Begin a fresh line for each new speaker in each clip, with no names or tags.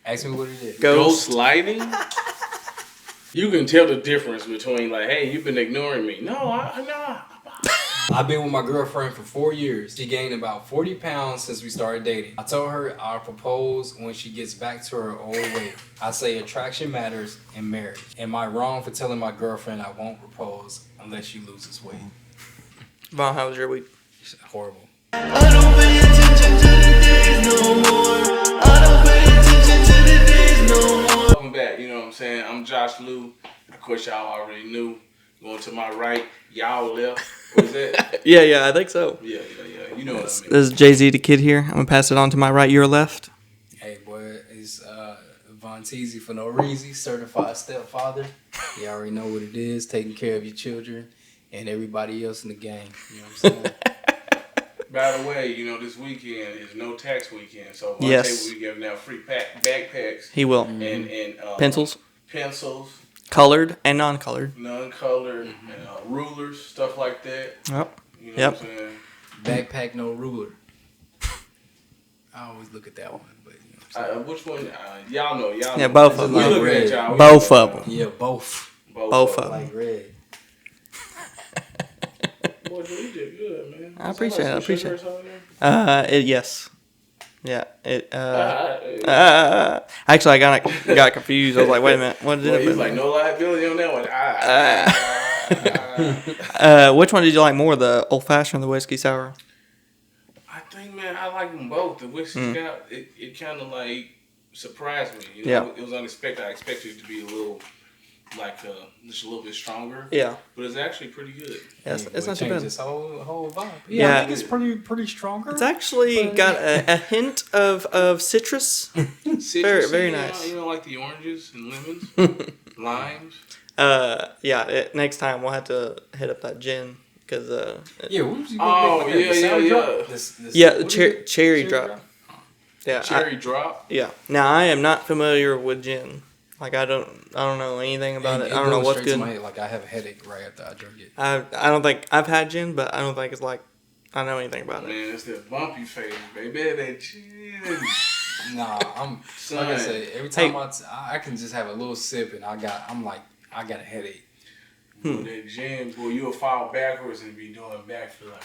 Ask me what it is.
Ghost lighting? You can tell the difference between like, hey, you've been ignoring me. No, nah.
I've been with my girlfriend for 4 years. She gained about 40 pounds since we started dating. I told her I'll propose when she gets back to her old weight. I say attraction matters in marriage. Am I wrong for telling my girlfriend I won't propose unless she loses weight?
Vaughn, how was your week?
It's horrible.
I don't pay attention to the days no more. I don't pay attention to the days no more.
Welcome back, you know what I'm saying? I'm Josh Lou. Of course, y'all already knew. Going to my right, y'all left. What is that?
Yeah, I think so.
Yeah. You know what I mean.
This is Jay-Z the Kid here. I'm going to pass it on to my right, your left.
Hey, boy, it's Von Teasy for no reason, certified stepfather. You already know what it is, taking care of your children and everybody else in the gang. You know what I'm saying?
By the way, you know, this weekend is no tax weekend, so
Yes.
we're giving out free backpacks.
He will.
And
Pencils.
Colored
and non-colored.
Non-colored, and rulers, stuff like that.
Yep.
You know what I'm saying?
Backpack, no ruler. I always look at that one, but you know what I'm saying?
Which one? Y'all know.
Yeah, both of
We
them.
looking at y'all.
Both of them.
Yeah, both.
Both of them.
Like red.
Boy, you did good, man.
I appreciate it. Yes. Yeah. Actually, I got confused. I was like, wait a minute. What did
He was like, no liability on that one.
Which one did you like more, the old fashioned or the whiskey sour?
I think, man, I like them both. The whiskey got it kind of like surprised me. You know?
Yeah.
It was unexpected. I expected it to be a little like just a little bit stronger.
Yeah.
But it's actually pretty good.
Yeah, it's not too bad.
This whole vibe.
Yeah.
I think it's pretty stronger.
It's actually got a hint of citrus.
Citrusy,
Very nice.
You know, like the oranges and lemons, limes.
Next time we'll have to hit up that gin because
What was you
cherry drop. Yeah,
cherry drop.
Yeah. Now I am not familiar with gin. Like I don't know anything about it. I don't know what's good.
Like I have a headache right after I drink it.
I don't think I've had gin, but I don't think it's like I know anything about it.
Man, it's that bumpy phase, baby. That gin.
Nah, I'm like I said, every time I can just have a little sip and I got a headache.
That gin, boy, you'll fall backwards and be doing backflip.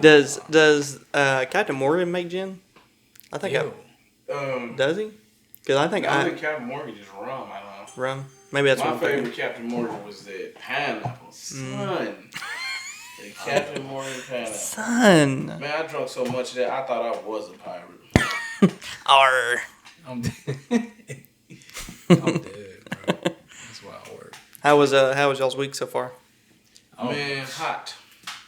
Does Captain Morgan make gin? I think does he? Because I think
Captain Morgan just rum. I don't know.
Rum. Maybe that's
my
what
favorite Captain Morgan was that pineapple. Son. The Captain Morgan pineapple.
Son.
Man, I drank so much of that I thought I was a pirate.
Arr.
I'm dead. I'm dead, bro. That's why I work.
How was y'all's week so far?
Man, hot.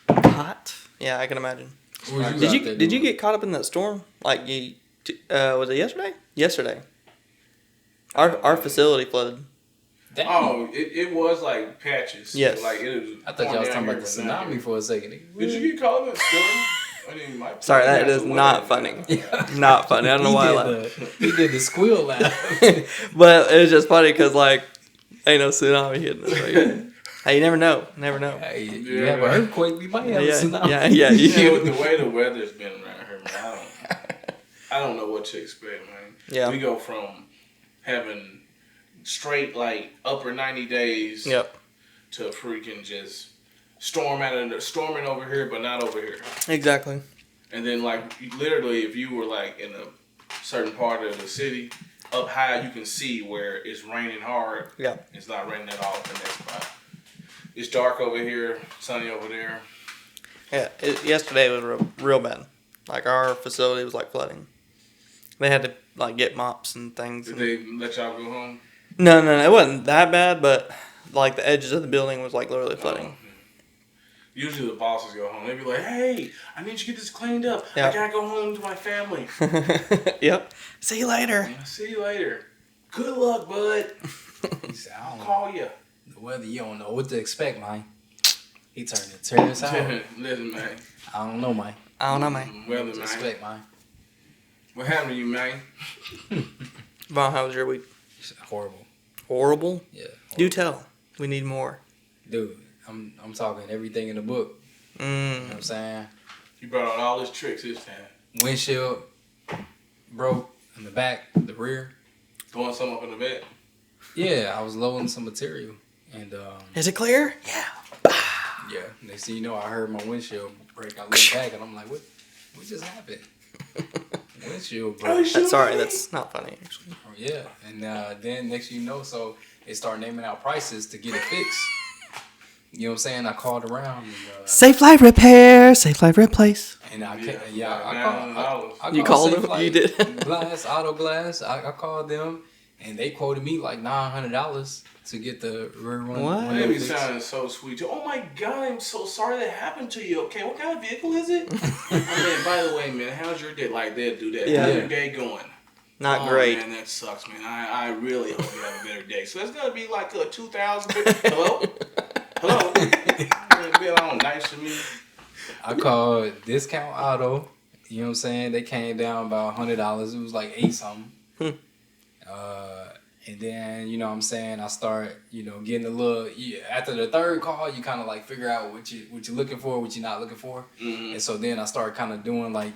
Hot? Yeah, I can imagine. Did you get caught up in that storm? Like was it yesterday? Yesterday. Our facility flooded.
Damn.
Oh, it was like patches.
Yes.
Like it was.
I thought y'all was talking about the tsunami for a second.
Did you get caught up in the storm?
Sorry, that is not funny. Not funny. I don't know why I laughed.
He did the squeal laugh.
But it was just funny because like ain't no tsunami hitting us. Right? Hey, you never know.
Hey, you have an earthquake, we might have a tsunami.
Yeah.
With the way the weather's been around here, man, I don't know what to expect, man.
Yeah.
We go from having straight like upper 90 days to freaking just storming over here, but not over here.
Exactly. And
then like literally, if you were like in a certain part of the city, up high, you can see where it's raining hard.
Yeah.
It's not raining at all in the next spot. It's dark over here, sunny over there.
Yeah. Yesterday was real bad. Like our facility was like flooding. They had to like get mops and things.
Did they let y'all go home?
No, it wasn't that bad, but like the edges of the building was like literally flooding.
Usually the bosses go home. They be like, "Hey, I need you to get this cleaned up.
Yeah.
I gotta go home to my family."
Yep. See you later.
See you later. Good luck, bud. I'll call you.
The weather, you don't know what to expect, man. He turned the terrace out.
Listen, man.
I don't know, man.
Weather,
What to expect, man.
What happened to you, man?
Vaughn, how was your week?
It's horrible.
Horrible?
Yeah. Horrible.
Do tell. We need more.
Dude, I'm talking everything in the book. You know what I'm saying?
You brought out all his tricks this time.
Windshield broke in the back. The rear.
Throwing something up in the bed.
Yeah, I was loading some material, and
Is it clear? Yeah.
yeah. Next thing you know, I heard my windshield break. I looked back, and I'm like, what just happened? Windshield broke.
Sorry, that's not funny actually.
Oh, yeah, and then next thing you know, so they start naming out prices to get it fixed. You know what I'm saying? I called around. And,
Safe Life Repair, Safe Life Replace.
And I called.
You called
Safe
them?
Life
You did?
Glass, Auto Glass. I called them, and they quoted me like $900 to get the rear one.
What?
Baby sounded so sweet. Oh my God, I'm so sorry that happened to you. Okay, what kind of vehicle is it? Oh man, by the way, man, how's your day? Like they'll do that.
Yeah.
How's your day going?
Not great.
Man, that sucks, man. I really hope you have a better day. So it's gonna be like a 2,000. Hello. Be all nice to me.
I called Discount Auto. You know what I'm saying? They came down about $100. It was like 8 something. And then, you know what I'm saying, I start, getting a little, after the third call, you kind of like figure out what you're looking for, what you're not looking for.
Mm-hmm.
And so then I started kind of doing like,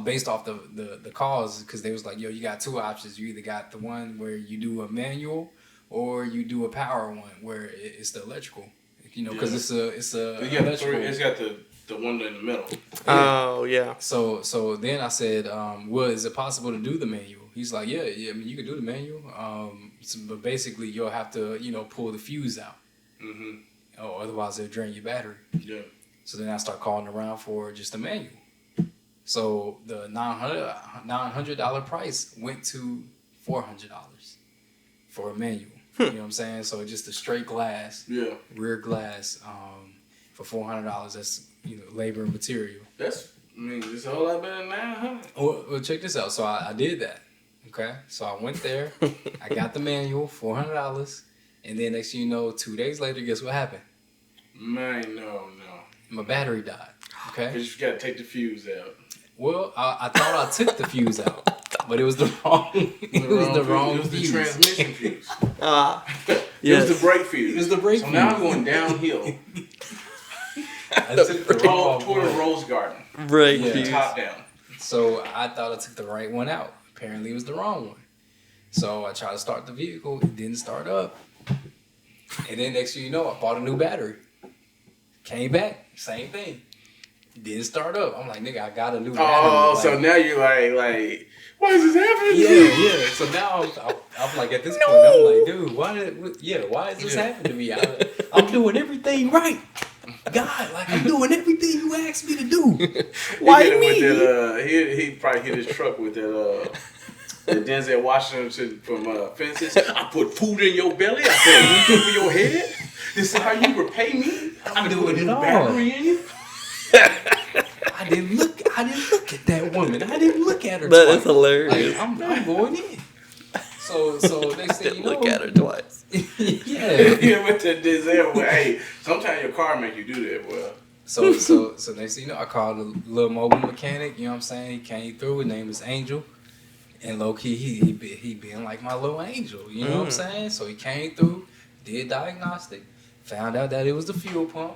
based off the calls, because they was like, yo, you got 2 options. You either got the one where you do a manual or you do a power one where it's the electrical. Because it's a electrical.
It's got the one in the middle.
Oh, yeah.
So then I said, well, is it possible to do the manual? He's like, yeah, I mean, you can do the manual. But basically, you'll have to, pull the fuse out. Mm-hmm. Or otherwise, it'll drain your battery.
Yeah.
So then I start calling around for just a manual. So the $900 price went to $400 for a manual. You know what I'm saying? So just a straight glass, rear glass, for $400. That's labor and material.
It's a whole lot better than $900.
Well, check this out. So I did that. Okay, so I went there. I got the manual, $400, and then next thing you know, 2 days later, guess what happened?
Man, no.
My battery died. Okay,
because you got to take the fuse out.
Well, I thought I took the fuse out, but it was the wrong. It was the wrong
fuse. It was the transmission fuse.
Yes.
It was the brake fuse.
It was the brake fuse.
So now I'm going downhill. I took the toward the rose garden.
Brake
fuse.
Top down.
So I thought I took the right one out. Apparently, it was the wrong one. So I tried to start the vehicle. It didn't start up. And then next thing you know, I bought a new battery. Came back, same thing. Didn't start up. I'm like, nigga, I got a new battery.
Oh, so now you're like, why is this happening?
Yeah. So now I'm like, at this point, I'm like, dude, why is this happening to me? I'm doing everything right. God, like I'm doing everything you asked me to do. Why me?
He probably hit his truck with that Denzel Washington from Fences. I put food in your belly. I put roof over your head. This is how you repay me.
I'm doing it all.
Battery in you.
I didn't look at that woman. I didn't look at her
That
twice.
is hilarious.
Like, I'm going in. So next thing you know,
look at her twice.
Yeah,
with the Denzel. Hey, sometimes your car make you do that. Well,
so next thing you know, I called a little mobile mechanic. You know what I'm saying? He came through. His name is Angel, and low key he been like my little angel. You know what I'm saying? So he came through, did diagnostic, found out that it was the fuel pump.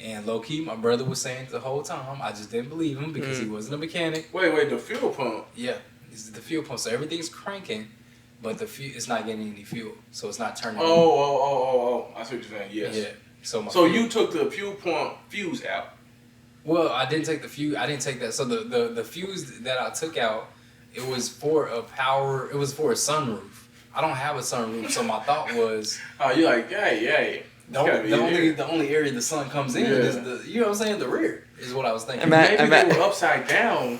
And low key, my brother was saying it the whole time. I just didn't believe him because he wasn't a mechanic.
Wait, the fuel pump?
Yeah, this is the fuel pump. So everything's cranking, but it's not getting any fuel. So it's not turning.
Oh! I see what you're saying. Yes.
Yeah.
So you took the fuel pump fuse out?
Well, I didn't take the fuse. I didn't take that. So the fuse that I took out, it was for a power. It was for a sunroof. I don't have a sunroof, so my thought was.
Oh, you're like, hey.
The only area the sun comes in is the what I'm saying, the rear is what I was thinking.
Maybe they were upside down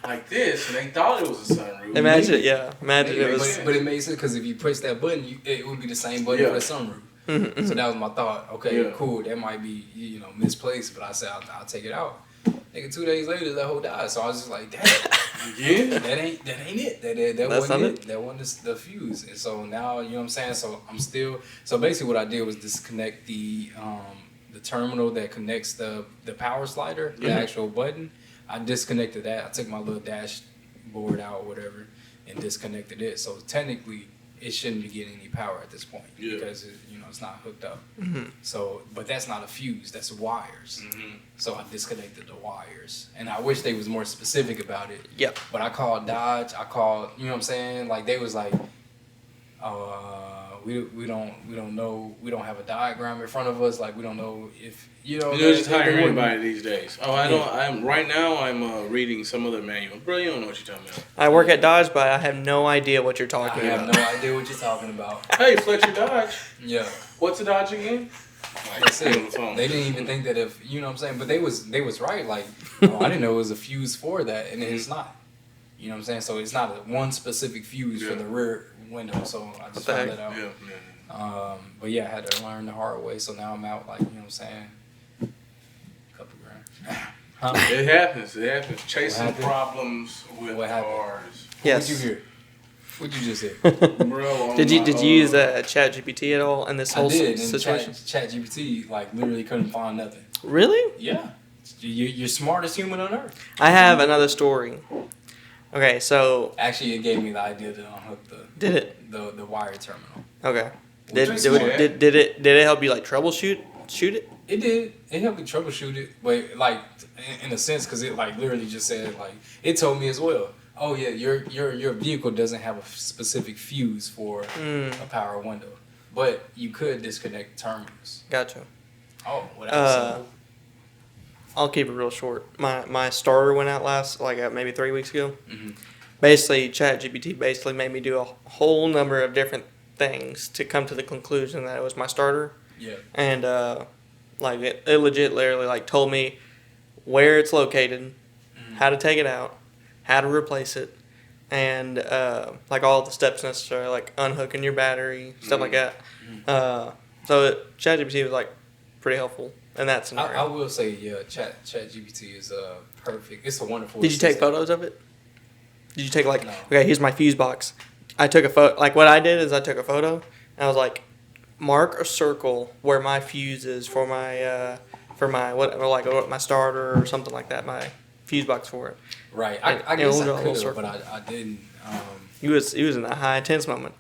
like this and they thought it was a sunroof.
Imagine it was.
But it made sense because if you press that button, it would be the same button for the sunroof. So that was my thought. Okay, cool. That might be misplaced, but I said I'll take it out. Nigga, 2 days later, that whole died. So I was just like, damn.
Yeah.
That ain't it. That wasn't it. That wasn't the fuse. And so now, you know what I'm saying? So I'm still. So basically, what I did was disconnect the terminal that connects the power slider, the actual button. I disconnected that. I took my little dashboard out, or whatever, and disconnected it. So technically, it shouldn't be getting any power at this point because it's not hooked up. So, but that's not a fuse. That's wires. So I disconnected the wires, and I wish they was more specific about it.
Yep.
But I called Dodge. I called. You know what I'm saying? Like they was like, we don't know. We don't have a diagram in front of us. Like we don't know if
You just hire anybody these days. Oh, I don't. I'm reading some other manual. Bro, you don't know what you're talking about.
I work at Dodge, but I have no idea what you're talking
I
about.
have no idea what you're talking about.
Hey, Fletcher Dodge.
Yeah.
What's a Dodge again?
That's it. They didn't even think that if you know what I'm saying, but they was right. Like I didn't know it was a fuse for that, and it's not. You know what I'm saying? So it's not one specific fuse for the rear window. So I just found that out.
Yeah.
But yeah, I had to learn the hard way. So now I'm out like, you know what I'm saying? Couple grand. Huh?
It happens. It happens. Chasing
happened?
Problems with cars.
Yes.
What'd you hear? What'd you just say?
Bro,
Did you use ChatGPT at all in this whole
I did.
situation?
And ChatGPT like literally couldn't find nothing.
Really?
Yeah. You're smartest human on earth.
I have another story. Okay, so
Actually, it gave me the idea to unhook
did it?
the wire terminal.
Okay.
Which
Did
is
it help you like troubleshoot it?
It did. It helped me troubleshoot it, but like in a sense, because it like literally just said like it told me as well. Oh yeah, your vehicle doesn't have a specific fuse for a power window, but you could disconnect terminals.
Gotcha.
Oh, well, that was simple.
I'll keep it real short. My starter went out maybe 3 weeks ago.
Mm-hmm.
Basically, ChatGPT basically made me do a whole number of different things to come to the conclusion that it was my starter.
Yeah.
And it legit literally like told me where it's located, how to take it out, how to replace it, and like all the steps necessary, like unhooking your battery, stuff like that. So ChatGPT was like pretty helpful in that scenario.
I will say, yeah, ChatGPT is perfect. It's a wonderful.
Did you take
assistant.
photos of it? Did you take like,
No.
okay, here's my fuse box. I took a photo. Like what I did is I took a photo and I was like, mark a circle where my fuse is for my my starter or something like that. My fuse box for it.
Right.
And
I guess
it
I
was a
could
little
have, but I didn't.
He was in a high intense moment.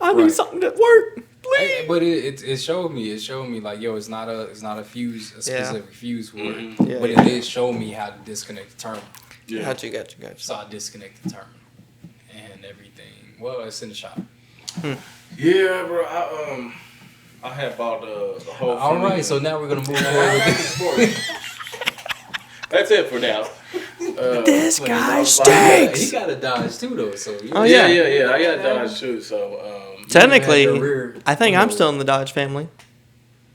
I need
Right.
something that work, please.
But it showed me like, yo, it's not a fuse, a specific fuse for it.
Yeah,
But
yeah.
it did show me how to disconnect the terminal.
Yeah.
Gotcha.
So I disconnected the terminal and everything. Well, it's in the shop.
Yeah, bro. I had bought the whole.
All right, so now we're gonna move forward with this.
That's it for now.
This
But
guy
he
stinks.
got a Dodge too, though. So
Oh,
yeah,
yeah.
yeah. I got Dodge too. So
Technically,
You had the rear
I think I'm
window.
still in the Dodge family.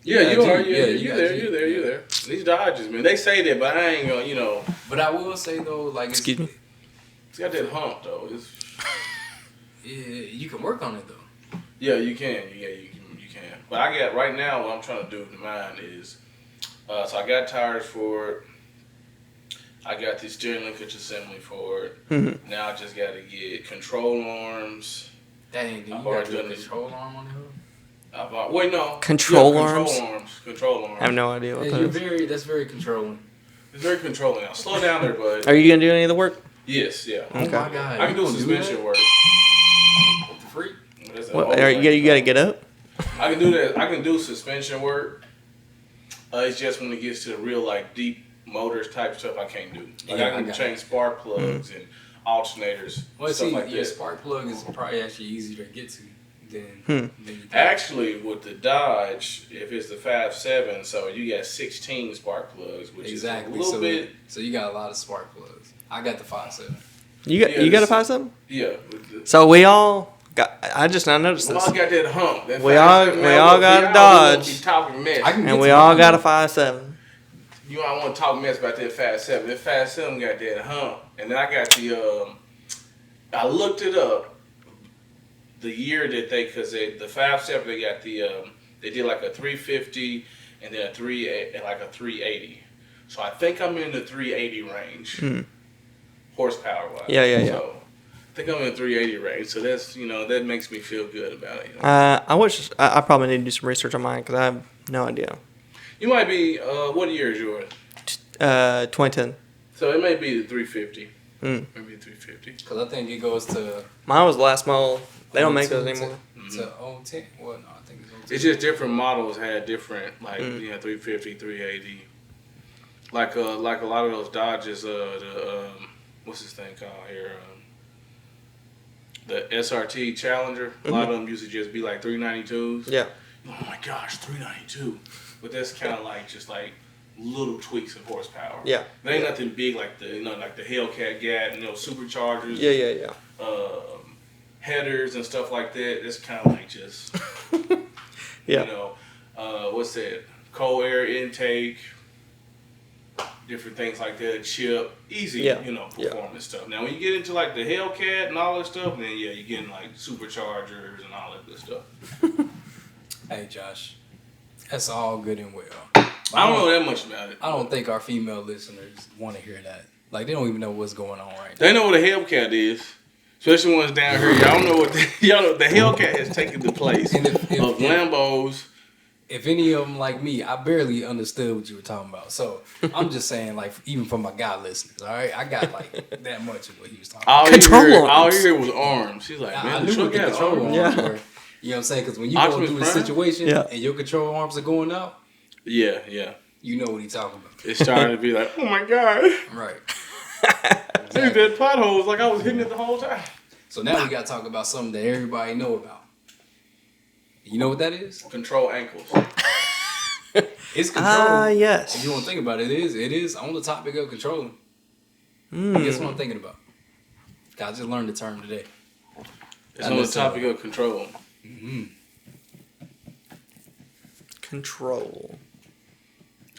yeah, you
Yeah,
are.
G-
Yeah,
yeah,
you're there. These Dodges, man. They say that, but I ain't gonna.
But I will say though, like
Excuse me.
It's got that hump though.
you can work on it though.
Yeah, you can. Yeah, you can. But I got right now. What I'm trying to do to mine is, so I got tires for it. I got the steering linkage assembly for it.
Mm-hmm.
Now I just got to get control arms.
Dang, dude, you
I've
got
already
the
done this.
control arm on the hood.
Wait, no.
Control
Yeah,
arms?
Control arms.
I have no idea what
Hey,
that is.
that's very controlling.
It's very controlling. Now slow down there, bud.
Are you gonna do any of the work?
Yes, yeah.
Oh
Okay.
my god.
I can do
You gonna
suspension
that?
work.
What the freak?
That's a
What?
whole
You
thing.
gotta get up.
I can do that. I can do suspension work. It's just when it gets to the real like deep motors type stuff I can't do. Like
Yeah,
I
I
can
got
change spark plugs and alternators,
Well,
stuff
see,
like
your
that.
spark plug is probably actually easier to get to than you think.
Actually, with the Dodge, if it's the 5.7, so you got 16 spark plugs, which
Exactly.
is a little bit.
So you got a lot of spark plugs. I got the 5.7.
You got
Yeah,
you got a
this-
5.7?
Yeah. With the,
So we all got. I noticed
we
this,
all got that hump. That
We all-
5.7,
we
man,
all
look,
got a
y'all
Dodge.
Keep talking mess.
I can get
and
to
we all
mine,
got a
though.
5.7.
You know, I want to talk mess about that 5.7. That 5.7 got that hump, and then I got the. I looked it up. The year that the 5.7 they got they did like a 350 and then a 380. So I think I'm in the 380 range, horsepower wise.
Yeah.
So I think I'm in the 380 range. So that's that makes me feel good about it.
I wish I probably need to do some research on mine because I have no idea.
You might be. What year is yours?
2010.
So it may be the 350.
Mm.
Maybe 350.
Because I think it goes to
Mine was the last model. They don't make those
22.
anymore.
to 010. Well, no, I think it's 010.
It's just different models had different, like, 350, 380. Like a lot of those Dodges, what's this thing called here? The SRT Challenger. A lot of them used to just be like 392s.
Yeah.
Oh my gosh, 392. But that's kind of like just like little tweaks of horsepower.
Yeah.
It ain't nothing big like the like the Hellcat Gat and superchargers.
Yeah.
Headers and stuff like that. It's kind of like just
Yeah.
What's that? Cold air intake, different things like that. Chip, easy, performance stuff. Now when you get into like the Hellcat and all that stuff, then you're getting like superchargers and all that good stuff.
Hey, Josh, that's all good and well.
I don't know that much about it.
I don't think our female listeners want to hear that. Like, they don't even know what's going on right now.
They know what a Hellcat is. Especially ones down here. Y'all know what the Hellcat has taken the place of Lambos.
If any of them like me, I barely understood what you were talking about. So I'm just saying, like, even for my guy listeners, all right, I got like that much of what he was talking about.
All you hear was arms. She's like, man,
I knew what the control arms
Yeah.
were. You know what I'm saying? Because when you go through the situation and your control arms are going out,
yeah,
you know what he's talking about.
It's starting to be like, oh my god,
right?
There's that potholes like I was hitting it the whole time.
So now we got to talk about something that everybody know about. You know what that is?
Control ankles.
It's control.
Yes.
If you want to think about it, it is on the topic of controlling. Guess what I'm thinking about? I just learned the term today.
It's on the topic of control.
Control.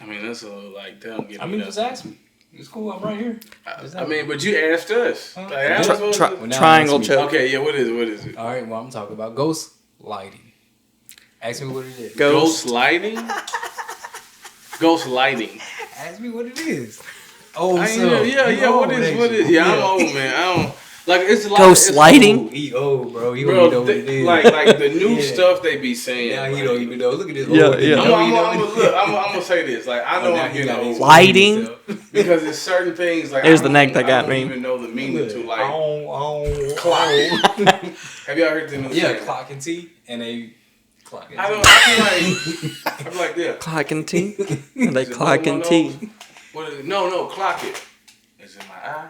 I mean, that's like, damn.
Just ask me. It's cool. I'm right here.
I mean, but you asked us.
Triangle choke.
Okay, yeah. What is it?
All right. Well, I'm talking about ghost lighting. Ask me what it is.
Ghost lighting. Ghost lighting.
Ask me what it is. Oh,
What is? Yeah, I'm old, man. I don't. Like, it's a lot.
Ghost lighting?
He old, bro. He don't even know what it is.
Like the new stuff they be saying.
Now he don't even know. Look at this.
I'm gonna say this. Like, I know I'm getting old.
Lighting?
Because there's certain things like
There's the neck that got
I
me.
don't even know the meaning to like clocking. Have y'all heard the new?
Yeah, clock and T, and they clock.
I feel like yeah.
Clock and T. And they clock and T.
What is it? No, clock it. Is it my eye?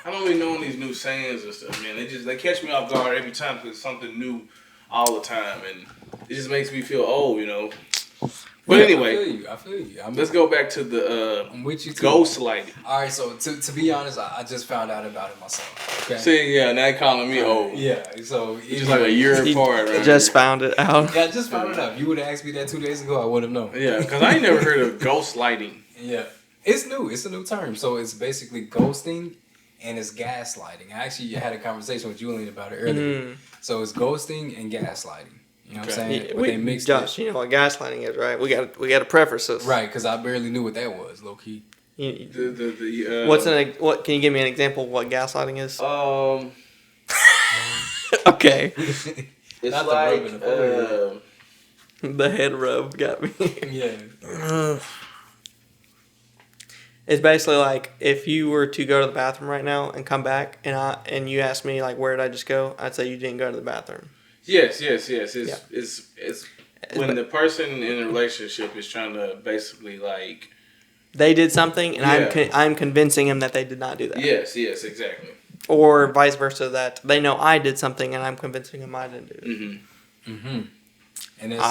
I don't even know these new sayings and stuff, man. They catch me off guard every time because it's something new all the time, and it just makes me feel old, But anyway,
I feel you.
Let's go back to the
I'm with you too.
ghost lighting.
All right, so to be honest, I just found out about it myself. Okay.
See, yeah, now you're calling me old.
Yeah, so
It's just like a year apart, right?
Just found it out.
Yeah, I just found it out. If you would have asked me that 2 days ago, I would have known.
Yeah, because I ain't never heard of ghost lighting.
Yeah, it's new. It's a new term. So it's basically ghosting and it's gaslighting. I actually had a conversation with Julian about it earlier. So it's ghosting and gaslighting. You know what I'm saying? But they mixed
Josh, you know what gaslighting is, right? We got to preface this.
Right, because I barely knew what that was, low key.
What can you give me an example of what gaslighting is? Okay.
It's
Not
like
The head rub got me.
Yeah.
It's basically like if you were to go to the bathroom right now and come back and you asked me like where did I just go, I'd say you didn't go to the bathroom.
Yes. It's when the person in a relationship is trying to basically like
they did something and I'm convincing him that they did not do that.
Yes, exactly.
Or vice versa, that they know I did something and I'm convincing them I didn't do it.
Mm-hmm.
Mm-hmm. And it's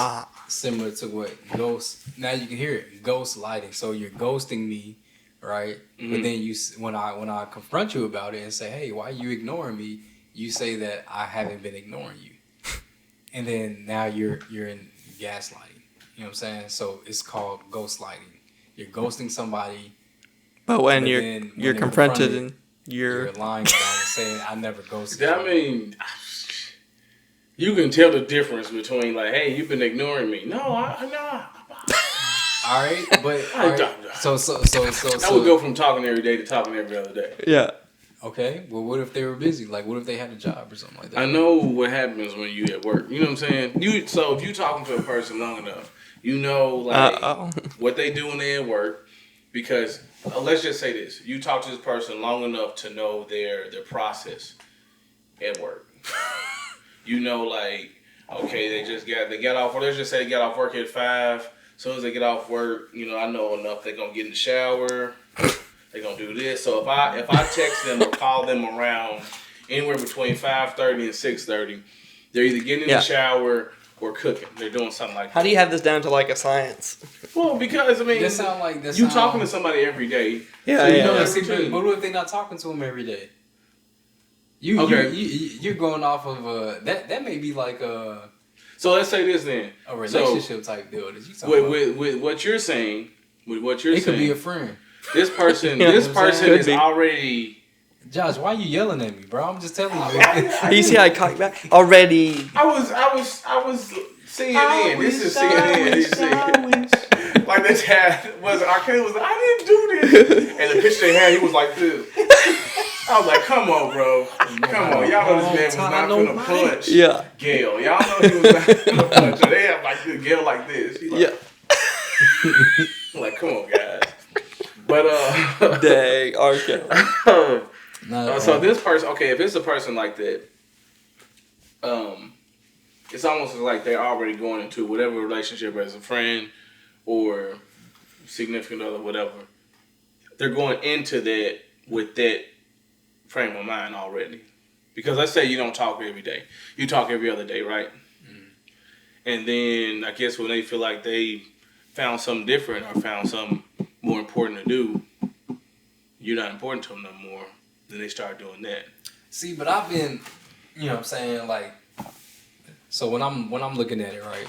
similar to what ghost. Now you can hear it, ghost lighting. So you're ghosting me, right?
Mm-hmm.
But then when I confront you about it and say, hey, why are you ignoring me? You say that I haven't been ignoring you, and then now you're in gaslighting. You know what I'm saying? So it's called ghost lighting. You're ghosting somebody,
but when you're confronted and you're
lying about it, saying I never ghosted.
I mean, you can tell the difference between like, hey, you've been ignoring me. No, no.
All right, but so
I would go from talking every day to talking every other day.
Yeah.
Okay, well, what if they were busy? Like, what if they had a job or something like that?
I know what happens when you at work. You know what I'm saying? So if you talking to a person long enough, you know like what they do when they at work. Because let's just say this: you talk to this person long enough to know their process at work. you know, like, okay, they got off, or let's just say they got off work at 5. As soon as they get off work, you know, I know enough. They're gonna get in the shower. They're gonna do this. So if I text them or call them around anywhere between 5:30 and 6:30, they're either getting in the shower or cooking. They're doing something like that.
How do you have this down to like a science?
Well, because I mean, you talking to somebody every day.
Yeah,
so
yeah.
you know
But what if they're not talking to them every day? You're going off of that may be like a.
So let's say this then.
A relationship type deal that you talking about.
With what you're saying,
it could be a friend.
This person,
Yeah,
this person is
be.
already.
Josh, why are you yelling at me, bro? I'm just telling you.
You see how I cocked back already?
I was CNN. This is CNN. Like this had was Arcade was like, I didn't do this, and the picture they had, he was like this. I was like, come on, bro. Come on. Y'all know this man was not gonna punch Gail. Y'all know he was not gonna punch her. They have like this Gail like this. He's like, like, come on, guys. But
Dang, okay.
So this person, okay, if it's a person like that, it's almost like they're already going into whatever relationship as a friend or significant other, whatever. They're going into that with that frame of mind already. Because let's say you don't talk every day. You talk every other day, right? Mm-hmm. And then I guess when they feel like they found something different or found something more important to do, you're not important to them no more. Then they start doing that.
See, but I've been, you know what I'm saying, like, so when I'm looking at it, right,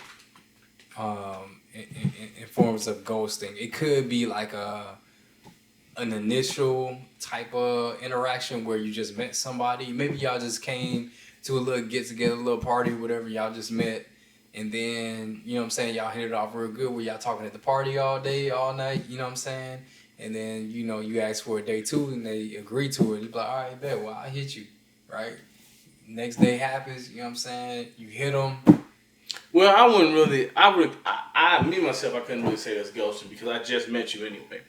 in forms of ghosting, it could be like an initial type of interaction where you just met somebody. Maybe y'all just came to a little get-together, a little party, whatever, y'all just met. And then, you know what I'm saying, y'all hit it off real good where y'all talking at the party all day, all night, you know what I'm saying? And then, you know, you ask for a day 2 and they agree to it. You be like, all right, bet, well, I hit you, right? Next day happens, you know what I'm saying? You hit them.
Well, I wouldn't really, me myself, I couldn't really say that's ghosting because I just met you anyway.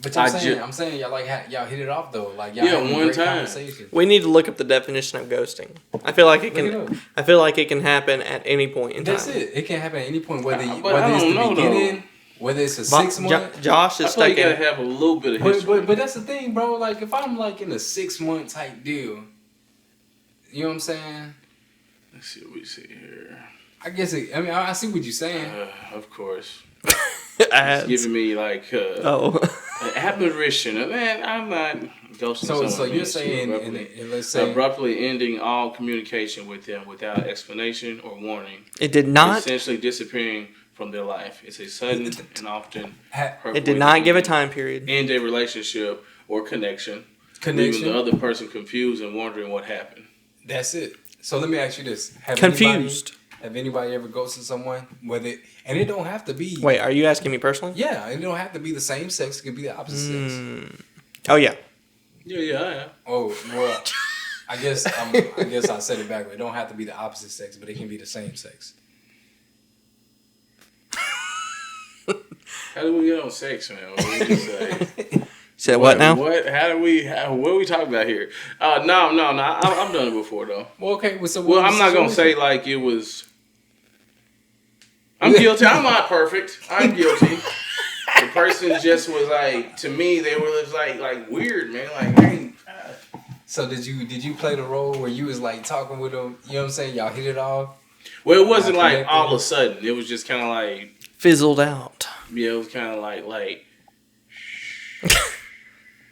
But I'm saying y'all y'all hit it off though, like y'all had
one
great
time.
conversation.
We need to look up the definition of ghosting. I feel like it can. I feel like it can happen at any point in time.
That's it. It can happen at any point, whether it's
the
beginning, whether it's a 6 month.
Josh is stuck
you gotta have a little bit of history.
But that's the thing, bro. Like if I'm like in a 6 month type deal, you know what I'm saying?
Let's see what we see here.
I guess I I see what you're saying.
Of course.
It's
giving me like an admiration. Man, I'm not ghosting someone.
So you're saying, let's say
abruptly ending all communication with them without explanation or warning.
It did not.
Essentially disappearing from their life. It's a sudden and often hurtful.
It did not give a time period.
End a relationship or connection. Leaving the other person confused and wondering what happened.
That's it. So let me ask you this:
Confused.
Have anybody ever ghosted someone? And it don't have to be.
Wait, are you asking me personally?
Yeah, it don't have to be the same sex. It could be the opposite sex.
Oh yeah.
Yeah, I am.
Oh well, I guess I said it backward. It don't have to be the opposite sex, but it can be the same sex.
How do we get on sex, man? What do you say?
Said what now?
What? What are we talking about here? No. I've done it before though.
Well, okay.
Well, I'm not gonna say like it was. I'm guilty. I'm not perfect. I'm guilty. The person just was like, to me, they were just like weird, man. Like, hey.
So did you play the role where you was like talking with them? You know what I'm saying? Y'all hit it off.
Well, it wasn't like all of a sudden. It was just kind of like
fizzled out.
Yeah, it was kind of like.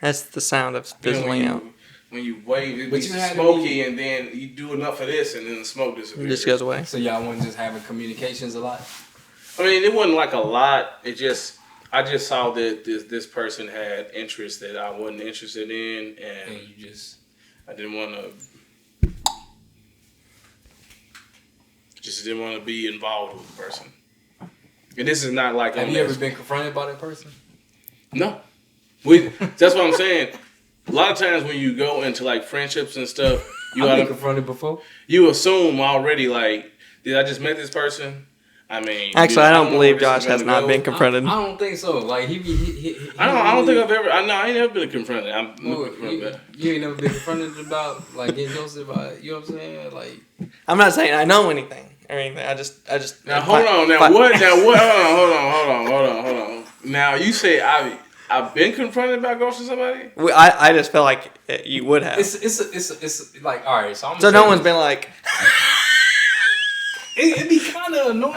That's the sound of fizzling out.
When you wave, it'd be smoky, and then you do enough of this, and then the smoke disappears.
It just goes away.
So y'all wasn't just having communications a lot?
I mean, it wasn't like a lot. I just saw that this person had interests that I wasn't interested in, and I didn't want to. Just didn't want to be involved with the person. And this is not like.
Have you ever been confronted by that person?
No. That's what I'm saying. A lot of times when you go into like friendships and stuff,
I've been confronted before.
You assume already like, did I just met this person? I mean,
Actually, I don't
know
believe
where this
Josh
is
has
gonna
not
go.
been confronted.
I don't think so. Like
I don't think I've ever. I ain't never been confronted.
You ain't never been confronted about like getting ghosted by. You know what I'm saying? Like
I'm not saying I know anything or anything. I just.
Now hold on. Now what? Hold on. Now you say I've been confronted about ghosting somebody.
I just felt like you would have.
it's like all right.
So no one's been like.
It'd be kind of annoying.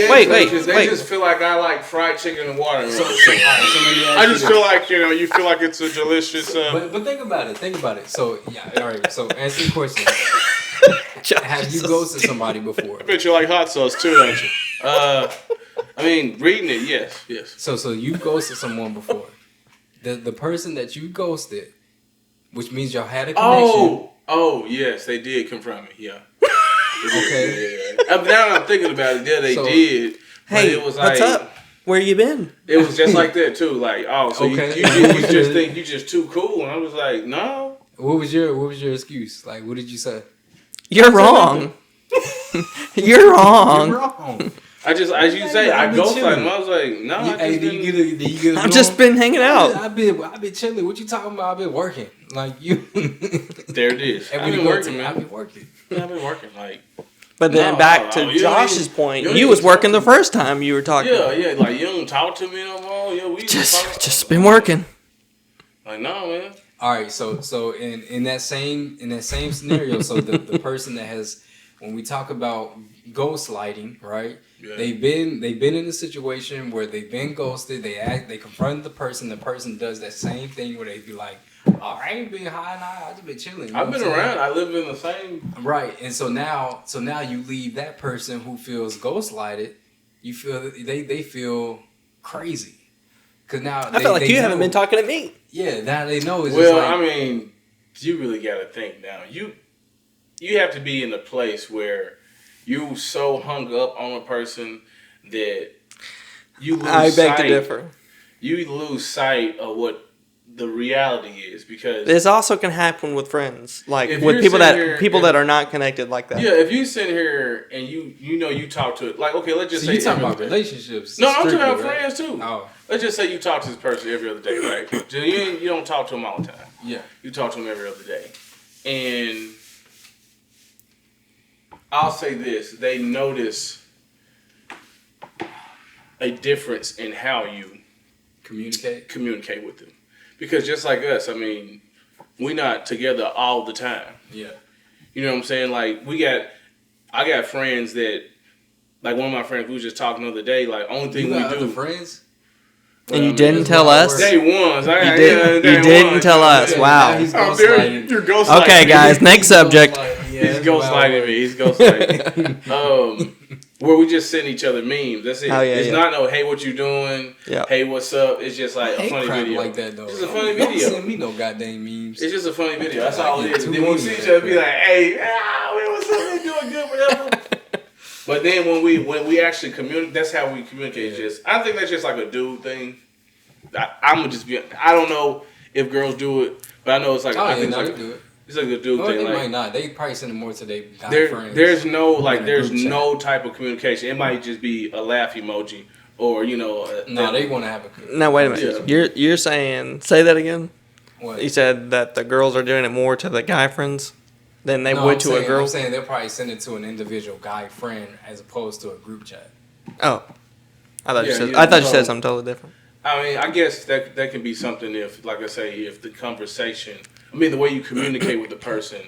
Wait.
They just feel like I like fried chicken and watermelon.
So let me ask
I
you
just
this.
feel like you feel like it's a delicious.
But think about it. So yeah, all right. So answer the question. Have you ghosted somebody before?
I bet you like hot sauce too, don't you? I mean, reading it, yes.
So you ghosted someone before. The person that you ghosted, which means y'all had a connection.
Oh, yes, they did confront me. Yeah.
Okay.
Yeah. Now that I'm thinking about it, yeah, they did. But
Hey,
it was
what's up? Where you been?
It was just like that too. Like, so
Okay.
you just think you just too cool, and I was like, no.
What was your excuse? Like, what did you say?
You're wrong. You're wrong.
You're wrong.
I just, as you say, I
been
ghosted
chilling.
him. I was like, no.
Hey, did you get a
I've just been hanging out.
I've been chilling. What you talking about? I've been working. Like you.
There it is.
And
I've
when
been
you go
working,
to-
man.
I've been working.
I've been working. Like,
But then
No,
back
no,
to
you don't
Josh's
even-
point,
you don't
you
even
was
talk
working
to
the first time you were talking.
yeah. Like, you don't talk to me no more. Yeah, we
Just been working.
Like, no, man.
All right, so in that same scenario, so the person that has, when we talk about gaslighting, right?
Yeah.
They've been in a situation where they've been ghosted. They confront the person. The person does that same thing where they be like, "Oh, I ain't been high now. I just been chilling." You know
I've
what
been
I'm saying?
around. I live in the same.
Right, and so now you leave that person who feels ghostlighted. You feel they feel crazy because now
I feel like you haven't been talking to me.
Yeah, now they know. It's
Well,
just like,
I mean, you really got to think now. You have to be in a place where you so hung up on a person that you lose
I beg to
sight-
differ.
You lose sight of what the reality is because
This also can happen with friends, like
If
with
you're
people
sitting here-
that are not connected like that.
yeah, if you sit here and you talk to it like okay, let's just
so
say
you talking
every
about
other day.
relationships?
No, I'm talking
strictly,
about
right?
friends too.
Oh,
Let's just say you talk to this person every other day, right? So you don't talk to them all the time.
yeah.
You talk to them every other day. And I'll say this, they notice a difference in how you
Communicate.
with them. Because just like us, I mean, we're not together all the time.
Yeah.
You know what I'm saying? Like I got friends that, like one of my friends, we was just talking the other day, like only thing
You
we
got other
do.
friends?
And you
Well,
didn't
that's
tell
why I
us?
work.
Day ones.
You didn't tell us.
Yeah,
Wow.
now he's
Oh, there,
ghostlighting.
you're ghostlighting.
Okay, guys, next subject.
He's ghostlighting me. He's ghostlighting. Where we just send each other memes. That's it.
Oh, yeah,
it's
yeah.
not no, hey, what you doing?
Yeah.
Hey, what's up? It's just like
I
a
hate
funny
crap
video.
like that though.
It's just a funny
Don't
video.
send me no goddamn memes.
It's just a funny video. That's
I
all it
get
is.
too
Then we
into
see
that
each other, be
crap.
like, hey, what's up? We doing good, whatever. But then when we actually communicate, that's how we communicate.
Yeah.
Just I think that's just like a dude thing. I'm gonna just be. I don't know if girls do it, but I know it's like
Oh
I
yeah,
think
no,
it's
they
like
do it.
it's like a dude
No,
thing.
they
Like,
might not. They probably send it more to their guy friends.
there's no
in a
there's
group chat.
no type of communication. It might just be a laugh emoji or
No, they want to have a.
No, wait a minute.
Yeah.
You're saying, say that again.
What?
You said that the girls are doing it more to the guy friends than they would to a girl.
I'm saying they'll probably send it to an individual guy friend as opposed to a group chat.
Oh, I thought you
Yeah,
said.
yeah,
I thought you
so-
said something totally different.
I mean, I guess that can be something if, like I say, if the conversation, the way you communicate with the person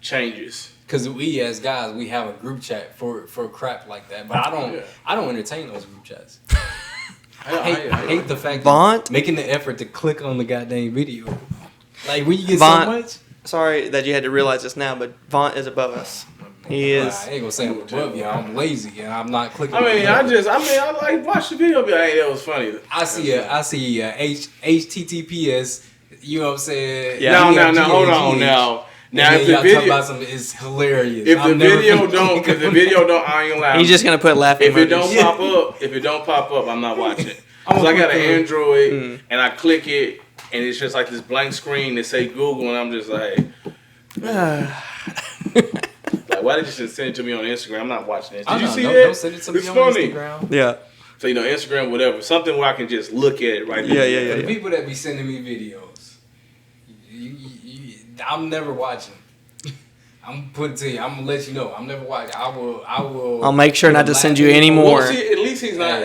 changes.
Because we as guys, we have a group chat for crap like that. But
Yeah.
I don't entertain those group chats.
I
I hate the fact
Vaunt?
that making the effort to click on the goddamn video. Like when you get
Vaunt.
so much.
Sorry that you had to realize this now, but Vaunt is above us. He
Well,
is.
I ain't gonna say I'm above you. I'm lazy and I'm not clicking.
I like watch the video, and be like, hey, that was funny.
I see HTTPS. You know what I'm saying?
Yeah.
No,
EFG,
hold on
AGH.
now.
And
Now,
then
if the
y'all talk
video,
about something, it's hilarious.
if the
I'm never
video
gonna
don't,
click
if the
on
video don't, I ain't gonna lie.
He's just gonna put laughing.
If it don't
emojis.
pop up, I'm not watching it.
I'm
Cause I
gonna
got an
click on it.
Android and I click it and it's just like this blank screen that say Google and I'm just like, why Why did you just send it to me on Instagram? I'm not watching it.
I
Did you
know,
see
don't,
that?
Don't send it to me
It's
on
funny.
Instagram.
Yeah.
So, Instagram, whatever. Something where I can just look at it right now.
Yeah.
The people that be sending me videos, I'm never watching. I'm putting to you. I'm gonna let you know. I'm never watching. I will.
I'll make sure not to send you any
Well,
more.
see, at least he's not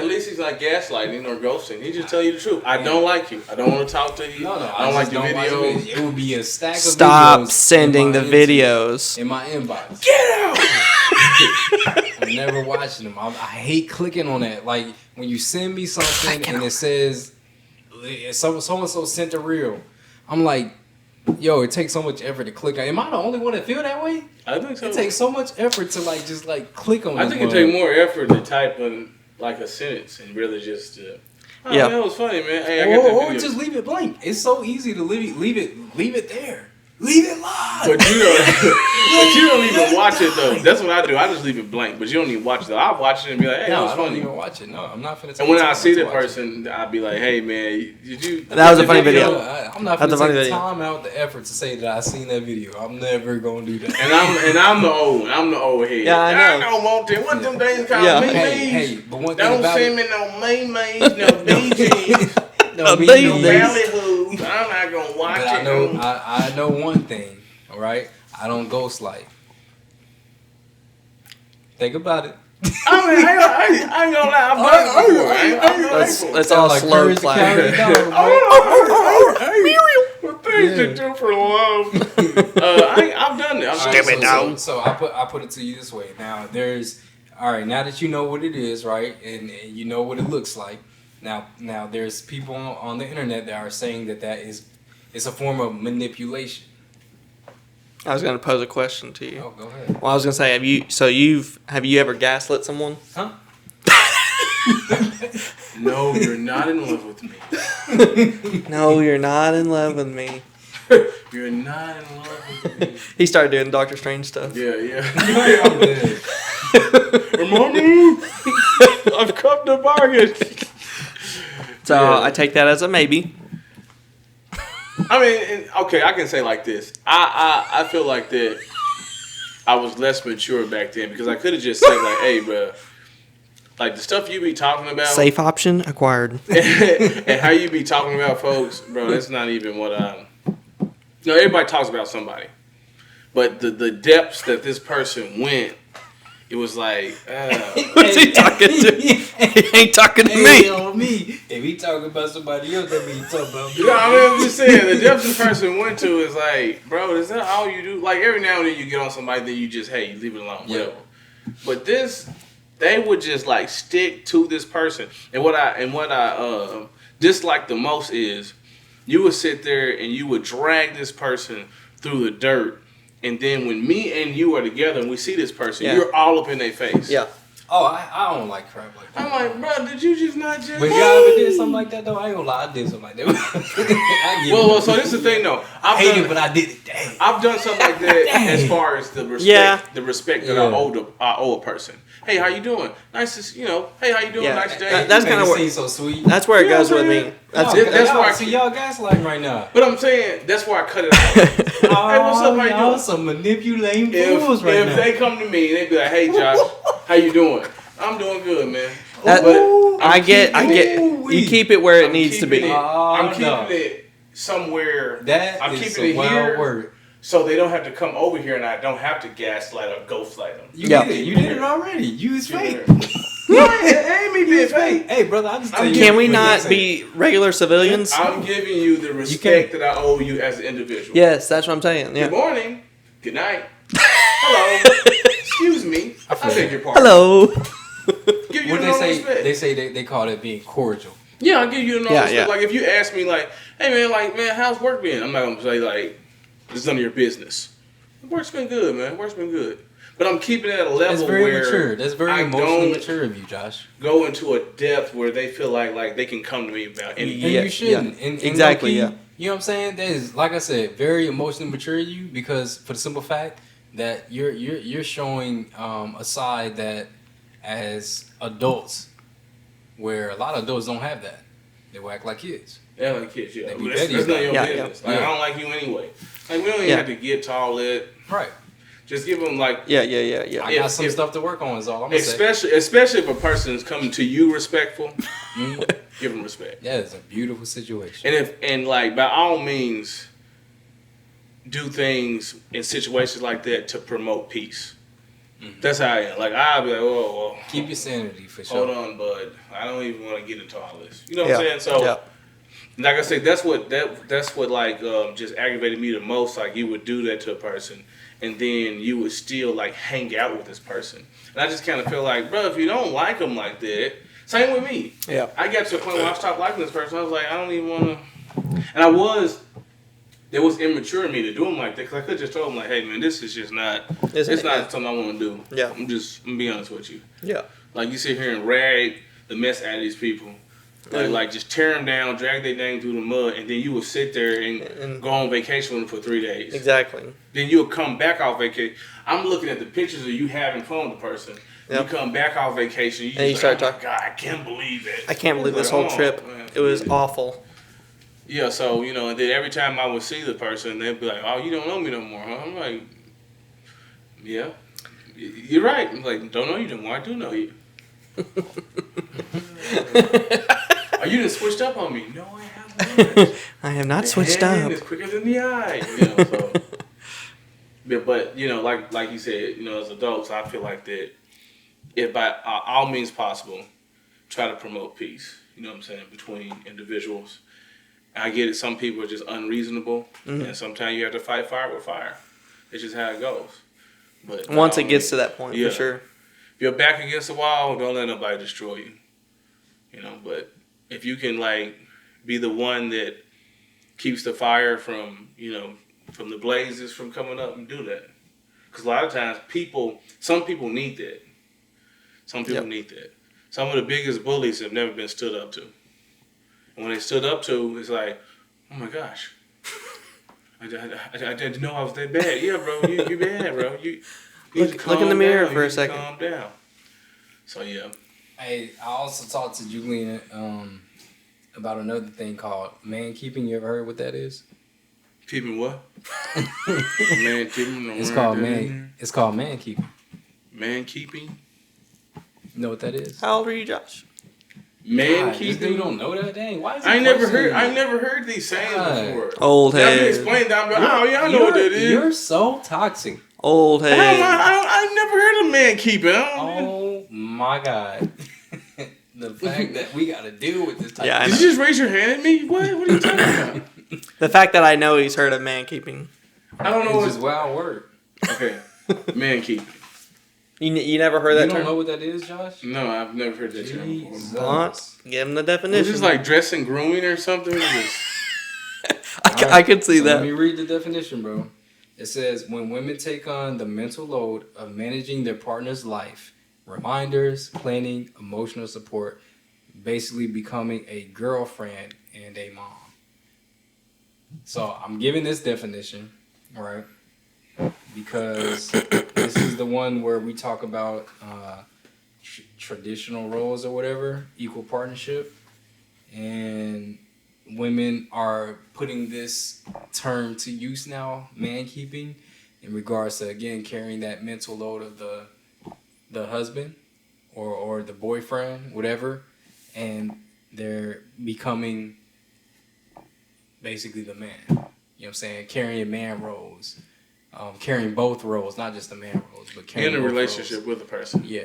gaslighting or ghosting. He just tell you the truth. I don't like you. I don't want to talk to you.
No,
I don't like your videos.
It will be a stack of videos.
Stop sending
in
the
my
videos.
in my inbox.
Get out!
I'm never watching them. I hate clicking on that. Like when you send me something and it says so and so sent a reel. I'm like, yo, it takes so much effort to click on. Am I the only one that feel that way?
I think so.
It takes so much effort to just click on.
I think it takes more effort to type in like a sentence and really just. Oh,
Yeah.
man, that was funny, man. Hey, I got that
or
video.
just leave it blank. It's so easy to leave it there. Leave it live.
But you don't even watch it though. That's what I do. I just leave it blank. But you don't even watch it though. I watch it and be like, hey, that
No,
was
I don't
funny.
even watch it. No, I'm not finna.
And when I see that person, I'll be like, hey man, did you?
That was a funny video.
I'm not
That's a
finna
funny
take the
video.
time out, the effort to say that I seen that video. I'm never gonna do that.
And I'm the old one. I'm the old head.
Yeah, I know.
don't want to. What them things called?
Yeah.
Memes?
But one thing
Don't
about
send
it,
me no memes, no BGs,
no,
me,
me,
no
no
BGs.
ballyhoos. I'm not gonna watch
but
it.
I know one thing. All right, I don't ghost light. Think about it.
I mean, I ain't gonna lie. I've done it before. I've done it before.
Let's all
Sound
slow
Courage the
clap.
Cowardly Dog, bro.
What things to do for love? I've done it.
So I put it to you this way. Now now that you know what it is, right, and you know what it looks like. Now there's people on the internet that are saying that it's a form of manipulation.
I was gonna pose a question to you.
Oh, go ahead.
Well, I was gonna say, have you ever gaslit someone?
Huh?
No, you're not in love with me.
No, you're not in love with me.
You're not in love with me.
He started doing Doctor Strange stuff.
Yeah.
I'm dead.
Remember? I've come to bargain.
So
Yeah.
I take that as a maybe.
I mean, okay, I can say like this. I feel like that I was less mature back then because I could have just said like, hey, bro, like the stuff you be talking about.
Safe option acquired.
And how you be talking about folks, bro, that's not even what everybody talks about somebody. But the depths that this person went, it was like,
What's he talking to? He ain't talking to me.
On me. If he talking about somebody else, that means he talking about me.
you know, I mean, I'm just saying, the depths this person went to is like, bro, is that all you do? Like, every now and then you get on somebody that you just, hey, leave it alone, whatever. But they would just, like, stick to this person. And what I dislike the most is you would sit there and you would drag this person through the dirt. And then when me and you are together and we see this person, you're all up in their face.
Yeah.
Oh, I don't like crap like that.
I'm like, bro, did you just not just...
But y'all ever did something like that though? I ain't gonna lie, I did something like that. I get
Well,
it.
so this is the thing though.
I hate it, but I did it. Dang.
I've done something like that as far as the respect, that I owe a person. Hey, how you doing? Nice to, hey, how you doing?
Yeah.
Nice day.
That's
You
kinda
make it
what-
seem so sweet.
That's where it
You know
goes
what
with
I'm
me.
saying?
That's
That's why I
see y'all gaslighting right now.
But I'm saying that's why I cut it out. Hey, what's up? How you
y'all
doing?
some manipulating fools right
If
now.
they come to me and they be like, hey, Josh, how you doing? I'm doing good, man.
That-
But
I get. You keep it where it
I'm
needs to
keeping
be.
it- I'm keeping
no.
it somewhere.
That
I'm
is
keeping
a
it
wild
here.
word.
So they don't have to come over here and I don't have to gaslight or ghostlight them.
You
Yeah.
did it. You did it already. You was fake.
No, it ain't me being fake.
Hey, brother, I'm just telling you.
Can we
what
not
they say.
be regular civilians?
I'm giving you the respect that I owe you as an individual.
Yes, that's what I'm saying.
Good
Yeah.
morning. Good night. Hello. Excuse me. I beg your pardon.
Hello.
Give you
What
the
they
normal
say?
respect.
They say they call it being cordial.
Yeah, I'll give you the normal
Yeah,
respect.
yeah.
Like if you ask me like, hey man, how's work been? I'm not gonna say like, it's none of your business. Work's been good, man. Work's been good. But I'm keeping it at a level
That's very
where
mature. That's very
I
emotionally
don't
mature of you, Josh.
go into a depth where they feel like they can come to me about anything.
And
Yeah,
you shouldn't.
yeah.
And
Exactly,
low-key,
yeah.
You know what I'm saying? That is, like I said, very emotionally mature of you because for the simple fact that you're showing a side that as adults, where a lot of adults don't have that. They will act like kids.
Yeah, like kids, yeah.
They be
But that's
petty
not your
about it.
business.
Yeah,
Like,
yeah.
I don't like you anyway. Like, we don't even
Yeah.
have to get to all that.
Right.
Just give them like
Yeah.
I got some stuff to work on. Is all I'm gonna say.
especially if a person is coming to you respectful, give them respect.
Yeah, it's a beautiful situation.
And like by all means, do things in situations like that to promote peace. That's how I am. Like I'll be like, whoa.
Keep your sanity for sure.
Hold on, bud. I don't even want to get into all this. You know what I'm saying? So, like I said, that's what like just aggravated me the most. Like you would do that to a person, and then you would still like hang out with this person. And I just kind of feel like, bro, if you don't like them like that, same with me.
Yeah.
I got to a point where I stopped liking this person. I was like, I don't even want to. And there was immature in me to do them like that because I could just told them like, hey man, this is just not. It's not something I want to do.
Yeah.
I'm gonna be honest with you.
Yeah.
Like you sit here and rag the mess out of these people. Like just tear them down, drag their name through the mud, and then you will sit there and go on vacation with them for 3 days.
Exactly.
Then you'll come back off vacation. I'm looking at the pictures of you having fun with the person.
Yep.
You come back off vacation,
And you start talking.
God, I can't believe it.
I can't believe this whole trip.
Man,
It was awful.
Yeah, so, and then every time I would see the person, they'd be like, oh, you don't know me no more, huh? I'm like, yeah, you're right. I'm like, don't know you no more. I do know you. Are you just switched up on me? No, I haven't.
I have not switched
The
up.
hand is quicker than the eye. So. But like you said, as adults, I feel like that if by all means possible, try to promote peace. You know what I'm saying, between individuals. I get it. Some people are just unreasonable, and sometimes you have to fight fire with fire. It's just how it goes. But
Once it gets to that point, for sure.
If you're back against the wall, don't let nobody destroy you. But if you can be the one that keeps the fire from the blazes from coming up, and do that. Because a lot of times some people need that. Some people need that. Some of the biggest bullies have never been stood up to. And when they stood up to, it's like, oh my gosh, I didn't know I was that bad. Yeah, bro, you bad, bro. You
look in the mirror for a second.
Calm down. So yeah.
Hey, I also talked to Julian about another thing called man keeping. You ever heard what that is?
Keeping what? Man keeping.
It's called man. It's called man keeping.
Man keeping.
You know what that is?
How old are you, Josh?
Man
keeping.
keeping.
You don't know that? Dang, why is
I never heard these sayings before.
Old head.
Explain that. Oh yeah, I know what that is.
You're so toxic.
Old head.
I never heard of man keeping.
Oh my God. The fact that we got to deal with this type
Yeah,
of
Did you just raise your hand at me? What are you talking about?
The fact that I know he's heard of man keeping.
I don't know
It's just wild word.
Okay. Man keeping.
You never heard that
You
term?
don't know what that is, Josh?
No, I've never heard that term before.
Jesus.
What? Give him the
Is
definition.
this like dressing grooming or something?
I could see
So
that.
let me read the definition, bro. It says, when women take on the mental load of managing their partner's life, reminders, planning, emotional support, basically becoming a girlfriend and a mom. So I'm giving this definition, right? Because this is the one where we talk about traditional roles or whatever, equal partnership. And women are putting this term to use now, man keeping, in regards to, again, carrying that mental load of the husband or the boyfriend, whatever, and they're becoming basically the man. You know what I'm saying? Carrying man roles. Carrying both roles, not just the man roles, but carrying
In a
both
relationship
roles.
with a person.
Yeah.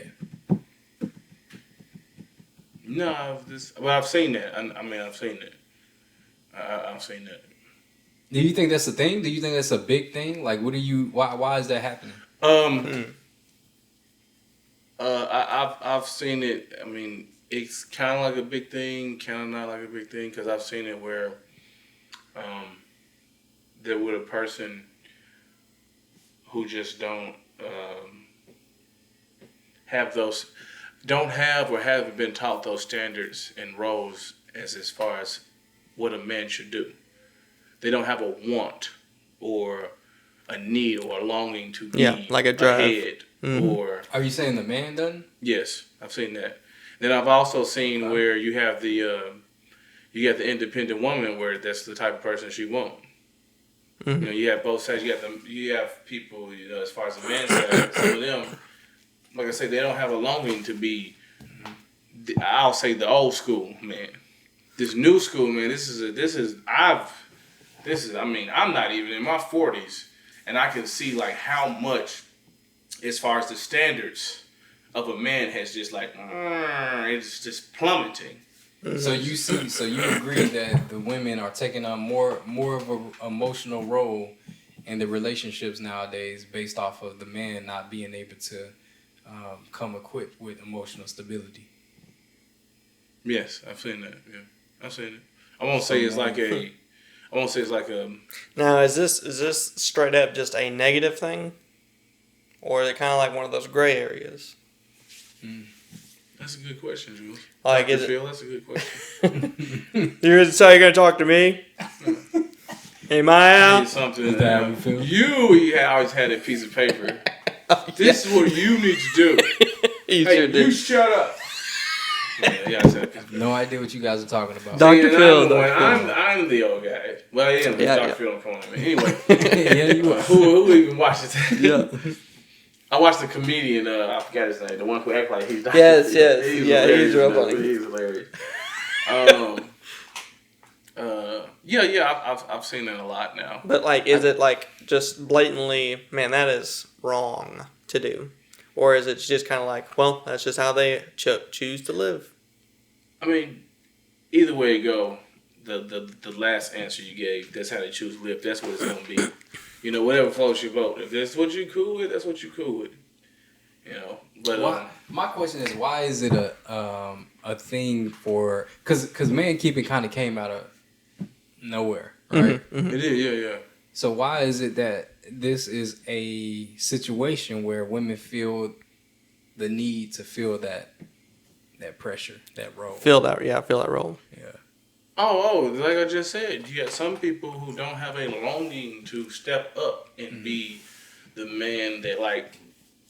No, I've seen that. I've seen that. I've sine that.
Do you think that's a thing? Do you think that's a big thing? Like, why is that happening?
I've seen it. I mean, it's kind of like a big thing, kind of not like a big thing, because I've seen it where there would a person who just don't have or haven't been taught those standards and roles as far as what a man should do. They don't have a want or a need or a longing to be
like a drive.
ahead.
Mm-hmm.
Or
Are you saying the man doesn't?
yes, I've seen that. Then I've also seen where you have the independent woman where that's the type of person she wants. You know, you have both sides. You have people, you know, as far as the men's side, some of them, like I say, they don't have a longing to be. I'll say the old school man. This new school man. I mean, I'm not even in my 40s, and I can see like how much, as far as the standards of a man has just like, it's just plummeting.
So you agree that the women are taking on more of an emotional role in the relationships nowadays, based off of the man not being able to come equipped with emotional stability.
Yes, I've seen that. Yeah, I've seen it. I won't say it's like a.
Now, is this straight up just a negative thing, or is it kind of like one of those gray areas?
That's a good question, Jules.
Like,
Dr. Phil, that's a good question.
You're gonna talk to me? Hey, Maya.
Something.
Is that how we feel?
You always had a piece of paper. This is what you need to do. You shut up. Yeah,
no idea what you guys are talking about.
Dr. Phil.
I'm the old guy. Well, yeah, Dr. Phil come on me. Anyway.
Yeah, you are.
Who even watches that?
Yeah.
I watched the comedian, I forgot his name, the one who act like he's Dr.
Yes,
Phil.
yes. He's real funny.
He's hilarious. I've seen that a lot now.
But like, is it like just blatantly, man, that is wrong to do? Or is it just kind of like, well, that's just how they choose to live?
I mean, either way you go, the last answer you gave, that's how they choose to live. That's what it's going to be. You know, whatever floats your boat. If that's what you cool with, that's what you cool with. You know, but
my question is, why is it a thing for? Because man keeping kind of came out of nowhere, right?
Mm-hmm.
It is, yeah.
So why is it that this is a situation where women feel the need to feel that pressure, that role?
Feel that role.
Yeah.
Oh, like I just said, you got some people who don't have a longing to step up and be the man that, like,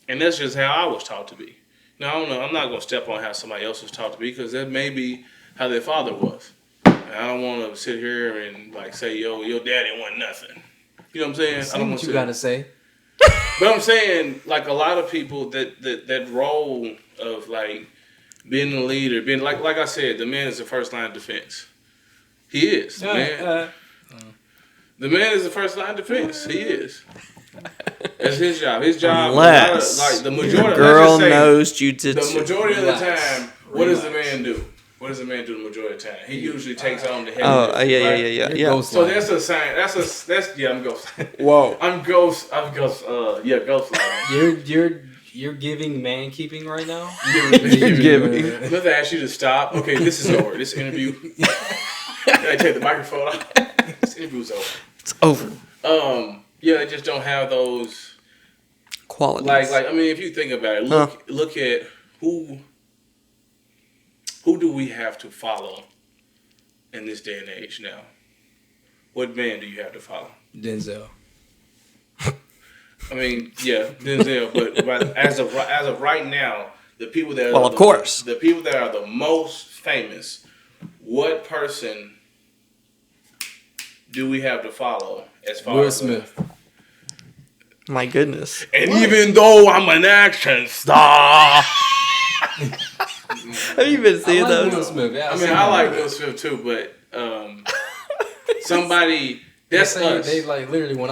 and that's just how I was taught to be. Now, I don't know, I'm not going to step on how somebody else was taught to be, because that may be how their father was. And I don't want to sit here and, like, say, yo, your daddy wasn't nothing. You know what I'm saying?
Say what you got to say.
But I'm saying, like, a lot of people, that role of, like, being a leader, being, like I said, the man is the first line of defense. He is, man. The man is the first line of defense. He is. That's his job. His job,
Unless
like the majority,
the girl knows jujitsu.
The majority of the time, what does the man do? What does the man do the majority of the time? He usually takes on the head.
Oh, yeah.
So that's a sign. I'm ghost.
Whoa.
I'm ghost. Ghost line.
You're giving man keeping right now.
You're giving.
Let's ask you to stop. Okay, this is over. This interview. I take the microphone off. This interview's over.
It's over.
Yeah, they just don't have those
qualities.
Like I mean, if you think about it, look at who do we have to follow in this day and age now? What man do you have to follow?
Denzel.
I mean, yeah, Denzel. But as of right now, the people that the people that are the most famous, what person do we have to follow as far
Will
as
Smith?
My goodness.
And even though I'm an action star.
Have you been seeing those?
Will Smith. Yeah,
I like Will Smith too, but somebody that's us.
They like literally when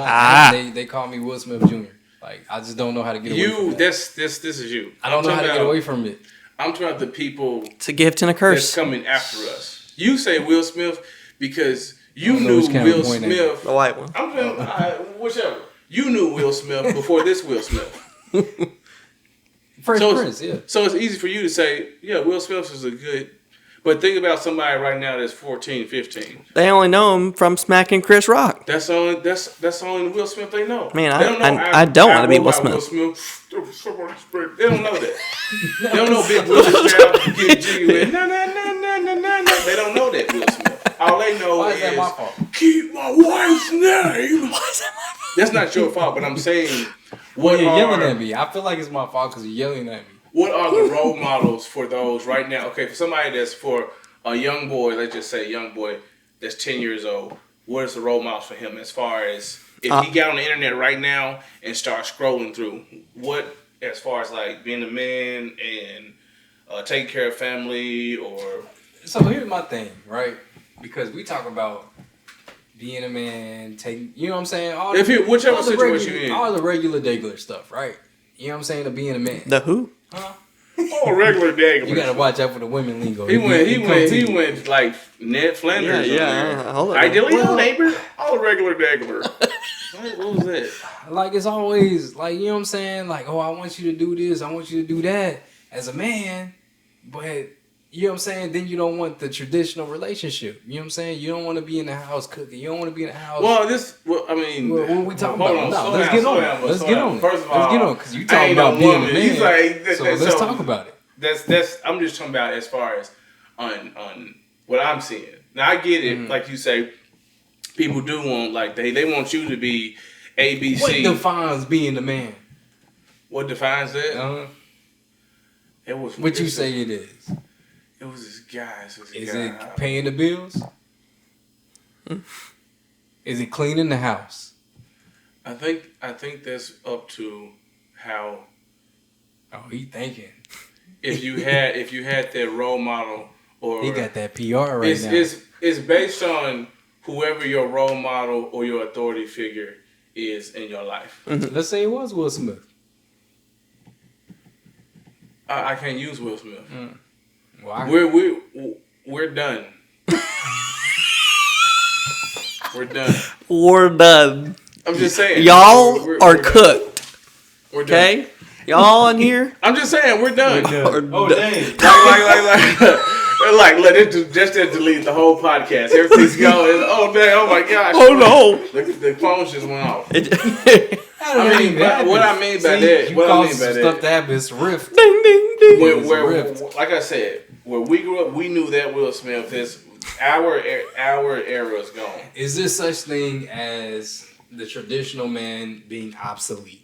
they call me Will Smith Jr. Like I just don't know how to get away from that.
This is you.
I don't know how to get away from it.
I'm talking about the people.
It's a gift and a curse.
That's coming after us. You say Will Smith because you knew Will Smith.
The white one.
I'm saying whichever. You knew Will Smith before this Will Smith.
Fresh Prince, yeah.
So it's easy for you to say, yeah, Will Smith is a good. But think about somebody right now that's 14, 15.
They only know him from smacking Chris Rock.
That's only Will Smith they know.
Man,
I
don't want to be Will Smith.
They don't know that. They don't know Big Willie style. Get jiggy with no. They don't know that Will Smith. All they know is
that my fault?
Keep my wife's name.
Why is that my fault?
That's not your fault, but I'm saying
You're yelling at me. I feel like it's my fault because you're yelling at me.
What are the role models for those right now? Okay, for somebody that's for a young boy, let's just say a young boy that's 10 years old, what is the role models for him as far as if he got on the internet right now and start scrolling through, what as far as like being a man and taking care of family or.
So here's my thing, right? Because we talk about being a man, taking, you know what I'm saying?
Whichever
all the
situation you're in.
all the regular stuff, right? You know what I'm saying? Of being a man.
The who?
Huh?
Oh, regular day.
You gotta watch out for the women lingo.
He went like Ned Flanders.
Yeah. Hold on.
Ideally, neighbor. All regular daggler. What was that?
Like, it's always like, you know what I'm saying? Like, oh, I want you to do this, I want you to do that as a man, but you know what I'm saying? Then you don't want the traditional relationship. You know what I'm saying? You don't want to be in the house cooking. You don't want to be in the house.
Well, I mean,
what we talking
hold
about?
on,
No, let's get on it. Let's get on it.
First of all,
let's get on because you talking about being a man.
He's like,
so let's talk about it.
That's. I'm just talking about as far as on what I'm seeing. Now I get it. Like you say, people do want like they want you to be ABC.
What defines being a man?
What defines that? It was
what you say it is.
It was this guy.
Is it paying the bills? Is it cleaning the house?
I think that's up to how.
Oh, he thinking.
If you had that role model or
he got that PR right now.
It's based on whoever your role model or your authority figure is in your life.
Let's say it was Will Smith.
I can't use Will Smith.
Why?
We're done. We're done.
We're done.
I'm just saying.
Y'all are
we're
cooked.
We're done.
Okay? Y'all in here?
I'm just saying, we're done.
Oh, dang.
Like, let it just to delete the whole podcast. Everything's going. Oh, dang. Oh, my gosh.
Oh, no.
The phone just went off.
I mean,
what I mean by that.
You
What I mean
caused
by
some
that.
stuff to happen. It's rift.
Ding, ding, ding.
Where, like I said, where we grew up, we knew that Will Smith is our era is gone.
Is there such thing as the traditional man being obsolete?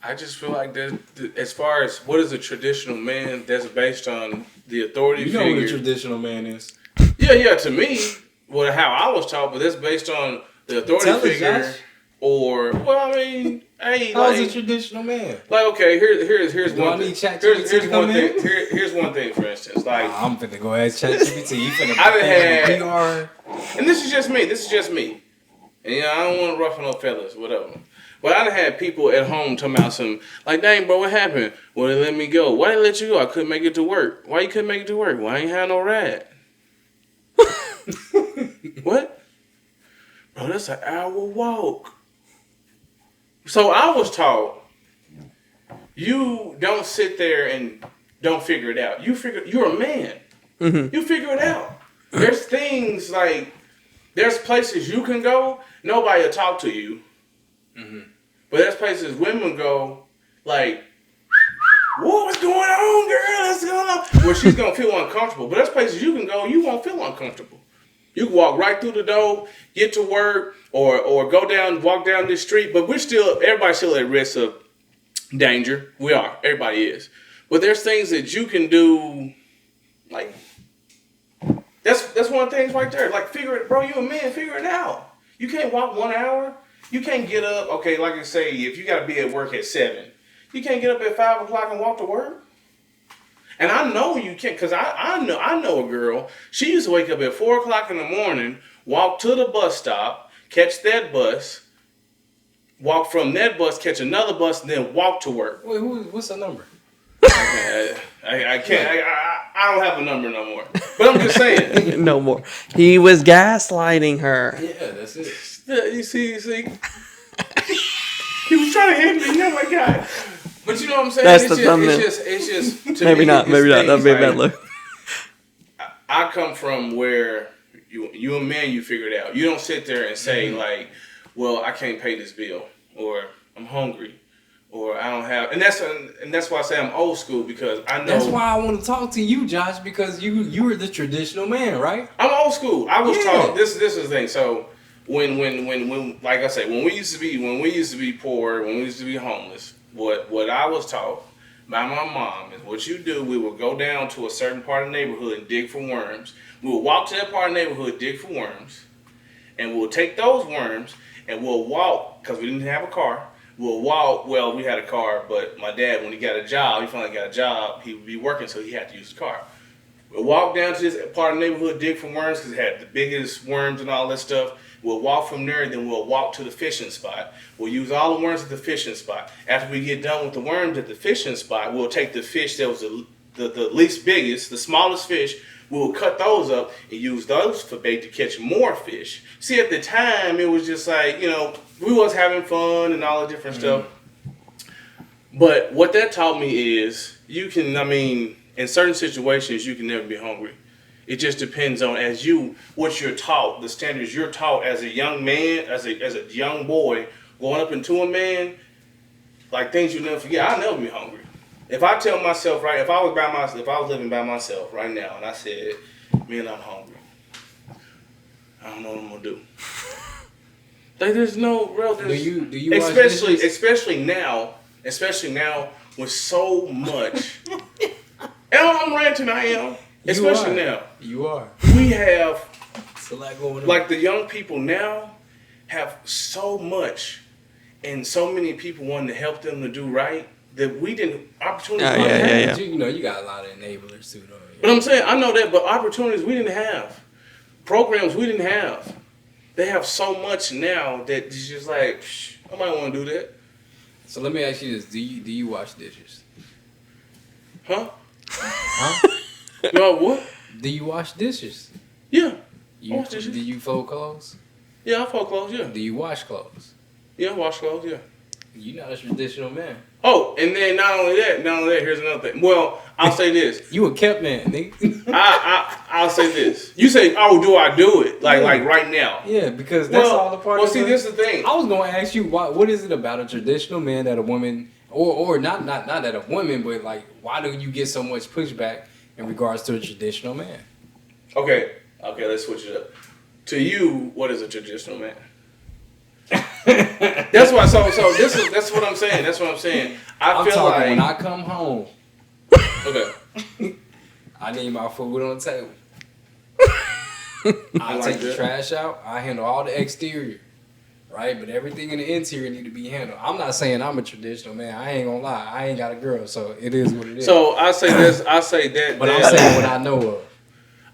I just feel like that as far as what is a traditional man, that's based on the authority
You know
figure.
what a traditional man is.
Yeah, to me, how I was taught, but that's based on the authority
Tell us,
figure.
Josh.
Or, well, I mean, hey,
How's
like,
a traditional man?
like, okay, here's
Do
one
I need
thing.
ChatGPT
Here's
to
one
come
thing.
in?
Here's one thing, for instance. Like,
I'm finna go ask ChatGPT. You finna
I've had-
PR.
and this is just me. And, you know, I don't want to ruffle no feathers, whatever. But I done had people at home talking about some, like, dang, bro, what happened? Well, they let me go. Why they let you go? I couldn't make it to work. Why you couldn't make it to work? Well, I ain't had no ride. What? Bro, that's an hour walk. So I was taught, you don't sit there and don't figure it out. You're a man.
Mm-hmm.
You figure it out. There's things like, there's places you can go, nobody will talk to you.
Mm-hmm.
But there's places women go, like, what's going on, girl? What's going on? Where she's going to feel uncomfortable. But there's places you can go, you won't feel uncomfortable. You can walk right through the door, get to work, or walk down this street. But everybody's still at risk of danger. We are. Everybody is. But there's things that you can do, like, that's one of the things right there. Like, figure it, bro, you a man, figure it out. You can't walk 1 hour. You can't get up, okay, like I say, if you got to be at work at 7, you can't get up at 5 o'clock and walk to work. And I know you can't, because I know a girl, she used to wake up at 4 o'clock in the morning, walk to the bus stop, catch that bus, walk from that bus, catch another bus, and then walk to work.
Wait, what's the number?
I can't, I don't have a number no more. But I'm just saying.
No more. He was gaslighting her.
Yeah, that's it.
Yeah, you see. He was trying to hit me. Oh my God. But you know what I'm saying?
That's the thumbnail.
It's just to
Maybe
me,
not.
it's
That'd be a bad
like,
look.
I come from where you a man, you figure it out. You don't sit there and say like, well, I can't pay this bill, or I'm hungry, or I don't have, and that's why I say I'm old school, because I know.
That's why I want to talk to you, Josh, because you were the traditional man, right?
I'm old school. I was
Yeah.
taught this is the thing. So when like I say, when we used to be poor, when we used to be homeless, what I was taught by my mom is what you do, we will go down to a certain part of the neighborhood and dig for worms. We'll walk to that part of the neighborhood, dig for worms, and we'll take those worms and we'll walk, because we didn't have a car. We'll walk, well, we had a car, but my dad, when he got a job, he finally got a job, he would be working, so he had to use the car. We'll walk down to this part of the neighborhood, dig for worms, because it had the biggest worms and all that stuff. We'll walk from there, and then we'll walk to the fishing spot. We'll use all the worms at the fishing spot. After we get done with the worms at the fishing spot, we'll take the fish that was the least biggest, the smallest fish. We'll cut those up and use those for bait to catch more fish. See, at the time, it was just like, we was having fun and all the different stuff. But what that taught me is in certain situations, you can never be hungry. It just depends on what you're taught, the standards you're taught as a young man, as a young boy, going up into a man, like things you never forget. I'll never be hungry. If I tell myself, right, if I was living by myself right now, and I said, man, I'm hungry, I don't know what I'm gonna do. Like, there's no real.
Do you
especially now with so much. And I'm ranting, I am. Especially now.
You are.
We have,
it's a lot going on.
like the young people now have so much and so many people wanting to help them to do right that we didn't, opportunities.
Yeah.
You got a lot of enablers too, though.
But I'm saying, I know that, but opportunities we didn't have. Programs we didn't have. They have so much now that it's just like, I might want to do that.
So let me ask you this: Do you wash dishes?
Huh?
Huh?
No, what?
Do you wash dishes?
Yeah.
Do you fold clothes?
Yeah, I fold clothes, yeah.
Do you wash clothes?
Yeah, I wash clothes, yeah.
You're not a traditional man.
Oh, and then not only that, here's another thing. Well, I'll say this.
You a kept man, nigga.
I'll say this. You say, oh, do I do it? Like right now?
Yeah, because that's all the part of it.
Well, see, this is the thing.
I was going to ask you, what is it about a traditional man that a woman, or not that a woman, but like, why do you get so much pushback in regards to a traditional man?
Okay, let's switch it up. To you, what is a traditional man? That's why. So that's what I'm saying. That's what I'm saying. I feel like
when I come home,
okay,
I need my food on the table. I
like
take the
that.
trash out. I handle all the exterior, right? But everything in the interior need to be handled. I'm not saying I'm a traditional man. I ain't gonna lie. I ain't got a girl, so it is what it is.
So I say this. I say that.
But I'm saying what I know of.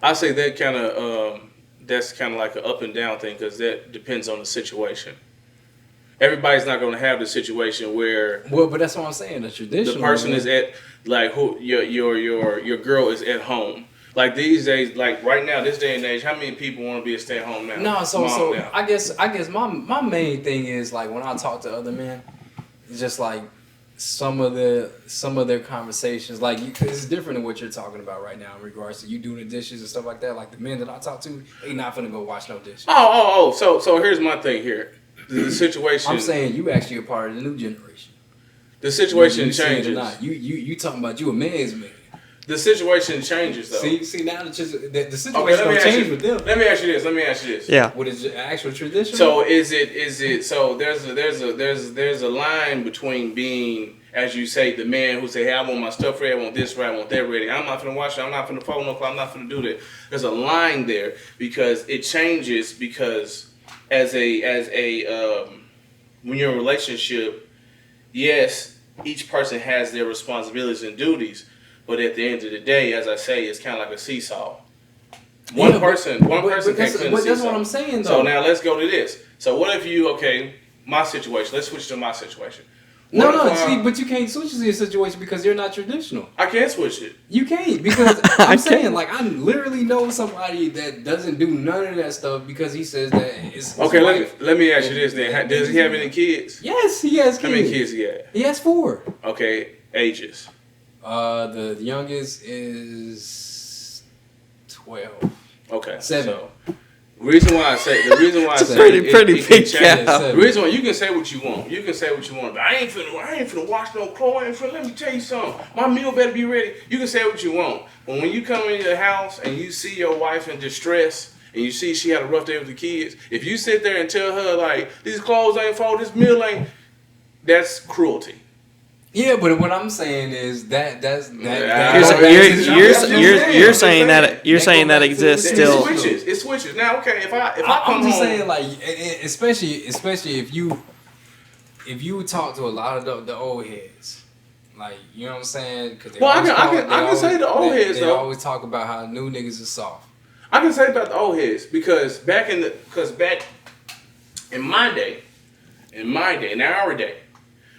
I say that kind of that's kind of like an up and down thing because that depends on the situation. Everybody's not going to have the situation where
but that's what I'm saying. The traditional
the person
man,
is at like who your girl is at home. Like these days, like right now, this day and age, how many people want to be a stay at home now?
No, so
now.
I guess my main thing is like when I talk to other men, it's just like some of their conversations, like it's different than what you're talking about right now in regards to you doing the dishes and stuff like that. Like the men that I talk to, they not finna go wash no dishes.
So here's my thing here. The situation.
I'm saying you actually a part of the new generation.
The situation
you
changes.
Or not. You talking about you a man's man.
The situation changes though.
See now the situation don't change with them.
Let me ask you this.
Yeah.
What is the actual tradition?
So is it so there's a line between being, as you say, the man who say, hey, I want my stuff ready, I want this ready, I want that ready. I'm not finna wash it, I'm not finna fold no clothes, I'm not finna do that. There's a line there because it changes because as a when you're in a relationship, yes, each person has their responsibilities and duties, but at the end of the day, as I say, it's kind of like a seesaw. One person can't clean the seesaw.
But that's what I'm saying, though.
So now let's go to this. So what if you, my situation, let's switch to my situation.
But you can't switch to your situation because you're not traditional.
I can't switch it.
You can't because I'm saying, like, I literally know somebody that doesn't do none of that stuff because he says that it's
Okay, let me ask you this then. Does he have any kids?
Yes, he has kids.
How many kids he got?
He has 4.
Okay, ages.
The youngest is 12.
Okay.
7.
So, the reason why I say
pretty big gap.
The reason why you can say what you want. You can say what you want. But I ain't finna wash no clothes. Let me tell you something. My meal better be ready. You can say what you want. But when you come into the house and you see your wife in distress and you see she had a rough day with the kids, if you sit there and tell her like these clothes ain't folded, this meal ain't, that's cruelty.
Yeah, but what I'm saying is that's
You're saying that exists
It
still.
switches. It switches. Now, okay, if I come
I'm just
home,
saying, like, especially if you talk to a lot of the old heads, like, you know what I'm saying? Cause
I can say the old heads
they
though.
always talk about how new niggas is soft.
I can say about the old heads because back in my day, in our day,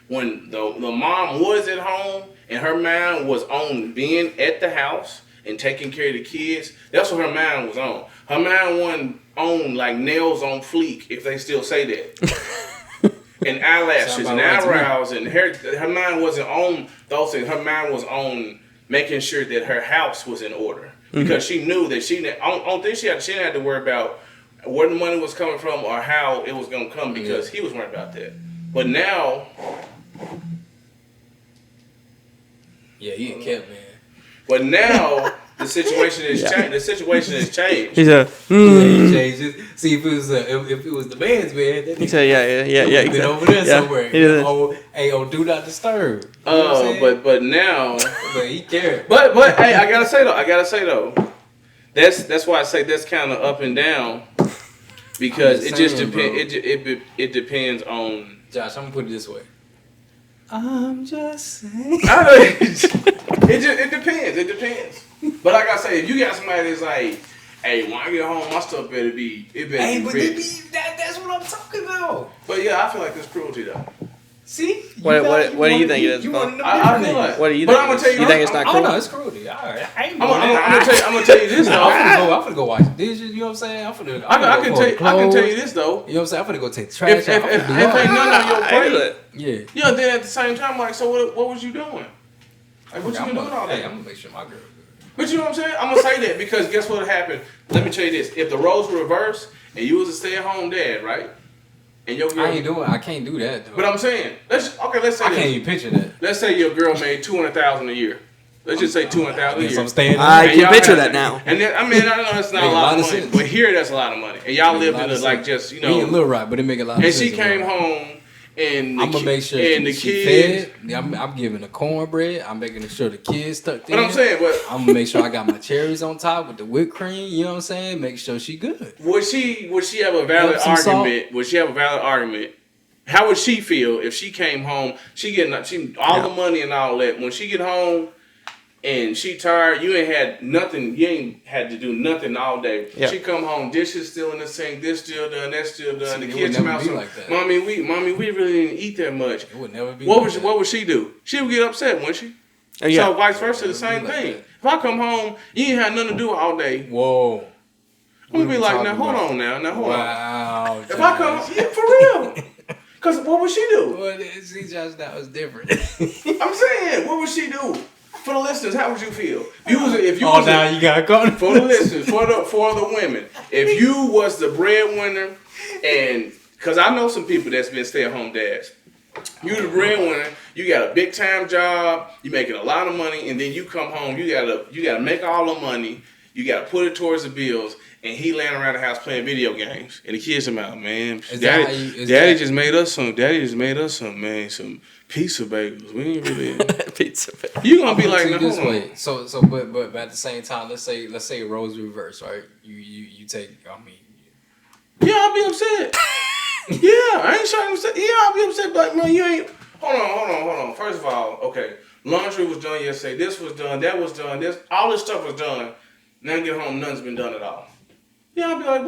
when the mom was at home and her mind was on being at the house and taking care of the kids, that's what her mind was on. Her mind wasn't on like nails on fleek, if they still say that. And eyelashes and eyebrows, and her mind wasn't on those things. Her mind was on making sure that her house was in order. Because she knew that she didn't have to worry about where the money was coming from or how it was going to come because he was worried about that. But now...
Yeah, he ain't kept, man.
But now the situation has changed. The situation has changed.
He said,
He changed it. See, if it was the man's man, that
he said, yeah.
been over there somewhere.
He did.
Do not disturb. You know what I'm saying?
But now,
but he cared.
but hey, I gotta say though, that's why I say that's kind of up and down because it just depends. It depends on.
Josh, I'm gonna put it this way. I'm just saying.
It depends. It depends. But like I say, if you got somebody that's like, hey, when I get home, my stuff better be. It better
Hey,
be
but
rich.
that's what I'm talking about.
But yeah, I feel like that's cruelty though.
See?
What do you think it is?
You want
I feel like.
What do you
But
think?
I'm gonna tell you.
You think it's not
Oh
cool?
no, it's cruelty. All right.
I'm gonna tell you this though.
I'm finna go wash the dishes. You know what I'm saying? I can
tell you this though.
You know what I'm saying? I'm finna go take the trash
If
out.
ain't none of your plate,
Yeah.
yeah. Then at the same time, like, so what was you doing? Like, what you been doing all day?
Hey, I'm gonna make sure my girl good.
But you know what I'm saying? I'm gonna say that because guess what happened? Let me tell you this: if the roles were reversed and you was a stay-at-home dad, right? And your girl,
I can't do that though.
But I'm saying, let's say
I
this.
can't even picture that.
Let's say your girl made $200,000 a year. Let's just say $200,000 a year.
I'm staying.
I can
y'all
picture
have-
that now.
And then, I mean, I know that's not a
Make
lot of money,
sense.
but here that's a lot of money. And y'all
Make a
lived
lot
in
of
it like
sense.
just, you
Me and
know.
Lil Rock, but it make a lot of
And
sense.
she came home and
I'm gonna make sure
and the
she
kids.
fed. I'm giving the cornbread. I'm making sure the kids stuck in.
But I'm saying, but
I'm gonna make sure I got my cherries on top with the whipped cream. You know what I'm saying? Make sure she good.
would she have a valid
Epsom salt?
argument? Would she have a valid argument? How would she feel if she came home? She getting all the money and all that. When she get home and she tired, you ain't had nothing. You ain't had to do nothing all day.
Yeah.
She come home, dishes still in the sink, this still done, that still done.
See,
The
it
kids
would
come
never
out,
be
so,
like that.
mommy, we really didn't eat that much.
It would never be.
What
like that.
would she do? She would get upset, wouldn't she?
Oh, yeah.
So vice versa, the same
Like
thing.
that.
If I come home, you ain't had nothing to do all day.
Whoa.
I'm gonna be like, now
talking
hold
about?
on now hold on.
Wow.
If I come, yeah, for real. Cause what would she do?
Well, see, Josh, that was different.
I'm saying, what would she do? For the listeners, how would you feel? If you
Oh,
was
now you got caught.
for the listeners, for the women, if you was the breadwinner, and cause I know some people that's been stay-at-home dads. You the breadwinner, you got a big time job, you making a lot of money, and then you come home, you gotta make all the money, you gotta put it towards the bills, and he laying around the house playing video games, and the kids are out, man. Daddy just made us some, man, some pizza bagels. We ain't really
Pizza.
You gonna be
Put
like,
it
now,
this
hold on.
way. So, but at the same time, let's say roles reverse, right? You take. I mean,
Yeah, I'll be upset. Yeah, I ain't trying to say. Yeah, I'll be upset. But man, you ain't. Hold on. First of all, okay, laundry was done yesterday. This was done. That was done. All this stuff was done. Now I get home, nothing's been done at all. Yeah, I'll be like,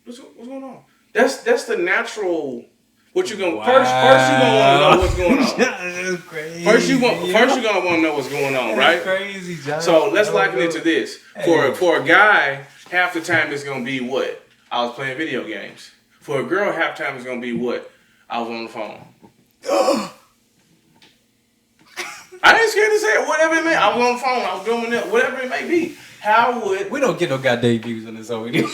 what's going on? That's the natural. What you gonna first you gonna want to know what's going on.
That's crazy.
First you gonna want to know what's going on, right?
Crazy, Josh.
So let's liken it to this.
Hey.
For a guy, half the time it's gonna be what? I was playing video games. For a girl, half the time it's gonna be what? I was on the phone. I ain't scared to say it. Whatever it may, I was on the phone. I was doing it. Whatever it may be. How would
We don't get no goddamn views on this over here.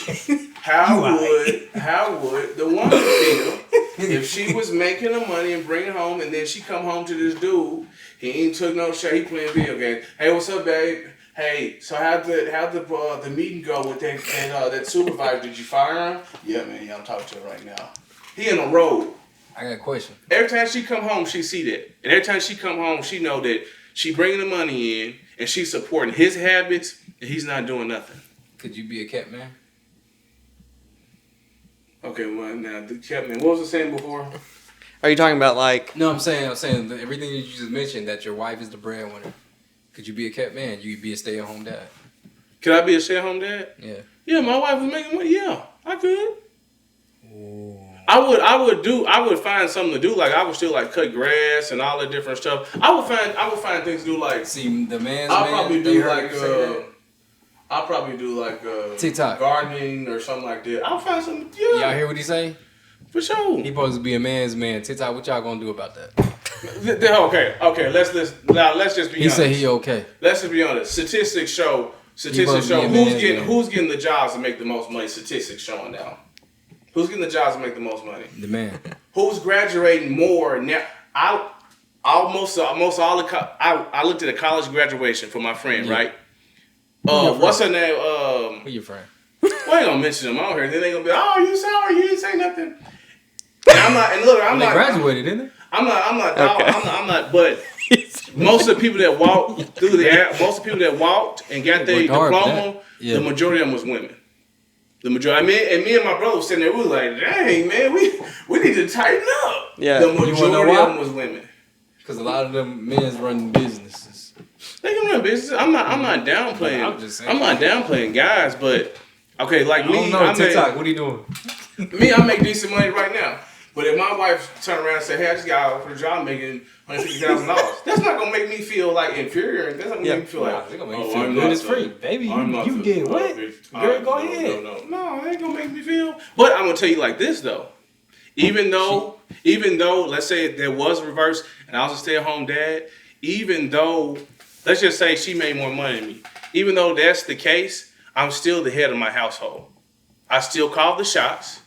how would the woman feel if she was making the money and bringing it home, and then she come home to this dude? He ain't took no shit. He playing video games. Hey, what's up, babe? Hey, so how'd the meeting go with that supervisor? Did you fire him? Yeah, man. Yeah, I'm talking to her right now. He in a robe.
I got a question.
Every time she come home, she see that. And every time she come home, she know that she bringing the money in and she's supporting his habits and he's not doing nothing.
Could you be a cat man?
Okay, well, now, the cat man, what was I saying before?
Are you talking about like?
No, I'm saying that everything that you just mentioned, that your wife is the breadwinner. Could you be a cat man? You could be a stay-at-home dad.
Could I be a stay-at-home dad?
Yeah.
Yeah, my wife was making money. Yeah, I could.
Ooh.
I would find something to do. Like I would still like cut grass and all that different stuff. I would find things to do. Like
See, the man's
I'll
man.
probably
they
do
heard
like
you say that.
I'll probably do like
TikTok.
gardening or something like that. I'll find something. Yeah,
Y'all hear what he say?
for sure.
He supposed to be a man's man. TikTok, what y'all gonna do about that?
Okay. Let's just be
He
honest.
said he okay.
Let's just be honest. Statistics show
supposed to be a
who's
man's
getting
man.
who's getting the jobs to make the most money. Statistics showing now. Who's getting the jobs to make the most money?
The man.
Who's graduating more now? I looked at a college graduation for my friend,
Yeah.
right?
your
What's her name?
Who your friend?
Well, I ain't gonna mention them on here. Then they gonna be, oh, you sorry, you didn't say nothing. And I'm not. And look, I'm
They
not.
graduated, didn't they?
I'm not.
Okay.
I'm not. But most of the people that walked through most of the people that walked and got their
Worked hard for
diploma,
that. Yeah.
the majority of them was women. The majority. Me and my brother was sitting there. We was like, dang, man, we need to tighten up.
Yeah.
The
You wanna know
majority
why?
of them was women.
Because a lot of them men's running businesses.
They can run business. I'm not downplaying.
I'm just saying.
I'm not downplaying guys, but okay, like
I don't
me,
know, TikTok, what are you doing?
I make decent money right now. But if my wife turn around and say, "Hey, I just got out for a job making $150,000," that's not gonna make me feel like inferior. That's not gonna make me feel like
They're gonna make you
oh,
feel
I'm
good
not
as free. Baby,
I'm not
you
the-
get what? Girl, go ahead.
No, it ain't gonna make me feel. But I'm gonna tell you like this though. Even though, let's say there was a reverse and I was a stay-at-home dad, even though, let's just say she made more money than me, even though that's the case, I'm still the head of my household. I still call the shots.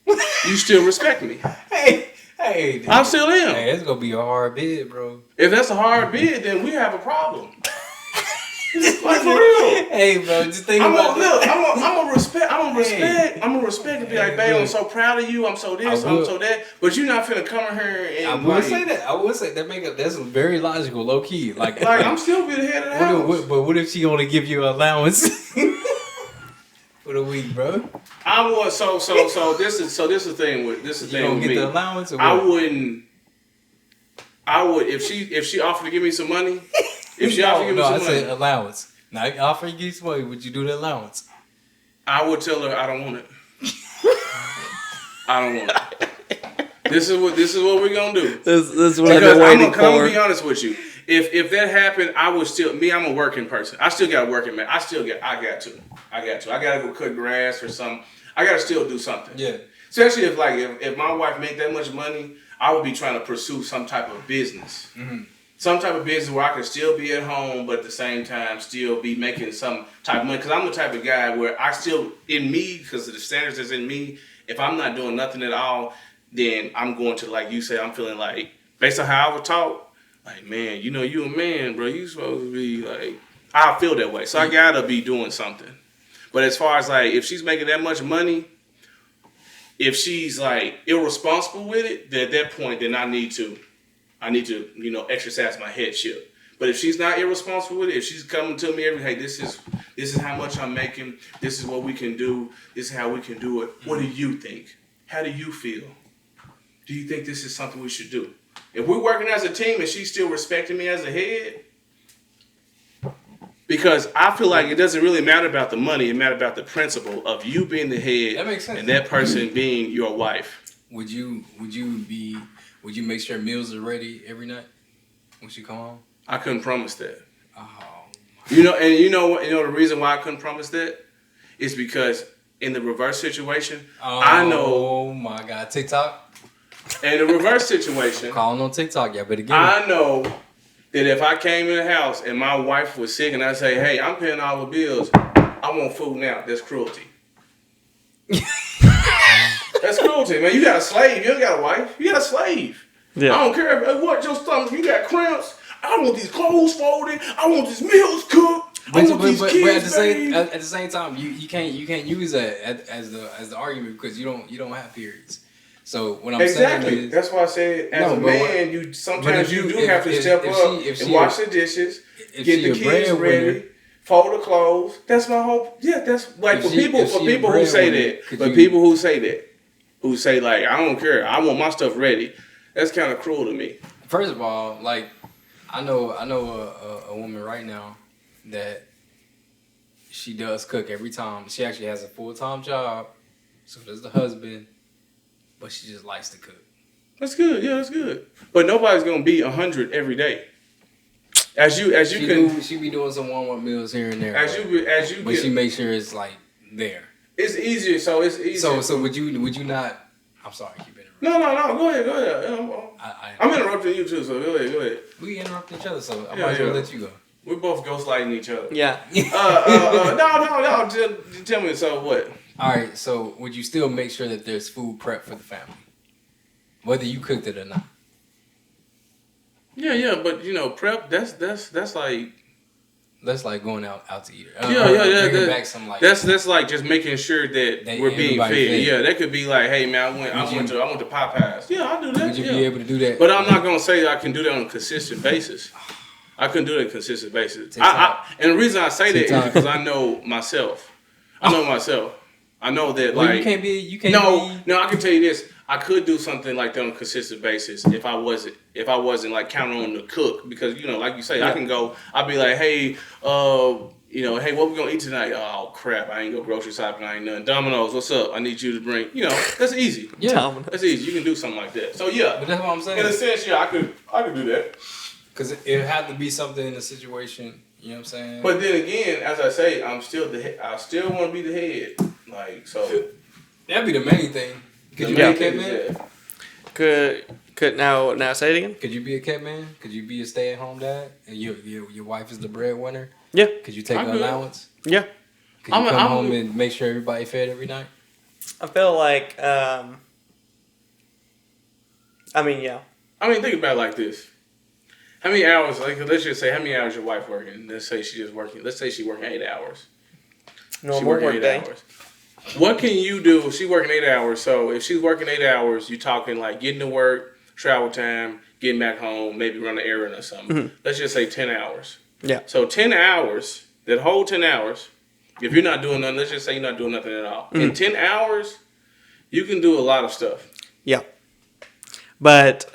You still respect me.
Hey.
I still am.
Hey, it's gonna be a hard bid, bro.
If that's a hard bid, then we have a problem. Like for real.
Hey, bro, just think
I'm
about
gonna
this.
respect and be like, babe, I'm so proud of you. I'm so this,
I
I'm
will.
so that. But you're not finna come in here and
I would say that. I would say that's very logical, low key. Like
I'm still be the head of the house.
but what if she only give you an allowance for the week, bro?
I would this is the thing with
You don't
with
get
me.
the allowance, or what?
I would if she offered to give me some money. If she offered to give me
I
some
said
money,
allowance. Now, if offer to give you some money, would you do the allowance?
I would tell her I don't want it. I don't want it. This is what we're gonna do.
This is what I've
Because
been waiting
I'm gonna be
for.
honest with you. If that happened, I would still I'm a working person. I still got a working man. I got to. I gotta go cut grass or something. I gotta still do something.
Yeah.
Especially if my wife made that much money, I would be trying to pursue some type of business.
Mm-hmm.
Some type of business where I can still be at home, but at the same time still be making some type of money. Because I'm the type of guy where I still, in me, because of the standards that's in me, if I'm not doing nothing at all, then I'm going to, like you said, I'm feeling like, based on how I was taught, like, man, you a man, bro. You supposed to be like, I feel that way. So I gotta be doing something. But as far as like, if she's making that much money, if she's like irresponsible with it, then at that point, then I need to, exercise my headship. But if she's not irresponsible with it, if she's coming to me hey, this is how much I'm making, this is what we can do, this is how we can do it. What do you think? How do you feel? Do you think this is something we should do? If we're working as a team and she's still respecting me as a head, because I feel like it doesn't really matter about the money, it matters about the principle of you being the head
That makes sense.
and that person being your wife.
Would you make sure meals are ready every night when she come home?
I couldn't promise that.
Oh,
You know the reason why I couldn't promise that is because in the reverse situation, I know.
Oh my God, TikTok.
In the reverse situation,
Calling on TikTok, y'all better get it.
I know that if I came in the house and my wife was sick and I say, hey, I'm paying all the bills, I want food now. That's cruelty. That's cruelty, man. You got a slave. You don't got a wife. You got a slave.
Yeah.
I don't care what your stomach. You got cramps. I want these clothes folded. I want these meals cooked. I want these kids bathed.
at the same time, you can't use that as the argument because you don't have periods. So what I'm
Exactly.
saying is,
That's why I said, as a man, you sometimes you do have to step up and wash the dishes, get the kids ready, fold the clothes. That's my whole. Yeah, that's like for people who say that. But people who say that, who say like, I don't care, I want my stuff ready. That's kind of cruel to me.
first of all, like I know a woman right now that she does cook every time. She actually has a full-time job, so does the husband, but she just likes to cook.
That's good. Yeah, that's good. But nobody's gonna be 100 every day.
She be doing some warm-up meals here and there. But she makes sure it's like there.
It's easier. So it's easier.
So would you not? I'm sorry, keep interrupting.
No. Go ahead. I'm interrupting you too. So go ahead.
We interrupt each other, so I might as well let you go.
We're both ghostlighting each other.
Yeah.
No. Just tell me. So what?
All right. So would you still make sure that there's food prep for the family, whether you cooked it or not?
Yeah. But prep. That's like.
That's like going out to eat.
Yeah.
Back some like.
That's like just making sure that we're being fed. Yeah, that could be like, hey man, I went to Popeyes. Yeah, I'll do that.
Would you be able to do that?
But I'm not gonna say I can do that on a consistent basis. I couldn't do that on a consistent basis. And the reason I say that is because I know myself. I know that
well,
like
you can't.
No. I can tell you this. I could do something like that on a consistent basis if I wasn't like counting on the cook because like you say I can go. I'll be like, hey, hey, what we gonna eat tonight? Oh crap, I ain't go grocery shopping. I ain't nothing. Domino's, what's up? I need you to bring. That's easy.
Yeah,
Domino's.
That's easy. You can do something like that. So yeah,
but that's what I'm saying.
In a sense, yeah, I could do that.
Because it had to be something in the situation. You know what I'm saying?
But then again, as I say, I still want to be the head. Like so.
That'd be the main thing. Could you be a cat man?
Could now say it again?
Could you be a cat man? Could you be a stay-at-home dad and your wife is the breadwinner?
Yeah.
Could you take an allowance?
Yeah.
Could you come home and make sure everybody fed every night?
I feel like yeah.
Think about it like this. How many hours? Like, let's just say, how many hours your wife working? Let's say she's working 8 hours.
Normal work day.
Hours. What can you do if she's working 8 hours? So if she's working 8 hours, you're talking like getting to work, travel time, getting back home, maybe run an errand or something. Mm-hmm. Let's just say 10 hours.
Yeah.
So 10 hours, that whole 10 hours, if you're not doing nothing, let's just say you're not doing nothing at all. Mm-hmm. In 10 hours, you can do a lot of stuff.
Yeah. But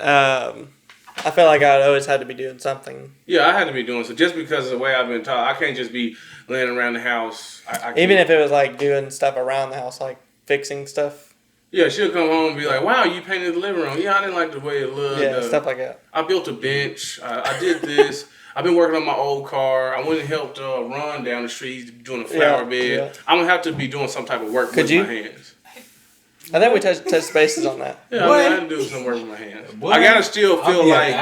I feel like I always had to be doing something.
Yeah, I had to be doing so just because of the way I've been taught. I can't just be laying around the house.
Even if it was like doing stuff around the house, like fixing stuff.
Yeah, she'll come home and be like, wow, you painted the living room. Yeah, I didn't like the way it looked.
Yeah, stuff like that.
I built a bench. I did this. I've been working on my old car. I went and helped Ron down the street. He's doing a flower bed. Yeah. I'm going to have to be doing some type of work with my hands.
I think we touched bases on that.
Yeah, I had to do some work with my hands. I got to still feel like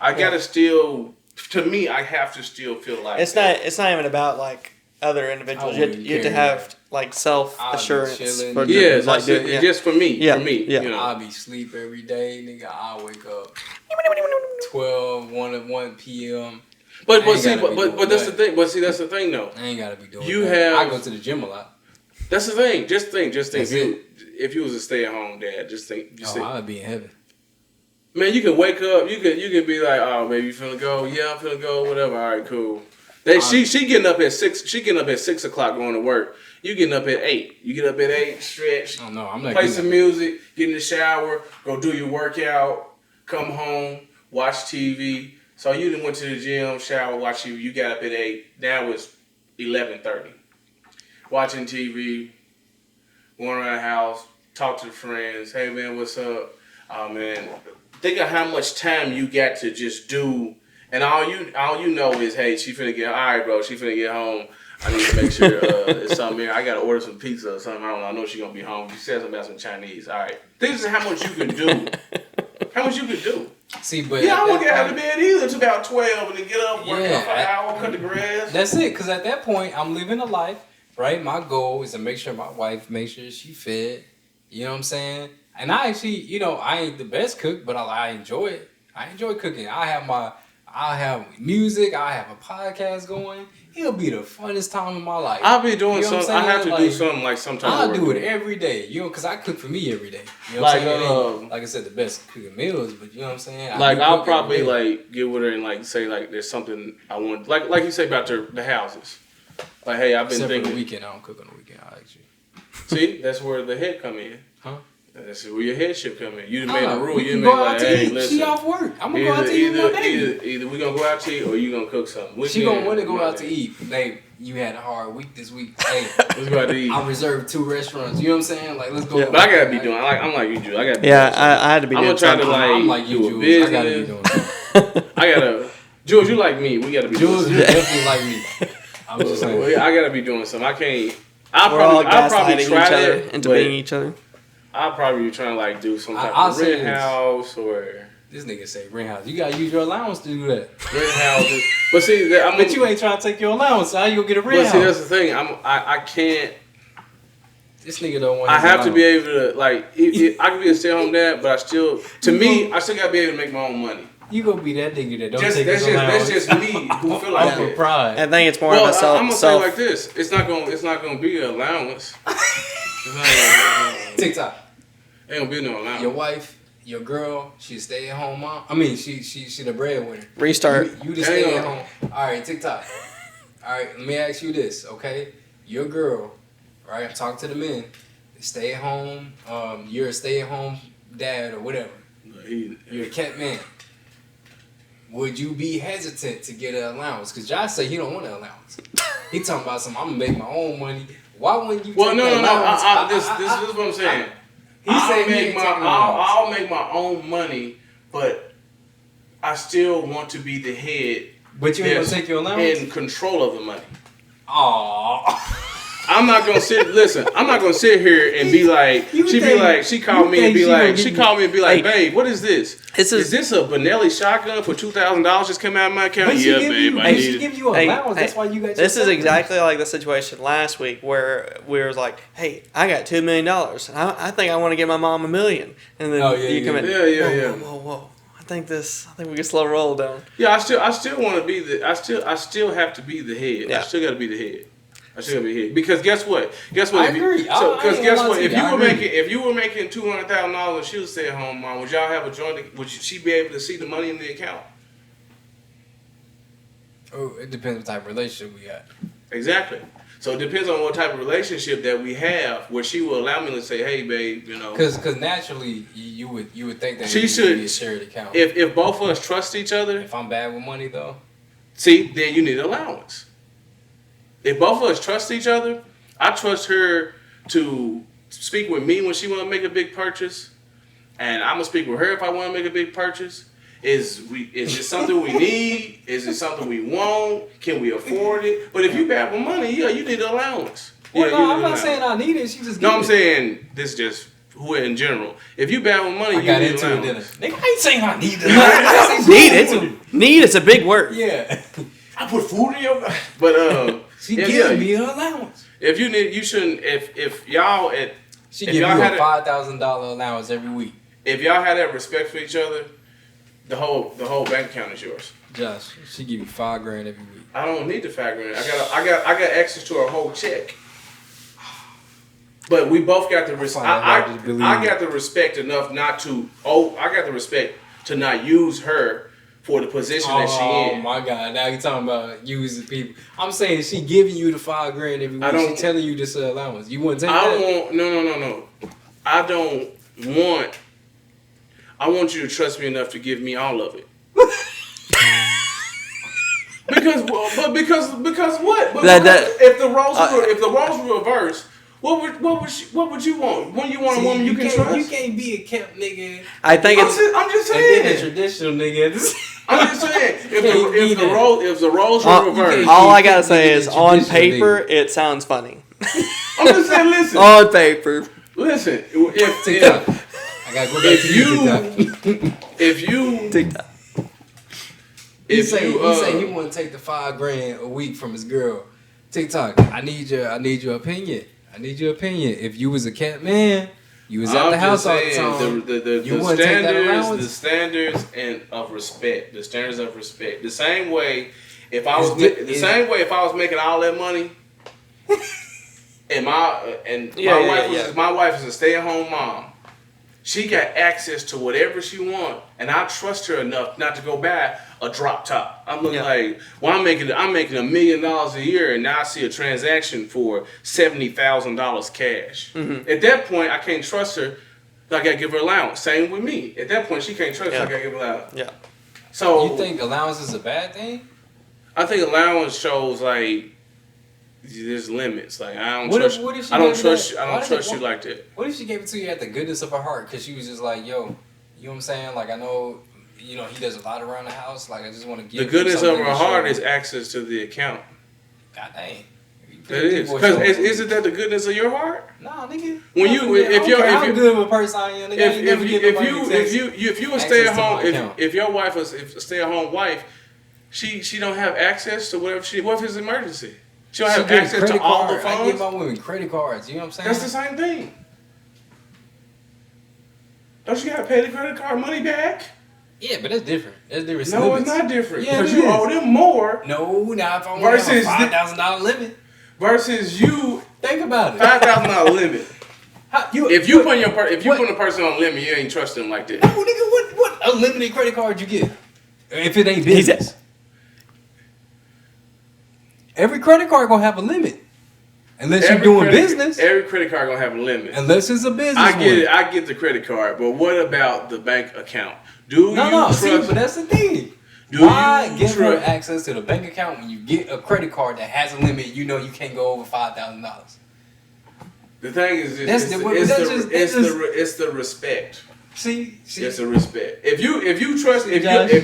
I got to still, to me, I have to still feel like
it's not even about like other individuals. You have to have like self-assurance.
Just for me.
Yeah.
For me.
Yeah.
I'll be sleep every day, nigga. I'll wake up 1 p.m.
But that's the thing. But see, that's the thing though.
I ain't gotta be doing that. I go to the gym a lot.
That's the thing. Just think. If you was a stay-at-home dad, just think.
I'd be in heaven.
Man, you can wake up. You can be like, oh, baby, you finna go? Yeah, I'm finna go. Whatever. All right, cool. She getting up at 6. She getting up at 6 o'clock going to work. You getting up at 8. You get up at 8, stretch.
Oh no, I'm not.
Play some music. Get in the shower. Go do your workout. Come home. Watch TV. So you done went to the gym, shower, watch TV. You got up at 8. Now it's 11:30. Watching TV. Going around the house. Talk to the friends. Hey man, what's up? Oh man. Think of how much time you got to just do, and all you know is, hey, she finna get, all right, bro, she finna get home. I need to make sure it's something here. I gotta order some pizza or something. I don't know. I know she gonna be home. She said something about some Chinese. All right. Think of how much you can do. How much you can do.
See, but
I won't get out of bed either. It's about 12, and then get up, work out for an hour, cut the grass.
That's it. Cause at that point, I'm living a life, right? My goal is to make sure my wife makes sure she fed. You know what I'm saying? And I actually, I ain't the best cook, but I enjoy it. I enjoy cooking. I I'll have music. I'll have a podcast going. It'll be the funnest time of my life.
I'll be doing
You know what I'm
something. I have to
saying?
do
Like,
something like sometime.
I'll do it every day, because I cook for me every day. You know what I'm saying? It ain't, like I said, the best cooking meals, but you know what I'm saying?
Like
do
I'll
cook every
probably
day.
like get with her and like say like there's something I want. Like you say about the houses. Like, hey, I've been
Except for
thinking.
the weekend, I don't cook on the weekend. I actually.
See, that's where the head come in.
Huh?
That's where your headship come in. You made a rule.
We
You
can
made
go out
like,
to
hey,
eat.
listen.
She off work. I'm gonna go out to eat one day.
Either we gonna go out to eat or you gonna cook something.
She gonna want to go out to eat. Babe, you had a hard week this week. Hey,
Let's go out to eat.
I reserved 2 restaurants. You know what I'm saying? Like, let's go.
Yeah.
But I gotta be doing. I'm like you, Jules. I gotta. Be
Yeah,
doing something.
I had to be
I'm
doing
gonna try to
something.
I'm like you,
do a
Jules.
business.
I gotta be doing something.
I gotta. Jules, you like me. We gotta be.
Jules,
doing
you
something.
definitely like me. I'm just saying.
Well, I gotta be doing something. I can't.
We're all
I'll probably
gaslighting
try
each other
that,
into
but
being each other.
I'll probably be trying to like do some type
I'll
of
say
rent
this.
house or
This nigga say rent house. You gotta use your allowance to do that.
rent houses. But see,
But you ain't trying to take your allowance. How you gonna get a rent
But see,
house?
that's the thing. I can't.
This nigga don't want.
I
his
have to be
allowance.
able to like. I can be a stay-at-home dad, but I still gotta be able to make my own money.
You gonna be that nigga that don't
Just
take
that's
his allowance.
just me who feel like
Off of
that.
pride.
I think it's more
Well,
of a self.
I'm gonna say it like this: it's not gonna be an allowance. It's not gonna,
TikTok.
ain't gonna be no allowance.
Your wife, your girl, she stay at home mom. I mean, she the breadwinner.
Restart.
You just stay at home. All right, TikTok. All right, let me ask you this, okay? Your girl, right? Talk to the men. Stay at home. You're a stay at home dad or whatever. You're a cat man. Would you be hesitant to get an allowance? Because Josh say he don't want an allowance. He talking about some. I'm gonna make my own money. Why wouldn't you?
Well,
take
no.
the allowance?
This is what I'm saying.
He said he ain't taking allowance.
I'll make my own money, but I still want to be the head
But you ain't gonna
that's
take your allowance.
in control of the money.
Aww.
I'm not gonna I'm not gonna sit here and be like, she called me and be like, babe, what is this? Is this a Benelli shotgun for $2,000 just came out of my account?
But
Yeah,
she
babe, I
she
need
give
it.
you
Hey,
allowance. That's
hey,
why you got.
This
your
is
separate.
exactly like the situation last week where we was like, "Hey, I got $2 million. I think I want to give my mom $1 million." And then you come in.
Yeah.
Whoa. I think we can slow roll down.
Yeah, I still want to be I still have to be the head.
Yeah.
I still got to be the head. Because guess what?
I agree.
Because
I
guess
ain't
what?
gonna
If
lie to you.
if you were making $200,000 and she was stay at home mom, would y'all have a joint? Would she be able to see the money in the account?
Oh, it depends what type of relationship we got.
Exactly. So it depends on what type of relationship that we have, where she will allow me to say, "Hey, babe, you know."
Because naturally you would think that
She
it would
should-
be a shared account.
If both of us trust each other,
If I'm bad with money though,
see, then you need allowance. If both of us trust each other, I trust her to speak with me when she want to make a big purchase, and I'm gonna speak with her if I want to make a big purchase. Is it something we need? Is it something we want? Can we afford it? But if you bad with money, yeah, you need an allowance.
well,
Yeah,
no,
you
I'm
need an
not
allowance.
saying I need it. She just
No,
give
I'm
it.
saying this is just who in general. If you bad with money,
I
you
got
need
into it.
allowance.
Then nigga, I ain't saying I need it. I ain't
Need
saying
it. Need is a big word.
Yeah,
I put food in your. But
she
yeah,
gives
yeah.
me an allowance.
if you need, you shouldn't. If y'all at
She
If
give you
y'all had
a
it-
$5,000 allowance every week.
if y'all had that respect for each other, the whole bank account is yours.
Josh, she give you $5,000 every week.
I don't need the $5,000. I got access to a whole check. But we both got the respect.
I just believe
I
you.
got the respect enough not to. Oh, I got the respect to not use her for the position that she
Oh
in.
my God! Now you talking about using people. I'm saying she giving you the $5,000 every week.
don't-
She telling you this allowance. You wouldn't take
I
that?
want no. I don't want. I want you to trust me enough to give me all of it. because what? But
That-
if the roles were reversed, what would you want? When you want a woman you can trust?
You can't be a kept nigga.
I think
I'm
it's.
just
And then a
saying.
traditional nigga.
I'm just saying.
Can't be that.
If the roles were
All,
reversed,
all I gotta
can't
say
be
is,
the
on
traditional
paper, it sounds funny.
I'm just saying. Listen,
On paper.
listen.
TikTok. I gotta go back
If
to TikTok.
If you
TikTok.
He say he want to take the $5,000 a week from his girl. TikTok. I need your opinion. If you was a cat man, You was at the house all the
saying,
time.
the
You wouldn't take that allowance?
the standards and of respect, the standards of respect. The same way, if I was making all that money, and my wife is a stay-at-home mom. She got access to whatever she wants, and I trust her enough not to go buy a drop top. I'm looking like, well, I'm making $1 million a year, and now I see a transaction for $70,000 cash. Mm-hmm. At that point, I can't trust her. I gotta give her allowance. Same with me. At that point, she can't trust her. I gotta give her allowance.
Yeah.
So
you think allowance is a bad thing?
I think allowance shows like there's limits. Like I don't trust you like that.
What if she gave it to you at the goodness of her heart? Because she was just like, yo, you know what I'm saying? Like I know, he does a lot around the house. Like I just want to give.
The goodness of her heart is access to the account.
God dang.
That is because isn't that the goodness of your heart?
Nah, nigga.
When if you're
good of a person I am, nigga,
if you a stay at home, if your wife is a stay at home wife, she don't have access to whatever what if it's an emergency? She don't have access to all the funds.
I give my women credit cards. You know what I'm saying?
That's the same thing. Don't you gotta pay the credit card money back?
Yeah, but that's different. That's different.
No, it's not different because you owe them more.
No, now if I want to have a $5,000 limit.
Versus you,
think about it.
$5,000 limit. If you put a person on limit, you ain't trust them like that.
No, nigga, what unlimited credit card you get? If it ain't business, every credit card gonna have a limit, unless you're doing business.
Every credit card gonna have a limit,
unless it's a business.
I get it. I get the credit card, but what about the bank account? But that's the thing. Why give her access to the bank account when you get a credit card that has a limit? You can't go over $5,000. The thing is, it's the respect. See, it's the respect. If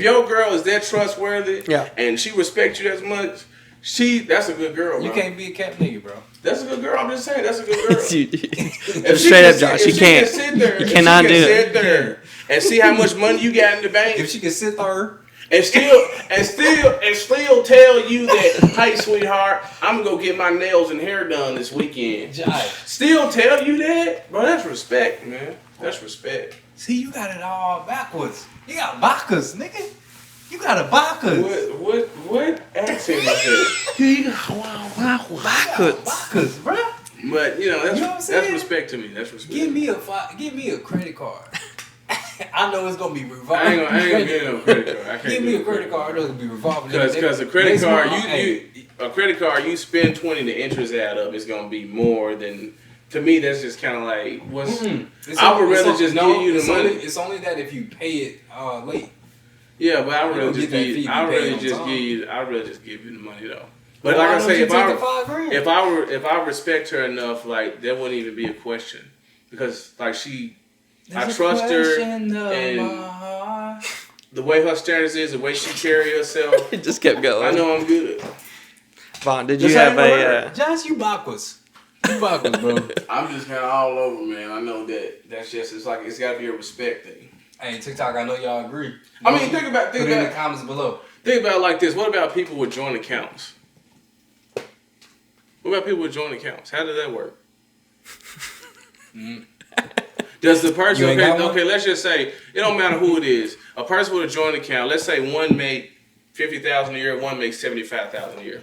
your girl is that trustworthy, and she respects you as much, that's a good girl. Bro.
You can't be a cat nigga, bro.
That's a good girl. I'm just saying, that's a good girl.
Straight up, Josh, you can't. You cannot do it.
Sit there and see how much money you got in the bank.
If she can sit there.
And still tell you that, hey, sweetheart, I'm gonna go get my nails and hair done this weekend. Still tell you that, bro. That's respect, man. That's respect.
See, you got it all backwards. You got bacchus, nigga. You got a bacchus.
What accent is that?
You got bacchus, bro.
But that's respect to me. That's respect.
Give me a credit card. I know it's gonna be revolving.
I ain't gonna get no credit card.
Give me a credit card. It's gonna be revolving.
Because a credit card, you spend 20, the interest add up. It's gonna be more than. To me, that's just kind of like what's. I would rather just give you the money.
It's only that if you pay it late.
Yeah, but I'd rather just give you the money though. But like I say, if I respect her enough, like that wouldn't even be a question because like I trust her, and the way her standards is, the way she carry herself.
It just kept going.
I know I'm good.
Vaughn, did you have a...
Josh, you backwards. You backwards, bro.
I'm just kind of all over, man. I know that's just, it's got to be a respect thing.
Hey, TikTok, I know y'all agree.
Think about
it in the comments below.
Think about it like this. What about people with joint accounts? What about people with joint accounts? How does that work? Does the person okay? Let's just say it don't matter who it is. A person with a joint account. Let's say one make $50,000 a year, one makes $75,000 a year.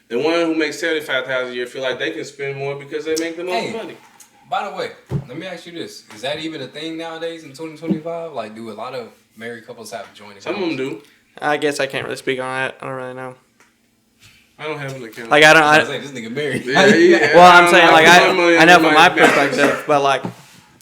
The one who makes $75,000 a year feel like they can spend more because they make the most money.
By the way, let me ask you this: is that even a thing nowadays in 2025? Like, do a lot of married couples have joint accounts?
Some of them do.
I guess I can't really speak on that. I don't really know.
I don't have an account.
Like
I say this nigga married.
Yeah.
Well, I'm saying like I know from my perspective, but like.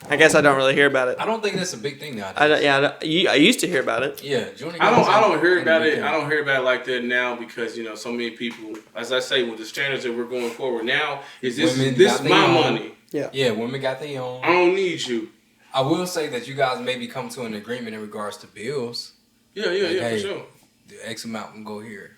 I guess I don't really hear about it.
I don't think that's a big thing nowadays.
I used to hear about it.
Yeah,
I don't hear about it. I don't hear about it like that now because so many people, as I say, with the standards that we're going forward now, this is my money.
Yeah, women got their own.
I don't need you.
I will say that you guys maybe come to an agreement in regards to bills.
Yeah, for sure.
The X amount can go here.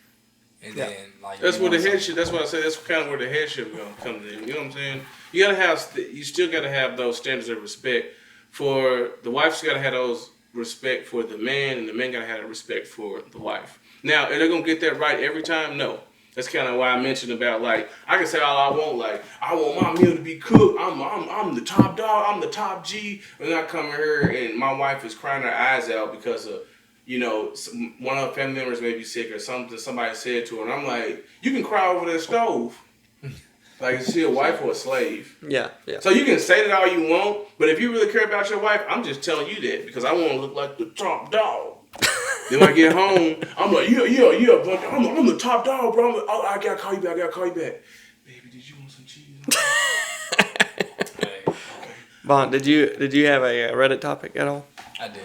And then
that's where the headship. That's what I say. That's kind of where the headship comes in. You know what I'm saying? You still got to have those standards of respect. For the wife's got to have those respect for the man, and the man got to have that respect for the wife. Now, are they gonna get that right every time? No. That's kind of why I mentioned about like I can say all I want, like I want my meal to be cooked. I'm the top dog. I'm the top G. And I come here and my wife is crying her eyes out because of one of her family members may be sick or something somebody said to her, and I'm like, you can cry over that stove. Like, is she a wife or a slave?
Yeah.
So you can say that all you want, but if you really care about your wife, I'm just telling you that because I want to look like the top dog. Then when I get home, I'm like, I'm the top dog, bro. I gotta call you back. Baby, did you want some cheese?
Hey,
Vaughn, did you have a Reddit topic at all?
I did.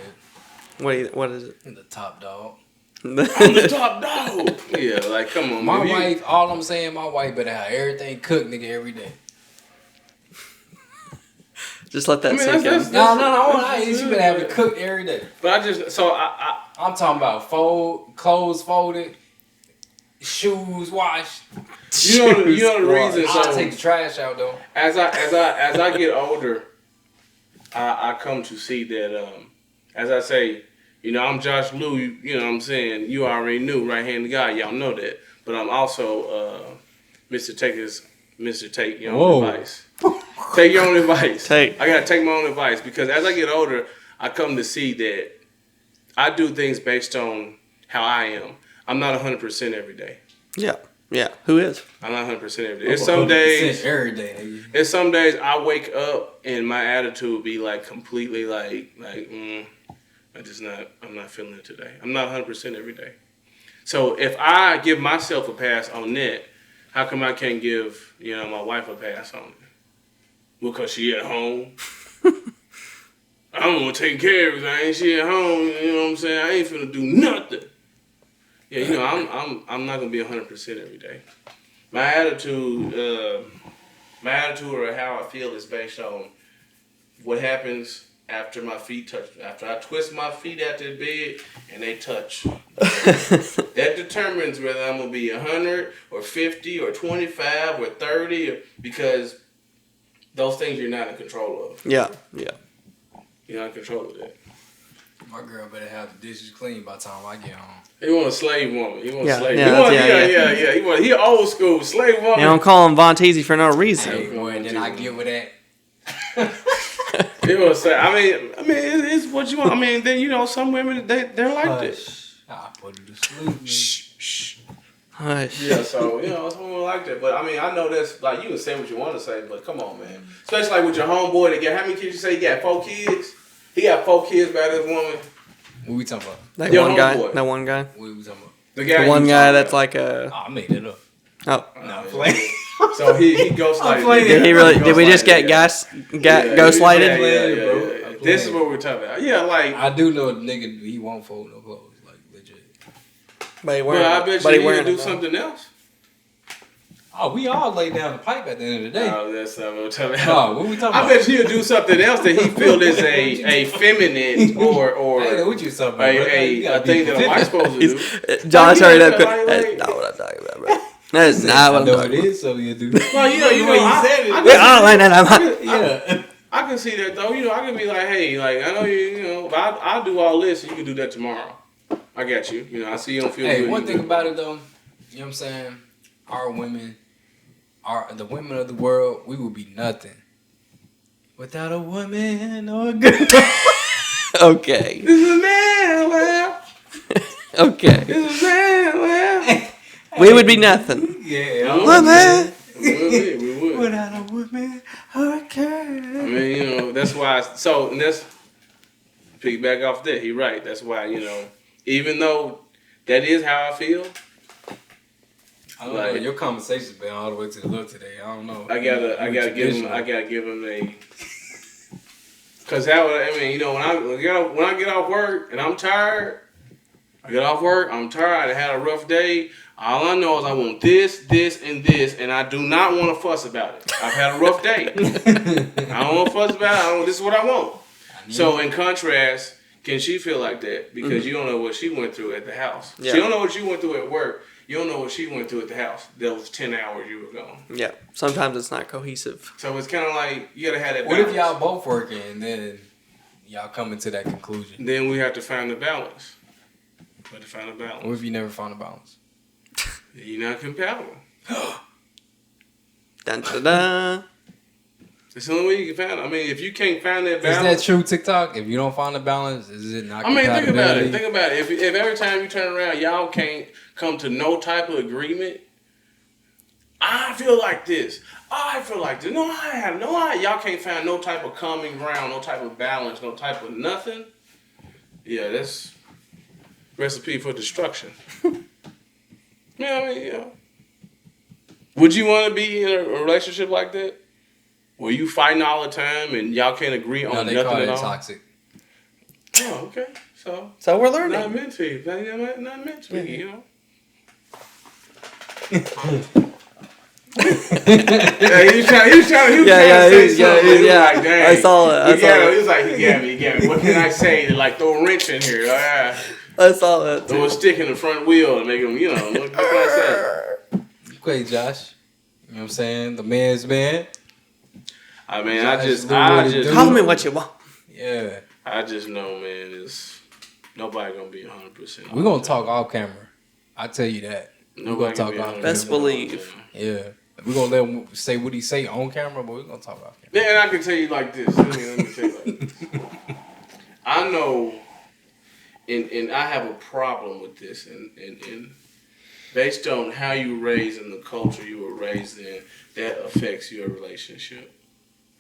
What is it?
The top dog.
I'm the top dog. Yeah, like come on,
My
man.
wife, all I'm saying, my wife better have everything cooked, nigga, every day.
Just let that
I mean,
sink
that's-
in.
No, she better have it cooked every day.
But
I'm talking about clothes folded, shoes washed.
you know the reason.
I'll
So
take the trash out though.
as I get older, I come to see that as I say, I'm Josh Blue, you know what I'm saying, you already knew, right hand guy, y'all know that. But I'm also Mr. Take your own advice. Take your own advice. I gotta take my own advice because as I get older, I come to see that I do things based on how I am. I'm not 100% every day.
Yeah. Who is?
I'm not 100% every day. There's some days
every day. Nigga.
There's some days I wake up and my attitude be like completely I'm not feeling it today. I'm not 100% every day. So if I give myself a pass on that, how come I can't give my wife a pass on it? Because she at home. I'm gonna take care of everything. She at home. You know what I'm saying? I ain't finna do nothing. Yeah, I'm not gonna be 100% every day. My attitude or how I feel is based on what happens after my feet touch. After I twist my feet out the bed and they touch. That determines whether I'm gonna be 100 or 50 or 25 or 30 because those things you're not in control of.
Yeah.
You're not in control of that.
My girl better have the dishes clean by the time I get home.
He want a slave woman. He want a slave.
Yeah.
He old school slave woman.
You don't call him Von Teasy for no reason.
Hey, boy, and then I get with that.
He want to say. I mean, it's what you want. I mean, then some women they're like this.
I put her to sleep.
Shh.
Hush.
Yeah, so some women like that. But I mean, I know that's like you can say what you want to say, but come on, man. Especially like with your homeboy that got how many kids you say he got 4 kids? He got 4 kids by this woman.
What we talking about?
That
Your
one guy.
homeboy.
That one guy.
What we talking about?
The one guy that's like a.
Oh, I made it up.
Oh.
No, I'm playing.
So he ghostlighted.
playing.
Did he really? Did we just get ghostlighted?
Yeah. This is what we're talking about. Yeah, like
I do know a nigga, he won't fold no clothes, like legit.
But he
well, I bet you he would do something else.
Oh, we all lay down the pipe at the end of the day.
Oh, that's not what we're talking about.
Oh, what we talking about?
I bet he'll do something else that he feel is a feminine or
I know what you talking about.
a thing that I'm supposed to do.
John's already
Like,
up. That's not what I'm talking about, bro. That's not what I'm talking about.
it is, so you do.
Well, I can see that though. I can be like, hey, like I know I'll do all this and you can do that tomorrow. I got you. I see you don't feel good.
Hey, one thing about it though, you know what I'm saying? Our women, the women of the world, we would be nothing without a woman or a girl.
Okay.
This is a man, well.
Okay.
This is a man, well.
We would be nothing.
Yeah,
Woman.
We would.
without a woman or a girl.
I mean, that's why. And that's piggyback off that. He right. That's why even though that is how I feel.
I don't know. Your conversation's been all the way to the look today. I don't know.
I gotta give him a. Cause when I get off work and I'm tired, I had a rough day. All I know is I want this, and this, and I do not want to fuss about it. I've had a rough day. I don't want to fuss about it. This is what I want. So in contrast, can she feel like that? Because you don't know what she went through at the house.
Yeah.
She don't know what you went through at work. You don't know what she went through at the house. Those 10 hours you were gone.
Yeah. Sometimes it's not cohesive.
So it's kind of like you gotta have that
What
balance.
if y'all both working and then y'all coming to that conclusion?
Then we have to find the balance.
What if you never found a balance?
You're not compatible.
Dun, dun, dun.
It's the only way you can find it. I mean, if you can't find that
Is
balance.
that true, TikTok? If you don't find the balance, is it not
I mean, think about it.
compatibility?
Think about it. If every time you turn around, y'all can't come to no type of agreement. I feel like this. I feel like this. No, I have no idea. Y'all can't find no type of common ground, no type of balance, no type of nothing. Yeah, that's recipe for destruction. Yeah, I mean, yeah. Would you want to be in a relationship like that? Where you fighting all the time and y'all can't agree on
No, they
nothing
call
at
it
all?
toxic.
Oh, okay. So
So we're
not
learning.
meant to be. Not meant to be, you know. Yeah, he was trying to say something.
yeah.
Like, dang.
I saw it.
He was like, he got me. What can I say to like throw a wrench in here?
I saw that
Throw a
too.
stick in the front wheel and make him, what can I say?
Okay, Josh. You know what I'm saying? The man's man.
I mean,
Josh, what it do?
Call me what you want.
Yeah.
I just know, man, it's nobody gonna be 100%.
We're going to talk off camera. I tell you that. We're going
Nobody
to talk
gonna be
off
100%
camera.
Best believe.
Yeah. We're going to let him say what he say on camera, but we're going to talk off camera.
Yeah, and I can tell you like this. Let me tell you like this. I know, and I have a problem with this, and based on how you were raised and the culture you were raised in, that affects your relationship.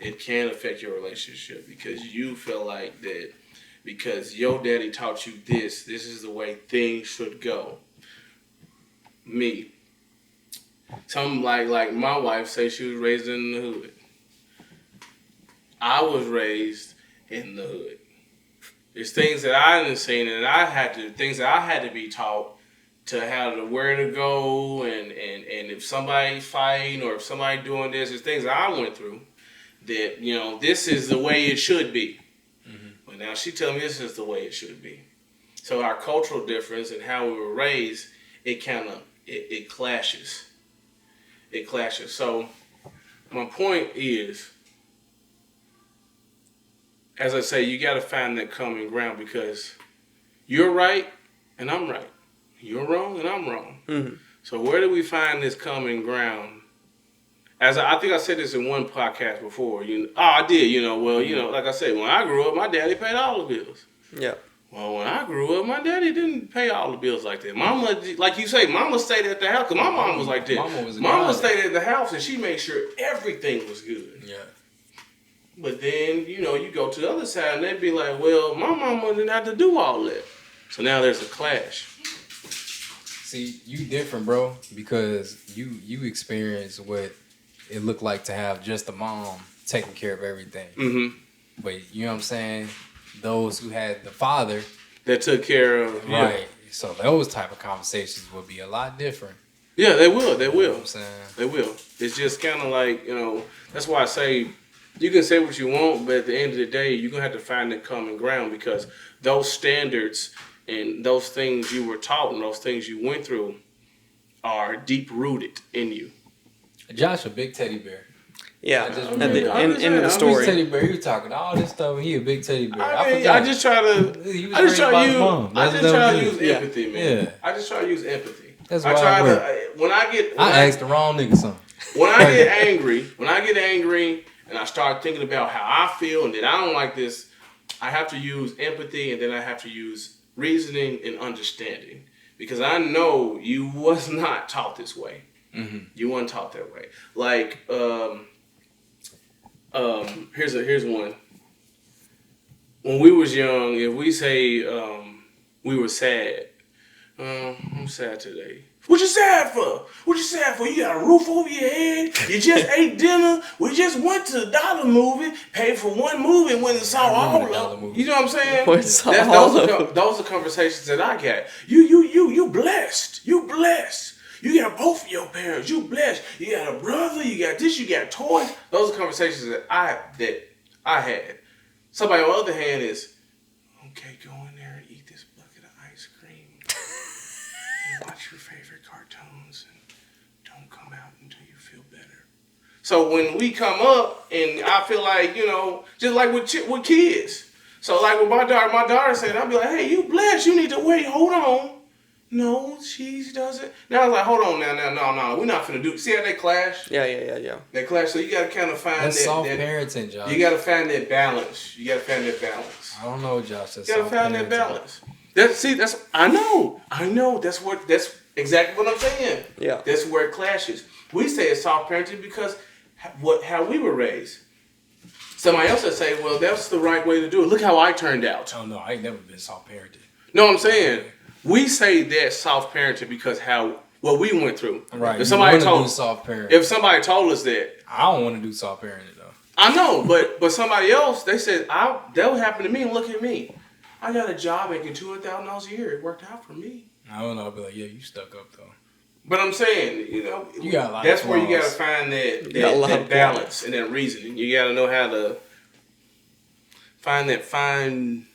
It can affect your relationship because you feel like that because your daddy taught you this is the way things should go. Me. Some like my wife say she was raised in the hood. I was raised in the hood. There's things that I didn't see and things that I had to be taught to how to where to go and if somebody's fighting or if somebody doing this, there's things that I went through that, this is the way it should be. Mm-hmm. But now she telling me this is the way it should be. So our cultural difference and how we were raised, it clashes. It clashes. So my point is, as I say, you got to find that common ground because you're right and I'm right. You're wrong and I'm wrong.
Mm-hmm.
So where do we find this common ground? As I think I said this in one podcast before. I did. Like I said, when I grew up, my daddy paid all the bills.
Yeah.
Well, when I grew up, my daddy didn't pay all the bills like that. Mama, like you say, Mama stayed at the house because my mom was like that. Mama stayed at the house and she made sure everything was good.
Yeah.
But then, you go to the other side and they'd be like, well, my mama didn't have to do all that. So now there's a clash.
See, you different, bro, because you experience what it looked like to have just a mom taking care of everything.
Mm-hmm.
But you know what I'm saying? Those who had the father
that took care of
right. So those type of conversations would be a lot different.
Yeah, they will. They
You know
will.
what I'm saying?
They will. It's just kind of like, that's why I say you can say what you want, but at the end of the day, you're going to have to find that common ground because those standards and those things you were taught and those things you went through are deep rooted in you.
Josh, a big teddy bear.
Yeah.
I just
In
remember.
the
Big
story.
teddy bear. You talking all this stuff, and he a big teddy bear.
I mean,
forgot.
I just try to use empathy, man.
Yeah.
I just try to use empathy.
That's
I
why
try
I work. I asked the wrong nigga something.
When I get angry and I start thinking about how I feel and that I don't like this, I have to use empathy and then I have to use reasoning and understanding because I know you was not taught this way.
Mm-hmm.
You weren't taught that way. Like, here's one. When we was young, if we say we were sad, I'm sad today. What you sad for? What you sad for? You got a roof over your head. You just ate dinner. We just went to the dollar movie, paid for one movie, and went and saw all of them. You know what I'm saying? Those are conversations that I got. You blessed. You blessed. You got both of your parents. You blessed. You got a brother. You got this. You got toys. Those are conversations that I had. Somebody on the other hand is, okay, go in there and eat this bucket of ice cream. And watch your favorite cartoons and don't come out until you feel better. So when we come up and I feel like, just like with kids. So like with my daughter said, I'll be like, hey, you blessed. You need to wait. Hold on. No, she doesn't. Now I was like, hold on now, no. We're not finna do. See how they clash?
Yeah.
They clash. So you gotta kind of find
That's
that.
soft
that
parenting, Josh.
you gotta find that balance.
I don't know, Josh. That's
You gotta
soft
find that
parenting.
balance. That's I know. That's exactly what I'm saying.
Yeah.
That's where it clashes. We say it's soft parenting because how we were raised. Somebody else would say, well, that's the right way to do it. Look how I turned out.
Oh no, I ain't never been soft parented.
No, I'm saying we say that's soft parenting because what we went through.
Right.
If somebody
do
told
soft parenting.
if somebody told us that,
I don't want to do soft parenting though.
I know, but somebody else, they said, that would happen to me, and look at me. I got a job making $200,000 a year. It worked out for me.
I don't know. I'll be like, yeah, you stuck up though.
But I'm saying,
You got a lot
that's
of
where you got to
flaws.
find
got a lot
that
of
balance and that reasoning. You got to know how to find that fine.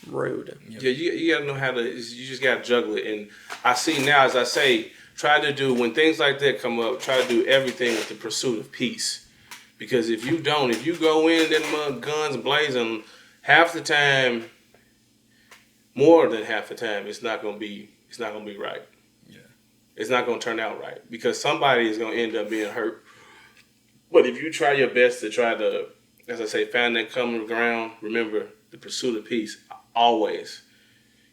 Rude.
Yep.
Yeah, you got to know how to. You just got to juggle it. And I see now, as I say, try to do when things like that come up. Try to do everything with the pursuit of peace. Because if you go in them guns blazing, half the time, more than half the time, it's not gonna be right.
Yeah.
It's not gonna turn out right because somebody is gonna end up being hurt. But if you try your best to try to, as I say, find that common ground, remember the pursuit of peace. Always,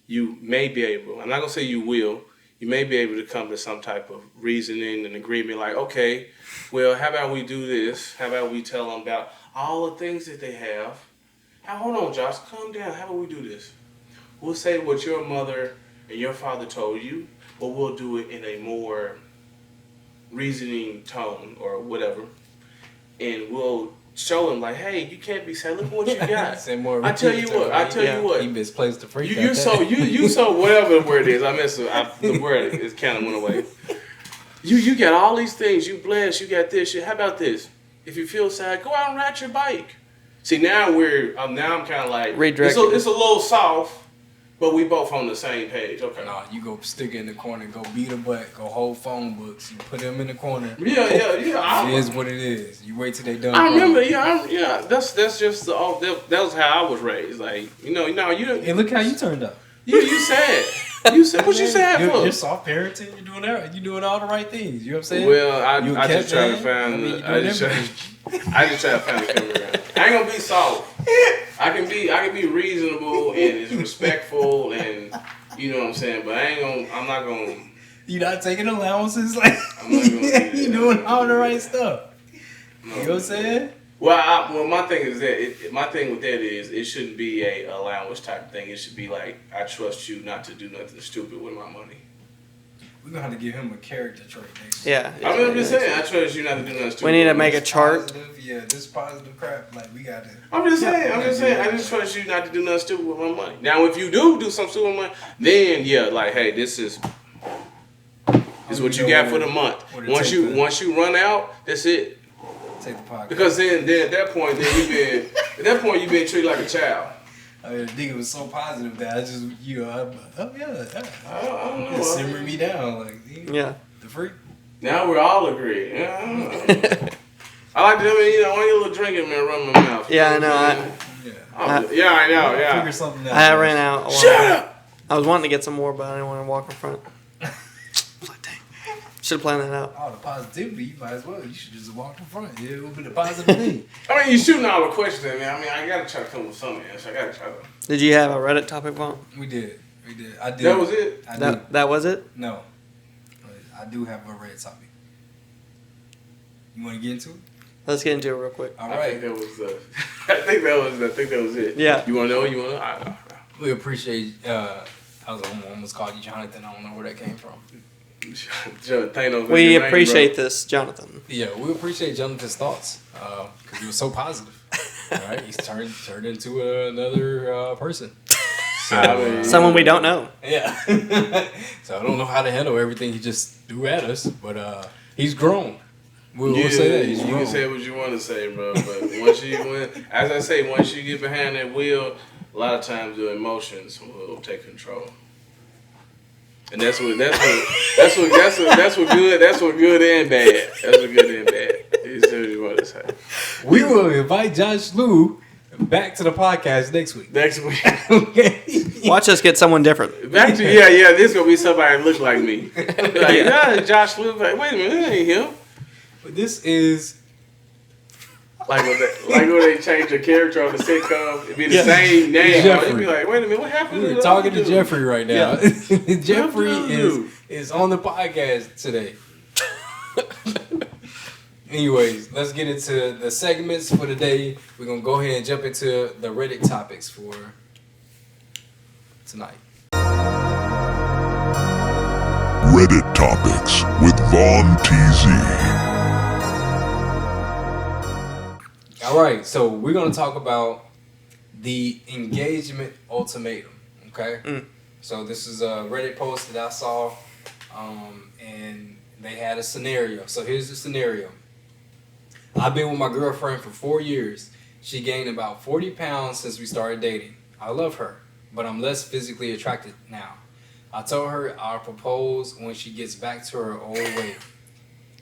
you may be able. I'm not gonna say you will. You may be able to come to some type of reasoning and agreement. Like, okay, well, how about we do this? How about we tell them about all the things that they have? Now, hold on, Josh, calm down. How about we do this? We'll say what your mother and your father told you, but we'll do it in a more reasoning tone or whatever. And we'll show them like, hey, you can't be sad. Look what you got.
Say more
I tell you what.
He misplaced the freak.
You so whatever the word is. I messed up. The word is kind of went away. You got all these things. You blessed. You got this. How about this? If you feel sad, go out and ride your bike. See, now I'm kind of like
Redirected.
it's a little soft, but we both on the same page. Okay.
Nah, you go stick it in the corner, go beat a butt, go hold phone books, you put them in the corner.
Yeah.
It is what it is. You wait till they done.
I remember.
crying.
That's just that was how I was raised. Like you
And look how you turned out.
you sad. You said what you sad for?
You're soft parenting. You're doing all the right things. You know what I'm saying?
Well,
You
I
kept
just try to
man.
find.
I mean, you
I
doing
just try
everything.
to find the camera around. I ain't gonna be soft. I can be reasonable and it's respectful and you know what I'm saying. But I'm not gonna.
You're not taking allowances. Like
I'm not gonna do that.
you're doing all the right stuff.
No.
You know what I'm saying?
Well, my thing is that my thing with that is it shouldn't be a allowance type of thing. It should be like I trust you not to do nothing stupid with my money.
We're gonna have to give him a character trait next.
Yeah.
I'm just saying I trust you not to do nothing stupid.
We need to
with
make
my
a chart.
Positive, this positive crap. Like we got to.
I'm just saying. I just trust you not to do nothing stupid with my money. Now, if you do something stupid with my money, then yeah, like, hey, this is what you got for the month. Once you run out, that's it.
Take the podcast.
Because then at that point, you've been treated like a child.
I mean, the nigga was so positive that I just,
I don't know.
It's simmering me down. Like,
Yeah.
the freak.
Now we're all agreed. Yeah, I don't know. I like to, want a little drinking, man, run my mouth.
Yeah, I know.
Yeah.
I know. Yeah.
Figure something out.
I ran out. a while
Shut
ago.
up.
I was wanting to get some more, but I didn't want to walk in front. I was like, dang. Should have planned that out.
All the positivity, you might as well. You should just walk in front. It will be the positive thing.
I mean, you're shooting all the questions at me. I mean, I gotta try to come with some answer. I gotta try to.
Did you have a Reddit topic, Vaughn?
We did. I did.
That was it.
I do.
That was it?
No. But I do have a red topic. You want to get into it?
Let's get into it real quick.
All
I
right.
think that was that was it.
Yeah.
You want to know? You want to know? I know.
We appreciate. I almost called you Jonathan. I don't know where that came from.
Thanos,
We
your name,
appreciate this, Jonathan.
Yeah, we appreciate Jonathan's thoughts because he was so positive. All right, he's turned into another person. So,
I mean,
Someone we don't know.
yeah. So I don't know how to handle everything he just threw at us, but he's grown. We'll say that he's
you
grown.
can say what you want to say, bro. But once you get behind that wheel, a lot of times your emotions will take control. And that's what good and bad. That's what good and bad. You see what you want to say.
We will invite Josh Lou back to the podcast next week.
Next week.
Okay.
Watch us get someone different.
Back to this gonna be somebody that look like me. Like, nah, Josh Luke. Like, wait a minute, that ain't him.
But this is
Like when they change the character on the sitcom, it'd be the same name.
Jeffrey.
You'd be like, wait a minute, what happened?
we're
to the
talking
other
to
dude?
Jeffrey right now. Jeffrey is on the podcast today. Anyways, let's get into the segments for the day. We're gonna go ahead and jump into the Reddit topics for tonight.
Reddit Topics with Vaughn TZ.
All right, so we're gonna talk about the engagement ultimatum. Okay, so this is a Reddit post that I saw, and they had a scenario. So here's the scenario. I've been with my girlfriend for 4 years. She gained about 40 pounds since we started dating. I love her, but I'm less physically attracted now. I told her I'll propose when she gets back to her old weight.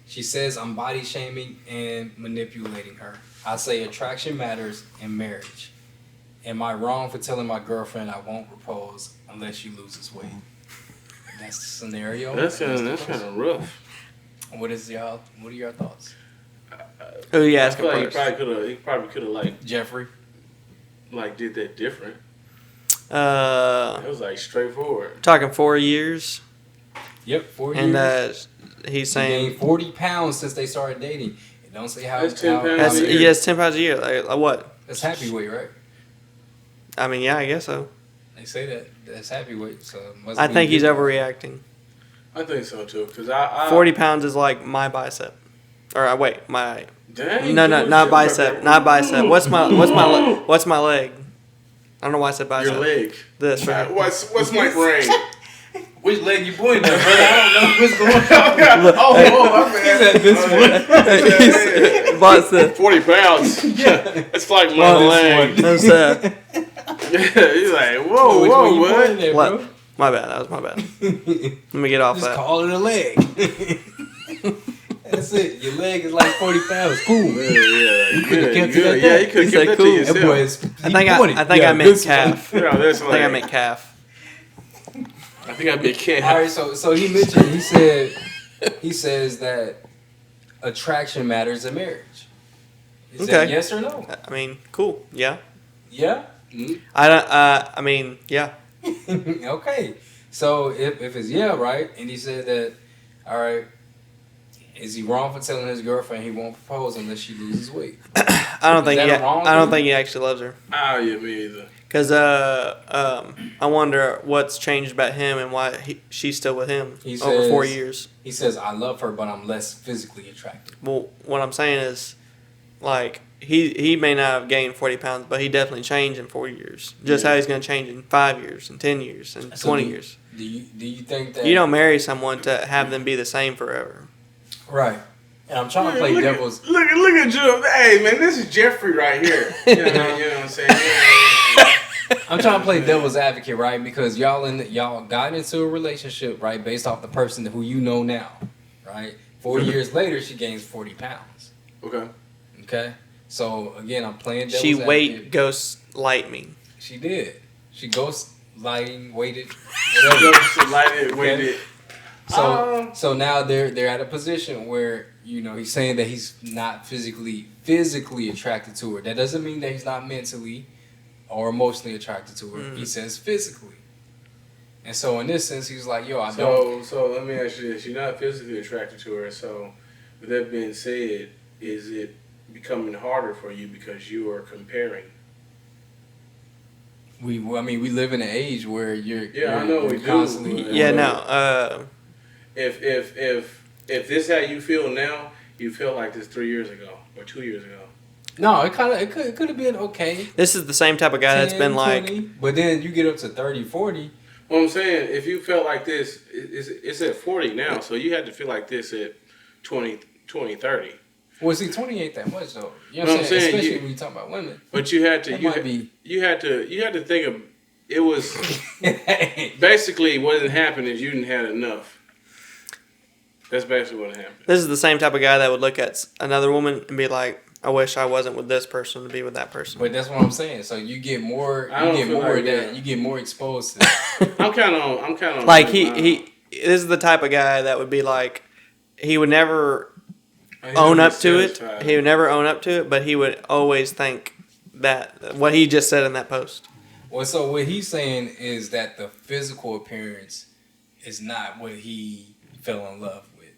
She says I'm body shaming and manipulating her. I say attraction matters in marriage. Am I wrong for telling my girlfriend I won't propose unless she loses weight? That's the scenario.
That's kind of rough.
What are your thoughts?
Who you
I
asking
feel like
first?
he probably could have
Jeffrey?
did that different. It was like straightforward.
Talking 4 years,
Yep, 4
and
years.
he's
He
saying
gained 40 pounds since they started dating. It don't say how.
That's 10 pounds
that's,
a year.
yeah, it's 10 pounds a year. Like what?
That's happy weight, right?
I mean, yeah, I guess so.
They say that that's happy weight. So it must
I
be
think he's
good.
overreacting.
I think so too. Cause I
40 pounds is like my bicep. Or wait, my
Dang,
no,
dude,
not
shit,
bicep,
like-
not bicep. What's my leg? I don't know why I said bicep.
Your leg.
This right.
What's my brain?
Which leg you pointing at, brother? I don't know what's going on.
Oh, my bad.
This one.
Bicep.
40 pounds. It's like my leg.
That's,
He's like, whoa,
Which one you
what?
pointing at, bro?
my bad. That was my bad. Let me get off
Just
that.
call it a leg. That's it. Your leg is like 40 pounds. Cool.
You
could have kept it at
Yeah,
that.
you could
He
have kept
said
that
cool.
to
That
yourself.
boy is.
I think I meant calf.
You know, that's
I think I
like,
meant calf.
I think I meant calf.
All right, so he mentioned. He says that attraction matters in marriage. Is that
Okay.
yes or no?
I mean, cool. Yeah.
Yeah.
I don't. I mean, yeah.
Okay. So if it's yeah, right, and he said that, all right, is he wrong for telling his girlfriend he won't propose unless she loses weight?
I don't think.
that
He,
a wrong
I don't
thing?
think he actually loves her.
Oh, yeah, me either.
Cause I wonder what's changed about him and why she's still with him
He
over 4
says-
years.
He says, I love her, but I'm less physically attracted.
Well, what I'm saying is, like he may not have gained 40 pounds, but he definitely changed in 4 years. Just how he's gonna change in 5 years, and 10 years, and
So
20
do-
years.
Do you think that
You don't marry someone to have them be the same forever.
right? And I'm trying to play
look
devil's.
Look at you. Hey, man, this is Jeffrey right here. You know what I'm saying?
I'm trying to play devil's advocate, right? Because y'all got into a relationship, right, based off the person who you know now, right? 4 years later, she gains 40 pounds.
Okay.
Okay, so again, I'm playing devil's
She
advocate.
ghost light me.
She did. She ghost lighting, waited,
Waited.
So now they're at a position where he's saying that he's not physically attracted to her. That doesn't mean that he's not mentally or emotionally attracted to her. He says physically. And so in this sense, he's like, yo, I don't.
So let me ask you this: you're not physically attracted to her. So, with that being said, is it becoming harder for you because you are comparing?
We live in an age where
I know we do,
constantly.
but-
Yeah, no.
If this how you feel now, you feel like this 3 years ago or 2 years ago.
No, it could have been okay.
This is the same type of guy that's
10,
been like,
20, but then you get up to 30, 40.
What I'm saying, if you felt like this, it's at 40 now, so you had to feel like this at 20, 30.
Well, see, 20 ain't that much though. You know
No,
what I'm saying?
saying,
Especially
you-
when you talk about women.
But you had to,
That
you
might
had,
be-
you had to think of. It was basically what had happened is you didn't have enough. That's basically what happened.
this is the same type of guy that would look at another woman and be like, I wish I wasn't with this person to be with that person.
But that's what I'm saying. So you get more.
I don't
You get
feel
more
like
of that.
that.
You get more exposed to that.
I'm kind of
Like he this is the type of guy that would be like, he would never own up to it. He would never own up to it, but he would always think that what he just said in that post.
Well, so what he's saying is that the physical appearance is not what he fell in love with.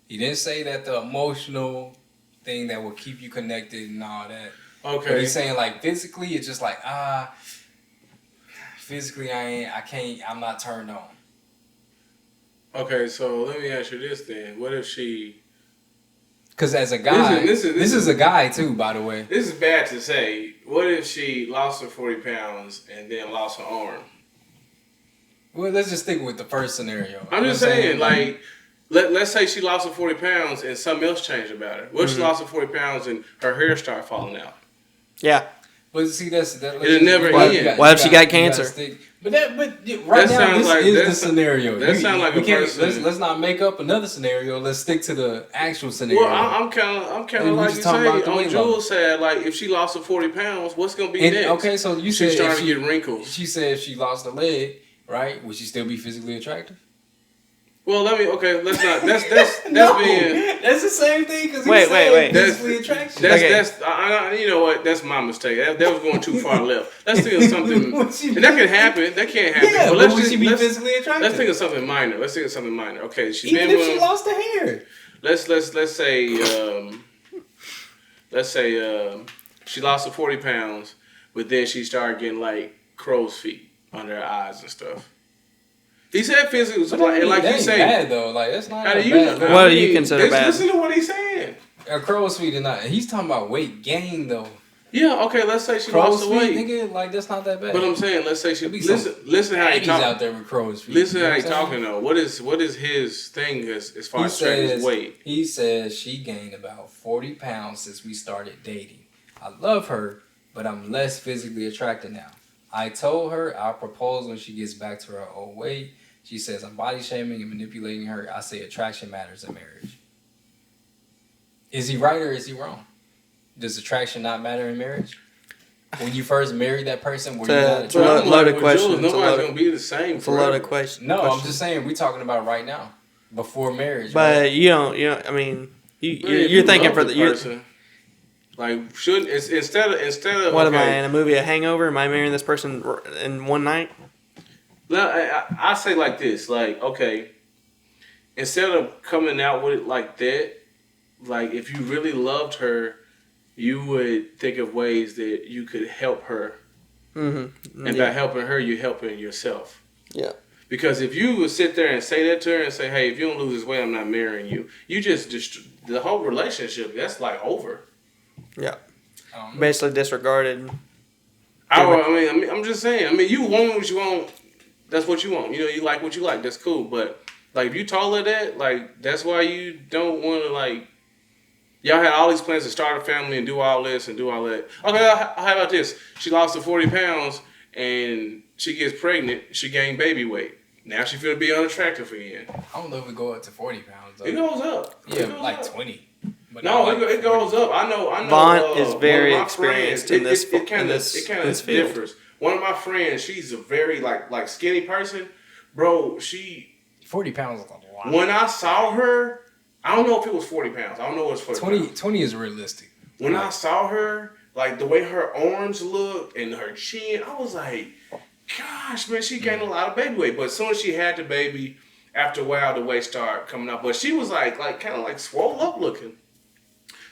He didn't say that the emotional thing that will keep you connected and all that.
Okay.
But he's saying like physically, it's just like physically I'm not turned on.
Okay, so let me ask you this then. What if she...
Because as a guy, this is a guy too, by the way.
This is bad to say. What if she lost her 40 pounds and then lost her arm?
Well, let's just stick with the first scenario.
I'm just saying, like, let's say she lost her 40 pounds and something else changed about her. What if she lost her 40 pounds and her hair started falling out?
Yeah.
But see,
It'll never end.
What if she got cancer?
But right now,
sounds like-
this is the scenario.
that sounds like a person-
Let's not make up another scenario. Let's stick to the actual scenario.
Well, I'm kind of
We
like
just
you
talking
say.
about the
On
weight
Jules
loss.
said, like, if she lost her 40 pounds, what's gonna be
And,
next?
okay, so you said
She's
if
starting to get wrinkles.
She said if she lost a leg, right? Would she still be physically attractive?
Well, let's not. That's
No,
being.
that's the same thing. Because
Wait.
physically attractive.
You know what? That's my mistake. That was going too far left. Let's think of something, and that can happen. That can't happen.
Yeah,
but
but would she be physically attractive?
Let's think of something minor. Okay, she's
Even
been
if she
with.
lost the hair.
Let's say she lost her 40 pounds, but then she started getting like crow's feet under her eyes and stuff. He said physically was like
that
you say.
bad though. Like that's not
How do
that
you
bad.
know?
though.
What do you consider bad?
Listen to what he's saying.
A crow's feet or not? He's talking about weight gain though.
Yeah, okay. Let's say she
Crow's
lost the
feet,
weight.
nigga, like that's not that bad.
But I'm saying, let's say she
There be some
listen how he
He's
talking.
out there with crow's feet.
Listen
You know
how he
what I'm saying?
talking though. What is his thing as far
He
as tracking his
says,
weight?
he says she gained about 40 pounds since we started dating. I love her, but I'm less physically attracted now. I told her I'll propose when she gets back to her old weight. She says I'm body shaming and manipulating her. I say attraction matters in marriage. Is he right or is he wrong? Does attraction not matter in marriage? When you first married that person, were you not
It's a
attracted?
loaded
with
question.
Jules,
It's a
nobody's
loaded-
gonna be the same.
It's a loaded
forever.
question.
No, I'm just saying we're talking about right now, before marriage.
But
right?
you don't. I mean,
Man, if
you're
you
thinking
love
for
the
the. You're,
person. Like shouldn't it's, instead of
what
okay,
am I in a movie? A Hangover? Am I marrying this person in one night?
I say like this, like, okay, instead of coming out with it like that, like if you really loved her, you would think of ways that you could help her.
Mm-hmm.
And by helping her, you're helping yourself.
Yeah.
Because if you would sit there and say that to her and say, hey, if you don't lose this weight, I'm not marrying you, you just the whole relationship, that's like over.
Yeah. Basically disregarded.
I mean, I'm just saying. I mean, you want what you want. That's what you want. You know, you like what you like. That's cool. But like, if you told her that, like, that's why you don't want to like. Y'all had all these plans to start a family and do all this and do all that. Okay, how about this? She lost the 40 pounds and she gets pregnant. She gained baby weight. Now she feel to be unattractive again.
I don't know if it go up to 40 pounds. Though.
It goes up.
Yeah,
It goes
like
up.
20. But
No,
not like
it goes up. I know.
Vaughn is very
one of my
experienced
friends,
in this-
It kind
in
of
this field.
differs. One of my friends, she's a very like skinny person, bro.
40 pounds is a lot.
When I saw her, I don't know if it was 40 pounds. I don't know if it was 40 pounds.
20 is realistic.
When I saw her, like the way her arms looked and her chin, I was like, gosh, man, she gained a lot of baby weight. But as soon as she had the baby, after a while, the weight started coming up. But she was like kind of like swole up looking.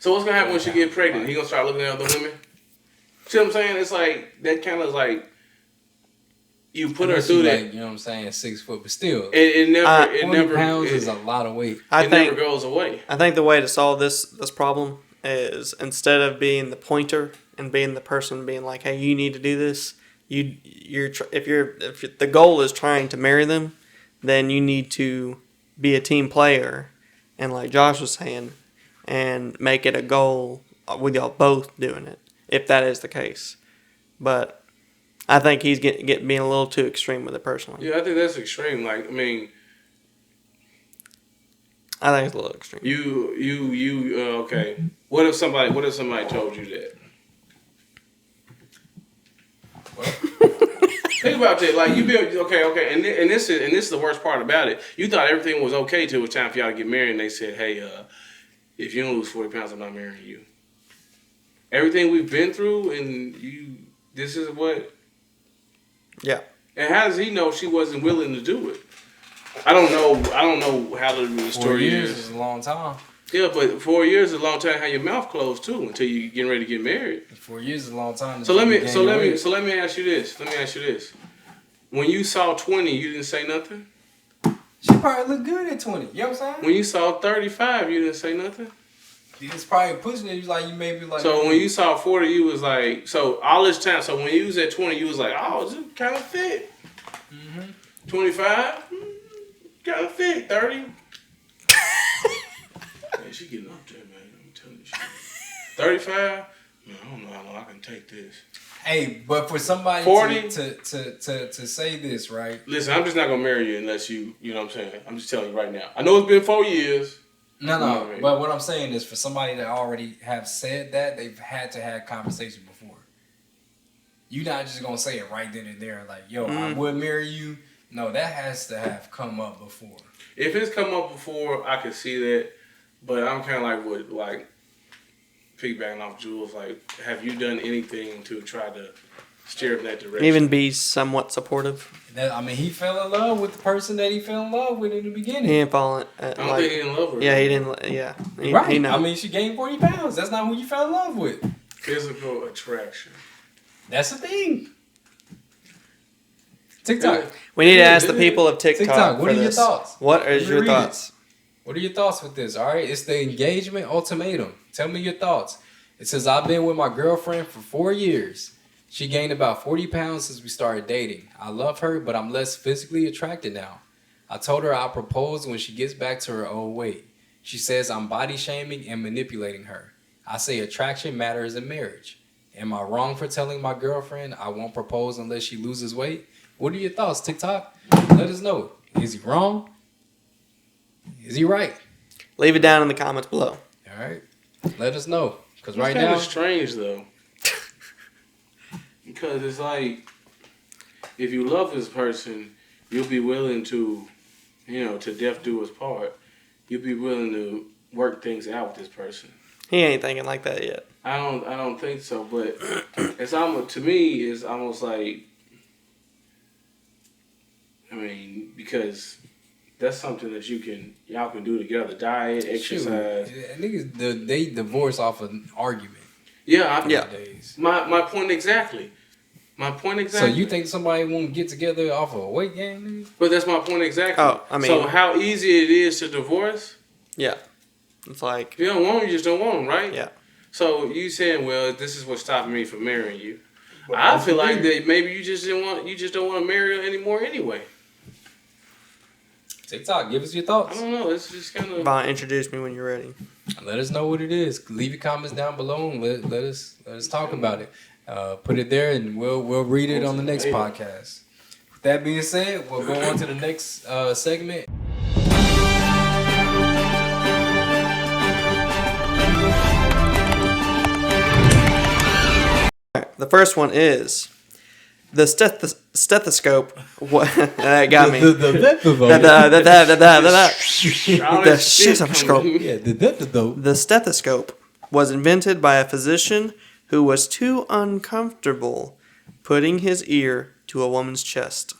So what's gonna happen when she get pregnant? He gonna start looking at other women? See what I'm saying? It's like that kind of like you put her
Unless
through
you
that.
like, you know what I'm saying, 6 foot, but still,
It
40
never
pounds is a lot of weight.
I
it
think
never goes away.
I think the way to solve this problem is instead of being the pointer and being the person being like, "Hey, you need to do this." If the goal is trying to marry them, then you need to be a team player, and like Josh was saying, and make it a goal with y'all both doing it. If that is the case, but I think he's being a little too extreme with it personally.
Yeah, I think that's extreme. Like, I mean,
I think it's a little extreme.
Okay. What if somebody told you that? Think about that. Like you be okay, and this is the worst part about it. You thought everything was okay till it was time for y'all to get married, and they said, "Hey, if you don't lose 40 pounds, I'm not marrying you." Everything we've been through, and this is what.
Yeah.
And how does he know she wasn't willing to do it? I don't know how the story
4 years
is.
is a long time.
Yeah, but 4 years is a long time to have your mouth closed too until you getting ready to get married.
4 years is a long time.
So let me ask you this. When you saw 20, you didn't say nothing?
She probably looked good at 20. You know what I'm saying?
When you saw 35, you didn't say nothing?
It's probably pushing it. Like you maybe like.
So when you saw 40, you was like, so all this time. So when you was at 20, you was like, oh, it's kind of fit. 25, kind of fit. 30. Man, she getting up there, man. I'm telling you. 35. Man, I don't know how long I can take this.
Hey, but for somebody
40?
to say this, right?
Listen, I'm just not gonna marry you unless you know what I'm saying. I'm just telling you right now. I know it's been 4 years.
No. But what I'm saying is, for somebody that already have said that, they've had to have conversation before. You're not just gonna say it right then and there, like, "Yo, I would marry you." No, that has to have come up before.
If it's come up before, I can see that. But I'm kind of like piggybacking off Jules. Like, have you done anything to try to steer in that direction?
Even be somewhat supportive.
He fell in love with the person that he fell in love with in the beginning.
He ain't falling.
I don't think he didn't love her.
Yeah, he didn't. Yeah,
Right.
He know.
She gained 40 pounds. That's not who you fell in love with.
Physical attraction.
That's the thing. TikTok.
We need to ask the people of TikTok.
What are your thoughts?
What is your thoughts?
What are your thoughts with this? All right, it's the engagement ultimatum. Tell me your thoughts. It says, I've been with my girlfriend for 4 years. She gained about 40 pounds since we started dating. I love her, but I'm less physically attracted now. I told her I'll propose when she gets back to her old weight. She says I'm body shaming and manipulating her. I say attraction matters in marriage. Am I wrong for telling my girlfriend I won't propose unless she loses weight? What are your thoughts, TikTok? Let us know. Is he wrong? Is he right?
Leave it down in the comments below.
All right. Let us know. Because right
It's kind
now...
of strange, though. Because it's like, if you love this person, you'll be willing to, to death do us part. You'll be willing to work things out with this person.
He ain't thinking like that yet.
I don't think so. But it's almost, to me, it's almost like, because that's something that y'all can do together. Diet, exercise.
Niggas, they divorce off an argument.
Yeah.
Nowadays.
My point exactly.
So you think somebody won't get together off of a weight gain, nigga?
But that's my point exactly.
Oh,
so how easy it is to divorce?
Yeah. It's like...
If you don't want them, you just don't want them, right?
Yeah.
So you saying, well, this is what's stopping me from marrying you. I feel like that maybe you just don't want to marry her anymore anyway.
TikTok, give us your thoughts.
I don't know. It's just kind of...
Vaughn, introduce me when you're ready.
Let us know what it is. Leave your comments down below and let us talk about it. Put it there and we'll read it on the next podcast. With that being said, we'll go on to the next segment.
All right, the first one is the stethoscope. What that got me. The stethoscope was invented by a physician who was too uncomfortable putting his ear to a woman's chest.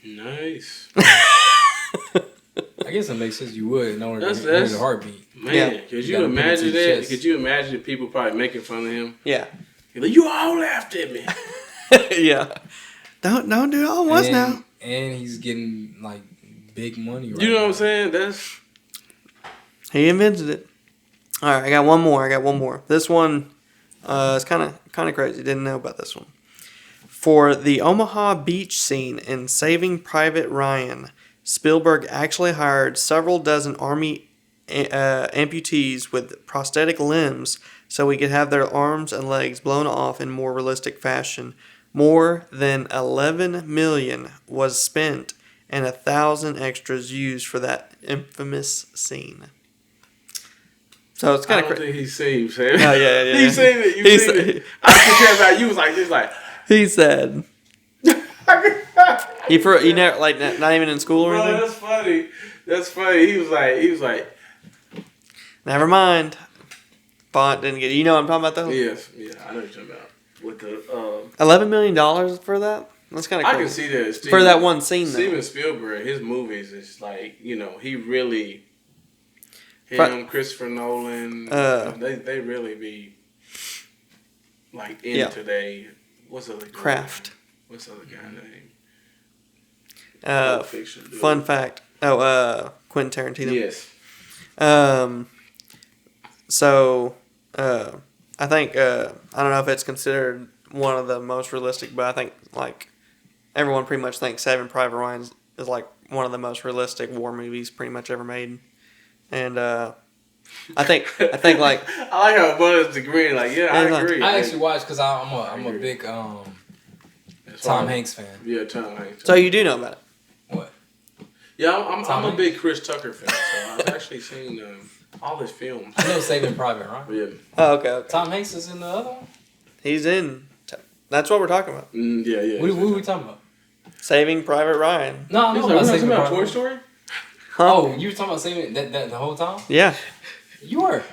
Nice.
I guess it makes sense you would in order to hear the heartbeat.
Man, could you imagine that? Could you imagine people probably making fun of him?
Yeah.
Like, you all laughed at me.
Yeah. Don't do it all once now.
And he's getting like big money right
You know
now.
what I'm saying? That's...
He invented it. All right, I got one more. This one is kind of crazy. Didn't know about this one. For the Omaha beach scene in Saving Private Ryan, Spielberg actually hired several dozen Army amputees with prosthetic limbs so we could have their arms and legs blown off in more realistic fashion. More than $11 million was spent, and 1,000 extras used for that infamous scene. So it's
I
kind of
don't
crazy.
think he's seen, Sam.
Oh, yeah.
He seen it. You seen it. I can tell about you was like this, like.
He said, you never, like, not even in school or
Bro,
anything?
that's funny. That's funny. He was like,
Never mind. Font didn't get it. You know what I'm talking about, though?
yes, yeah, I know what you're talking about. With the,
$11 million for that? That's kind of
I
crazy.
can see that.
For that one scene, though.
Steven Spielberg, his movies is like, he really, Christopher Nolan, they really be like into what's the other guy?
Craft.
What's the other guy name? Fiction,
Fun fact. Quentin Tarantino.
Yes.
So, I think, I don't know if it's considered one of the most realistic, but I think, like, everyone pretty much thinks Saving Private Ryan is like, one of the most realistic war movies pretty much ever made. And, I think, like...
I like how Abundance agreeing, like, yeah, I agree.
I actually watched because I'm a big Tom Hanks fan.
Yeah, Tom Hanks.
So you do know about it?
What?
Yeah, I'm a big Chris Tucker fan, so I've actually seen all his films.
I know Saving Private Ryan.
Yeah.
Oh, okay.
Tom Hanks is in the other one?
He's in... That's what we're talking about.
Yeah.
What are we talking about?
Saving Private Ryan.
No, I'm
We're
not
talking
Saving
about
Private
Toy
Ryan.
Story?
Huh?
Oh, you were talking about saving that the whole time?
Yeah.
You were.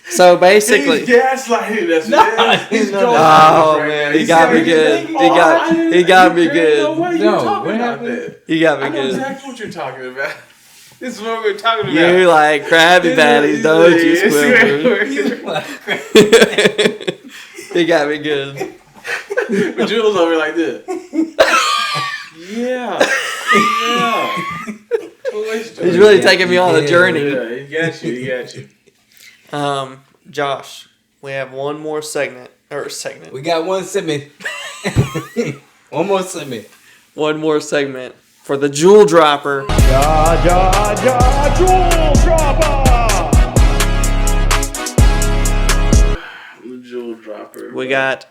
So basically...
He's gaslighting us, man. He's going
Oh,
right
man,
now.
he got me good. He got me
No
good.
way you
No,
talking
what
about
happened?
that.
He got
I
me
know
good.
exactly what you're talking about. This is what we're talking about.
You like Krabby Patties, don't you, Squidward? He got me good.
But Jules over like this. Yeah.
He's really taking me on a journey.
Yeah, he got you.
Josh, we have one more segment.
We got one segment. One more segment.
One more segment for the Jewel Dropper.
Jewel dropper.
We got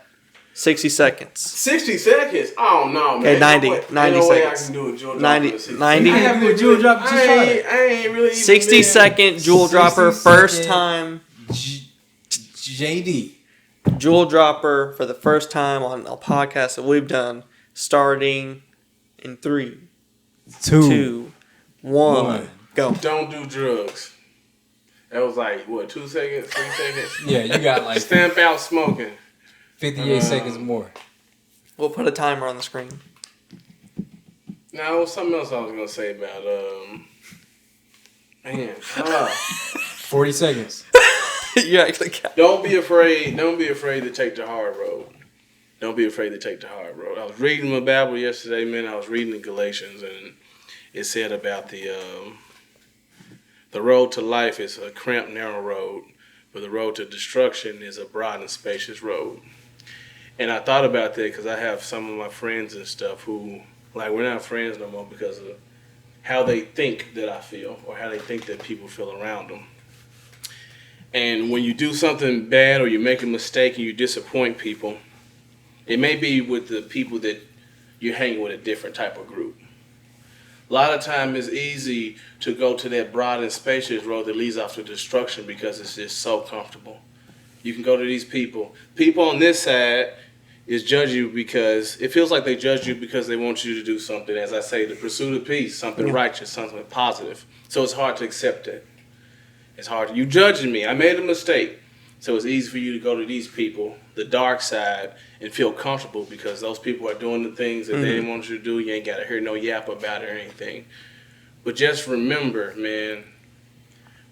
60 seconds.
60 seconds? Oh no, man.
Okay, 90
Ain't no way I
seconds.
can do a jewel dropper.
90
in 60
90
I have a jewel drop. Just try it.
I ain't really even
60
been-
second Jewel Dropper,
60
first
second.
time
JD.
Jewel Dropper for the first time on a podcast that we've done, starting in 3, 2, 1, go.
Don't do drugs. That was like, what, 2 seconds, 3 seconds?
Yeah, you got like
Stamp out smoking.
58 seconds more.
We'll put a timer on the screen.
Now, something else I was going to say about,
40 seconds.
You actually got
Don't be afraid to take the hard road. Don't be afraid to take the hard road. I was reading my Bible yesterday, man. I was reading the Galatians, and it said about the road to life is a cramped, narrow road, but the road to destruction is a broad and spacious road. And I thought about that because I have some of my friends and stuff who, like, we're not friends no more because of how they think that I feel or how they think that people feel around them. And when you do something bad or you make a mistake and you disappoint people, it may be with the people that you're hanging with a different type of group. A lot of time it's easy to go to that broad and spacious road that leads off to destruction because it's just so comfortable. You can go to these people. People on this side is judge you because it feels like they judge you because they want you to do something, as I say, the pursuit of peace, something righteous, something positive. So it's hard to accept it. It's hard. You judging me. I made a mistake. So it's easy for you to go to these people, the dark side, and feel comfortable because those people are doing the things that they didn't want you to do. You ain't got to hear no yap about it or anything. But just remember, man,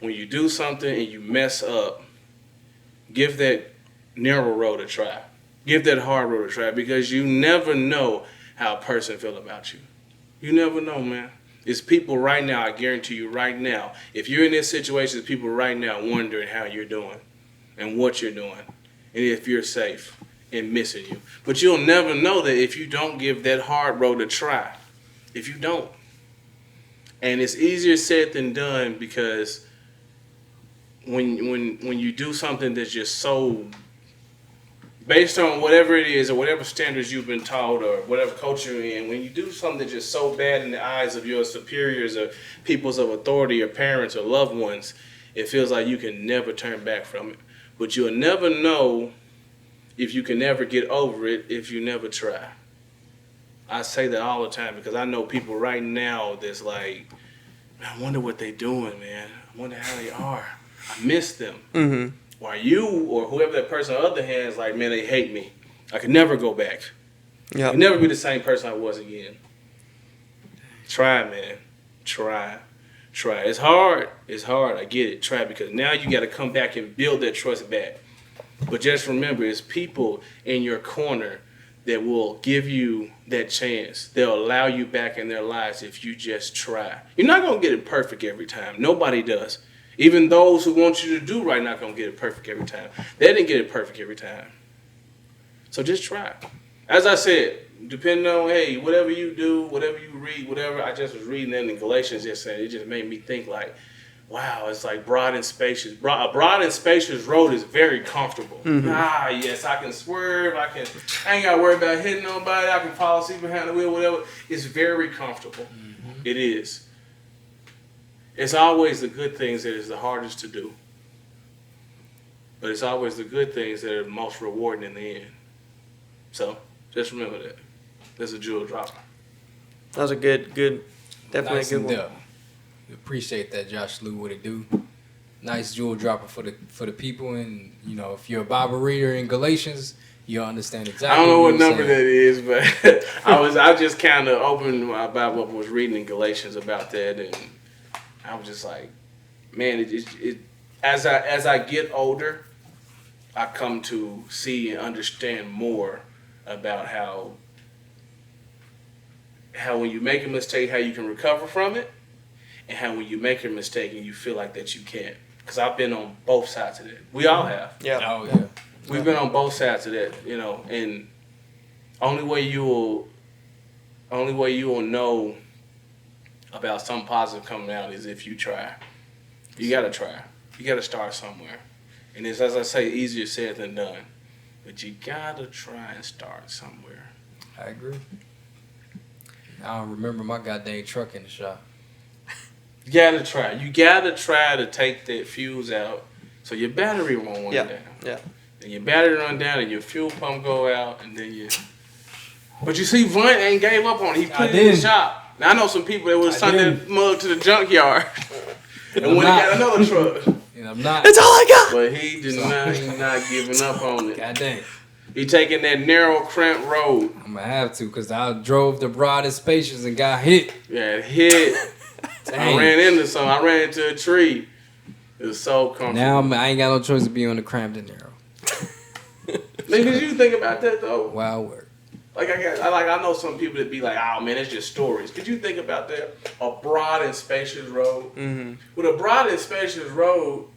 when you do something and you mess up, give that narrow road a try. Give that hard road a try because you never know how a person feel about you. You never know, man. It's people right now, I guarantee you right now, if you're in this situation, it's people right now wondering how you're doing and what you're doing and if you're safe and missing you. But you'll never know that if you don't give that hard road a try. If you don't. And it's easier said than done because when you do something that's just so based on whatever it is or whatever standards you've been taught or whatever culture you're in, when you do something that's just so bad in the eyes of your superiors or peoples of authority or parents or loved ones, it feels like you can never turn back from it. But you'll never know if you can never get over it if you never try. I say that all the time because I know people right now that's like, man, I wonder what they doing, man. I wonder how they are. I miss them.
Mm-hmm.
While you or whoever that person on the other hand is like, man, they hate me. I could never go back. I
Yeah.
could never be the same person I was again. Try, man. Try. It's hard. It's hard. I get it. Try, because now you got to come back and build that trust back. But just remember, it's people in your corner that will give you that chance. They'll allow you back in their lives if you just try. You're not going to get it perfect every time. Nobody does. Even those who want you to do right not going to get it perfect every time. They didn't get it perfect every time. So just try. As I said, depending on, hey, whatever you do, whatever you read, whatever, I just was reading that in Galatians yesterday. It just made me think like, wow, it's like broad and spacious. A broad and spacious road is very comfortable. Yes, I can swerve. I ain't got to worry about hitting nobody. I can fall asleep behind the wheel, whatever. It's very comfortable. It is. It's always the good things that is the hardest to do. But it's always the good things that are the most rewarding in the end. So, just remember that. That's a jewel dropper.
That was a good, definitely
Nice
a good
and
one.
depth. We appreciate that, Josh Lou. What it do? Nice jewel dropper for the people, and you know, if you're a Bible reader in Galatians, you'll understand exactly.
I don't know what
he's
number
saying.
that is, but I just kind of opened my Bible up and was reading in Galatians about that, and I was just like, man, as I get older, I come to see and understand more about how when you make a mistake, how you can recover from it, and how when you make a mistake and you feel like that you can't. Because I've been on both sides of that. We all have.
Yeah.
Oh yeah.
We've been on both sides of that, you know, and only way you will know about something positive coming out is if you try. You gotta try. You gotta start somewhere. And it's, as I say, easier said than done. But you gotta try and start somewhere.
I agree. I don't remember my goddamn truck in the shop.
You gotta try. You gotta try to take that fuse out so your battery won't run down.
Yeah.
And your battery run down and your fuel pump go out and then you... But you see, Vaughn ain't gave up on it. He put it in the shop. Now, I know some people that would send that mug to the junkyard and when he got another truck.
And I'm not.
That's all I got.
But he did not, he's not giving up on it.
God dang.
He taking that narrow, cramped road.
I'm gonna have to, cause I drove the broad and spacious and got hit.
Yeah, hit. I
Dang.
ran into something. I ran into a tree. It was so comfortable.
Now I ain't got no choice to be on the cramped and narrow.
Niggas, you think about that though?
Wild work.
Like I know some people that be like, oh man, it's just stories. Could you think about that? A broad and spacious road.
Mm-hmm.
With a broad and spacious road,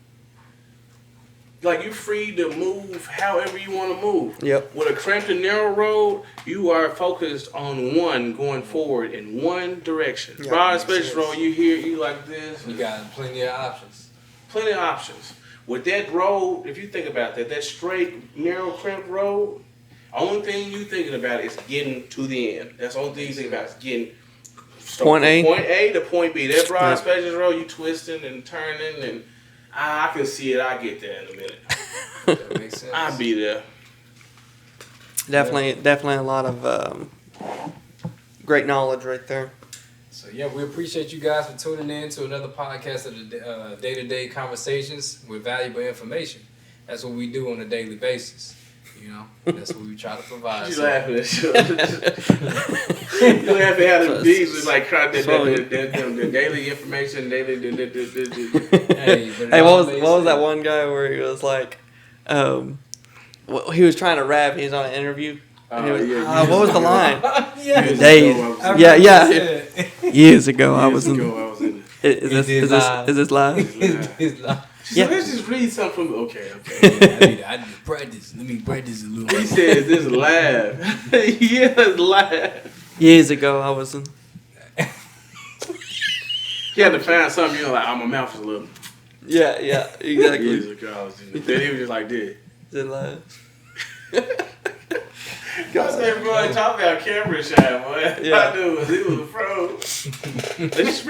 like you free to move however you want to move.
Yep.
With a cramped and narrow road, you are focused on one going forward in one direction.
Yeah,
Broad and
makes
spacious
sense.
road, you like this.
You got plenty of options.
Plenty of options. With that road, if you think about that straight, narrow, cramped road, only thing you thinking about is getting to the end. That's the only thing you think about is getting
Point A.
Point A to point B. That broad
Yeah.
spacious road, you twisting and turning, and I can see it. I get there in a minute.
That makes sense.
I'll be there.
Definitely a lot of great knowledge right there.
So yeah, we appreciate you guys for tuning in to another podcast of the day-to-day conversations with valuable information. That's what we do on a daily basis. You know, that's what we try to provide.
You
So-
laughing at shit. You laughing at the bees was like trying the daily information, daily.
Hey, but it
Hey,
all
what
makes
was that
sense.
one guy where he was like, he was trying to rap. He was on an interview. And he was, what was the line?
Yeah.
Days.
I
Yeah,
remember
yeah.
you said.
Years ago, I was in.
I was in.
Is this live?
It's like,
Yeah.
So let's just read something from. Okay.
I need to practice. Let me practice a little.
He says this live. Yeah, it's live.
Years ago, I was in.
He had to find something, you know, like, my mouth is a little.
Yeah,
Years
exactly.
ago, I was in it. Then he was just like this.
Is it live?
I said, bro, talk about camera shy, boy.
Yeah.
I knew he was a pro. let's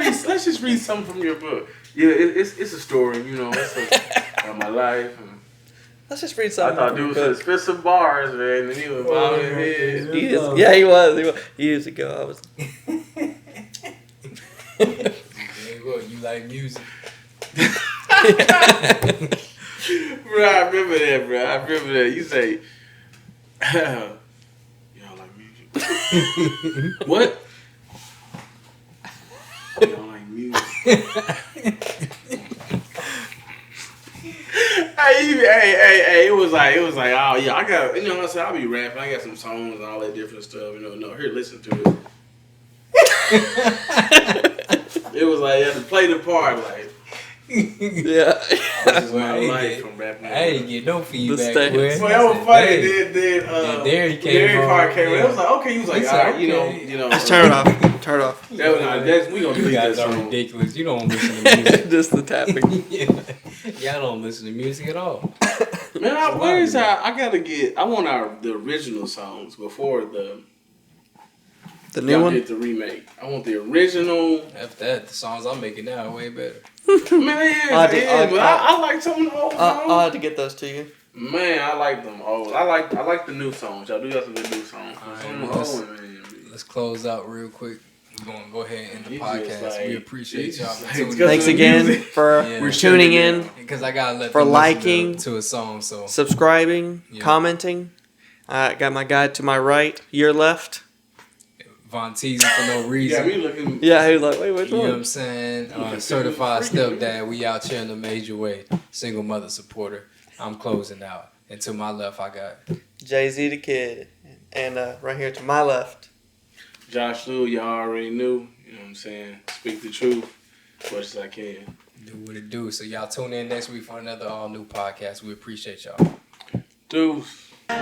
just read something from your book. Yeah, it's a story, you know, it's about my life. And
Let's just read
I
something.
thought dude was gonna spit some bars, man, and he was bobbing his head.
He was. Years ago, I was.
You like music.
Bro, I remember that, bro. I remember that. You say, y'all like music. What? Y'all like music. Hey, it was like, oh yeah, I got, you know what I'm saying, I'll be rapping, I got some songs and all that different stuff, you know, no, here, listen to it. It was like, you had to play the part, like,
Yeah.
this is my life from rapping.
I ain't get no feedback.
stakes.
Boy.
Well, that was funny.
Hey.
Then
Derek came
Derek
on,
part came.
yeah.
It was like, okay, he was like,
He
all
said,
right, you
okay.
know.
Let's turn it off. Turn it off.
We gonna
You
delete that
guys are
song.
ridiculous. You don't listen to music.
Just the tapping.
Y'all don't listen to music at all.
Man, I want the original songs before the
The new
y'all
one.
did the remake. I want the original.
After that, the songs I'm making now are way better.
Man, I like some of the old songs.
I'll have to get those to you.
Man, I like them old. I like the new songs. Y'all do got some good new songs.
All right,
Some
well,
old, man.
Let's close out real quick. We're going to go ahead and end the
He's
podcast.
just like-
We appreciate
he's
y'all
just
for
like-
tuning
Thanks
the
again
music.
for
Yeah. We're
tuning
shutting
in,
down.
Because I got to let
For
them listen
liking.
to a song. So
subscribing,
Yeah.
commenting. I got my guy to my right, your left.
Von teasing for no
You got
reason.
me looking.
Yeah, he was like, wait, which
You know what
one?
I'm saying? Certified stepdad. We out here in a major way. Single mother supporter. I'm closing out. And to my left, I got
Jay-Z the Kid. And right here to my left.
Josh Lou, y'all already knew. You know what I'm saying? Speak the truth as much as I can.
Do What It Do. So y'all tune in next week for another all new podcast. We appreciate y'all.
Deuce.
I